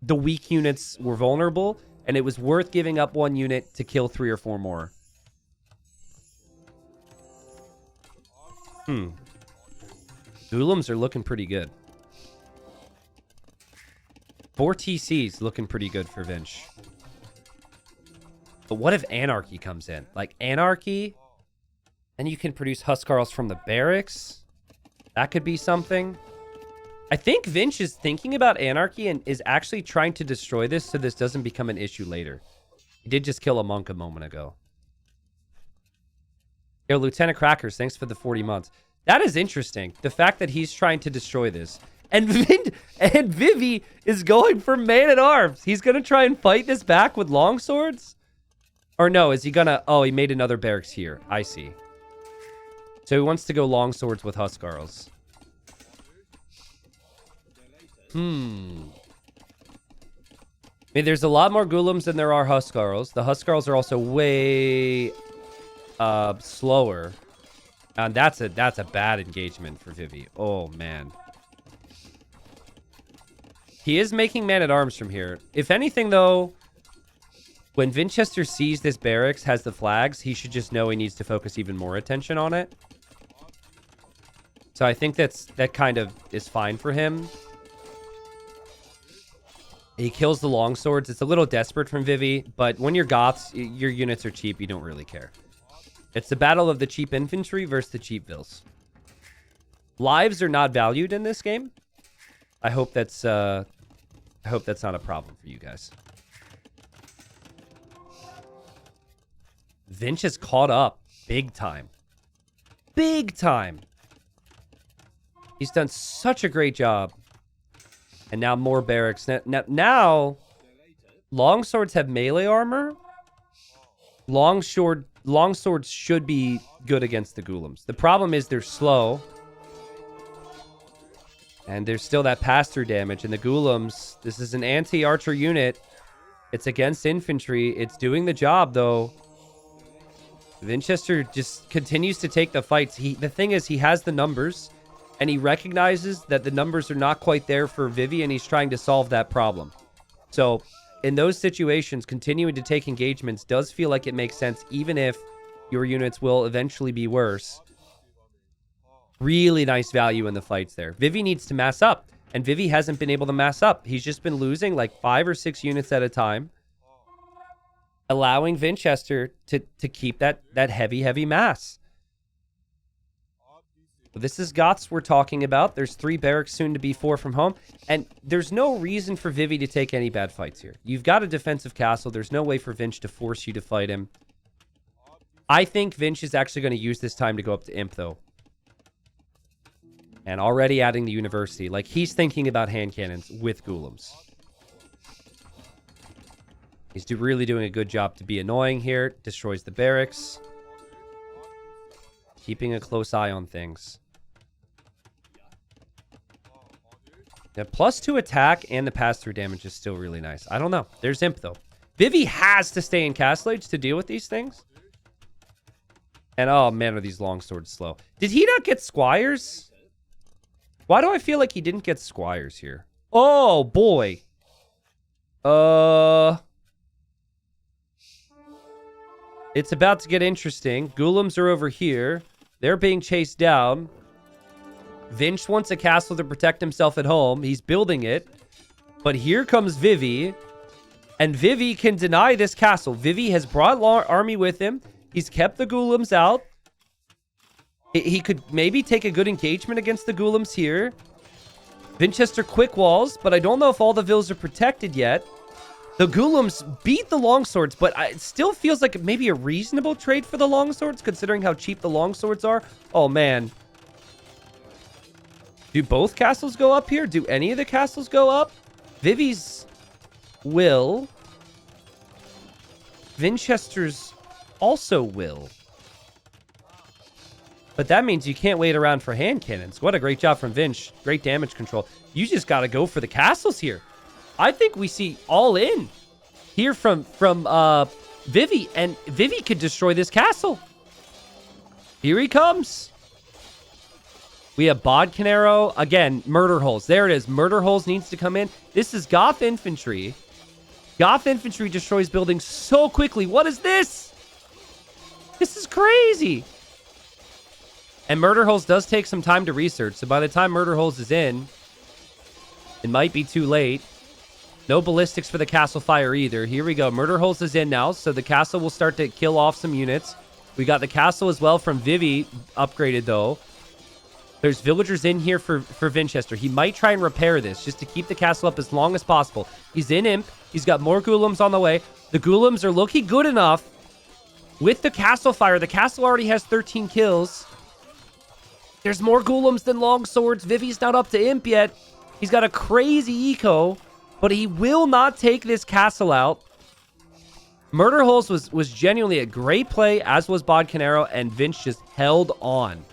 the weak units were vulnerable. and it was worth giving up 1 unit to kill 3 or 4 more. Golems are looking pretty good. 4 TCs looking pretty good for Vinch. But what if Anarchy comes in? Like, Anarchy, and you can produce Huskarls from the barracks? That could be something. I think Vinch is thinking about Anarchy and is actually trying to destroy this so this doesn't become an issue later. He did just kill a monk a moment ago. Yo, Lieutenant Crackers, thanks for the 40 months. That is interesting. The fact that he's trying to destroy this. And Vivi is going for man-at-arms. He's going to try and fight this back with longswords? Or no, is he going to... Oh, he made another barracks here. I see. So he wants to go longswords with Huskarls. I mean, there's a lot more Golems than there are Huskarls. The Huskarls are also way slower. And that's a bad engagement for Vivi. Oh, man. He is making man-at-arms from here. If anything, though, when Vinchester sees this barracks has the flags, he should just know he needs to focus even more attention on it. So I think that kind of is fine for him. He kills the longswords. It's a little desperate from Vivi, but when you're Goths, your units are cheap. You don't really care. It's the battle of the cheap infantry versus the cheap Vils. Lives are not valued in this game. I hope that's not a problem for you guys. Vinch is caught up big time. Big time. He's done such a great job. And now more barracks. Now longswords have melee armor. Longswords should be good against the Golems. The problem is they're slow. And there's still that pass-through damage. And the Golems, this is an anti-archer unit. It's against infantry. It's doing the job, though. Vinchester just continues to take the fights. The thing is, he has the numbers. And he recognizes that the numbers are not quite there for Vivi. And he's trying to solve that problem. So, in those situations, continuing to take engagements does feel like it makes sense. Even if your units will eventually be worse. Really nice value in the fights there. Vivi needs to mass up. And Vivi hasn't been able to mass up. He's just been losing like 5 or 6 units at a time. Allowing Vinchester to keep that heavy mass. This is Goths we're talking about. There's 3 barracks, soon to be 4 from home. And there's no reason for Vivi to take any bad fights here. You've got a defensive castle. There's no way for Vinch to force you to fight him. I think Vinch is actually going to use this time to go up to Imp, though. And already adding the university. Like, he's thinking about hand cannons with Golems. He's really doing a good job to be annoying here. Destroys the barracks. Keeping a close eye on things. The +2 attack and the pass-through damage is still really nice. I don't know. There's Imp, though. Vivi has to stay in Castle Age to deal with these things. And, oh, man, are these longswords slow. Did he not get Squires? Why do I feel like he didn't get Squires here? Oh, boy. It's about to get interesting. Golems are over here. They're being chased down. Vinch wants a castle to protect himself at home. He's building it. But here comes Vivi. And Vivi can deny this castle. Vivi has brought army with him. He's kept the Golems out. He could maybe take a good engagement against the Golems here. Vinchester quick walls, but I don't know if all the Vils are protected yet. The Golems beat the longswords, but it still feels like maybe a reasonable trade for the longswords, considering how cheap the longswords are. Oh, man. Do both castles go up here? Do any of the castles go up? Vivi's will. Vinchester's also will. But that means you can't wait around for hand cannons. What a great job from Vinch. Great damage control. You just got to go for the castles here. I think we see all in here from Vivi. And Vivi could destroy this castle. Here he comes. We have Bodcanero. Again, murder holes. There it is. Murder holes needs to come in. This is Goth infantry. Goth infantry destroys buildings so quickly. What is this? This is crazy. And Murder Holes does take some time to research. So by the time Murder Holes is in, it might be too late. No ballistics for the castle fire either. Here we go. Murder Holes is in now. So the castle will start to kill off some units. We got the castle as well from Vivi upgraded though. There's villagers in here for Vinchester. He might try and repair this just to keep the castle up as long as possible. He's in Imp. He's got more Ghoulems on the way. The Ghoulems are looking good enough. With the castle fire, the castle already has 13 kills. There's more Ghoulems than longswords. Vivi's not up to Imp yet. He's got a crazy eco, but he will not take this castle out. Murder Holes was genuinely a great play, as was Bodcanero, and Vinch just held on.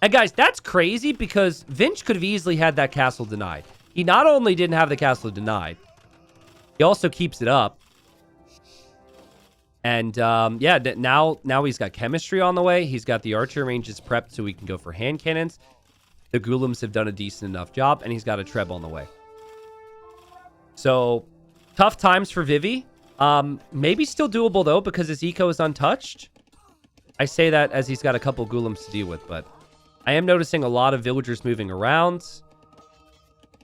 And guys, that's crazy because Vinch could have easily had that castle denied. He not only didn't have the castle denied, he also keeps it up. And yeah, now he's got chemistry on the way. He's got the archer ranges prepped so he can go for hand cannons. The Ghoulems have done a decent enough job, and he's got a Treb on the way. So, tough times for Vivi. Maybe still doable, though, because his eco is untouched. I say that as he's got a couple Ghoulems to deal with, but I am noticing a lot of villagers moving around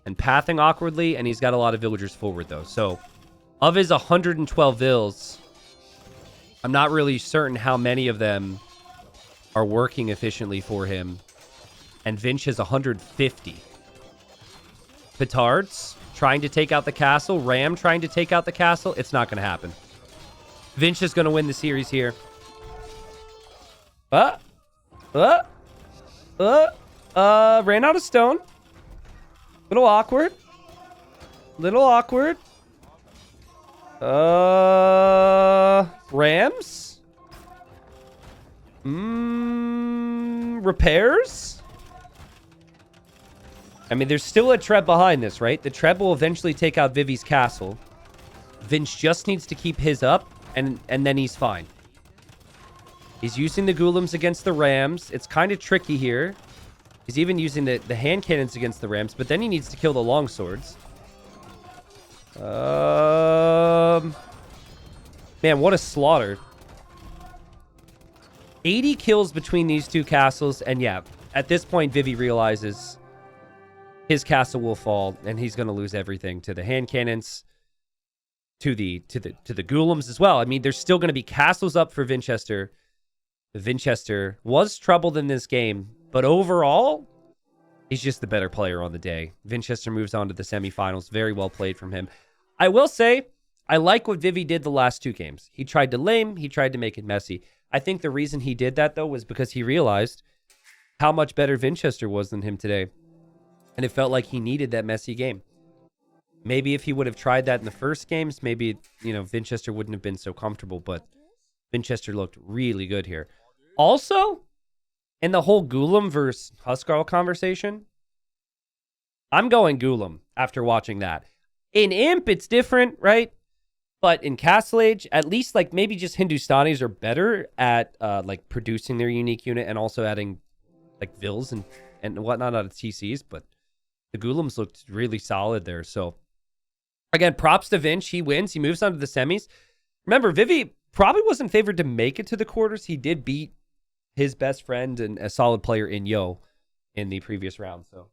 and pathing awkwardly, and he's got a lot of villagers forward, though. So, of his 112 vills, I'm not really certain how many of them are working efficiently for him. And Vinch has 150. Petards trying to take out the castle. Ram trying to take out the castle. It's not going to happen. Vinch is going to win the series here. Ran out of stone. Little awkward. Little awkward. Rams? Repairs? I mean, there's still a Treb behind this, right? The Treb will eventually take out Vivi's castle. Vince just needs to keep his up, and then he's fine. He's using the Ghoulems against the Rams. It's kind of tricky here. He's even using the hand cannons against the Rams, but then he needs to kill the longswords. Man, what a slaughter. 80 kills between these two castles, and yeah, at this point, Vivi realizes his castle will fall, and he's going to lose everything to the hand cannons, to the Ghoulems as well. I mean, there's still going to be castles up for Vinchester. Vinchester was troubled in this game, but overall, he's just the better player on the day. Vinchester moves on to the semifinals. Very well played from him. I will say, I like what Vivi did the last two games. He tried to lame, he tried to make it messy. I think the reason he did that, though, was because he realized how much better Vinchester was than him today. And it felt like he needed that messy game. Maybe if he would have tried that in the first games, maybe, you know, Vinchester wouldn't have been so comfortable, but Vinchester looked really good here. Also, in the whole Ghoulam versus Huskarl conversation, I'm going Ghoulam after watching that. In Imp, it's different, right? But in Castle Age, at least like maybe just Hindustanis are better at like producing their unique unit and also adding like vills and whatnot out of TCs. But the Ghoulems looked really solid there. So again, props to Vinch. He wins. He moves on to the semis. Remember, Vivi probably wasn't favored to make it to the quarters. He did beat his best friend and a solid player in Yo in the previous round. So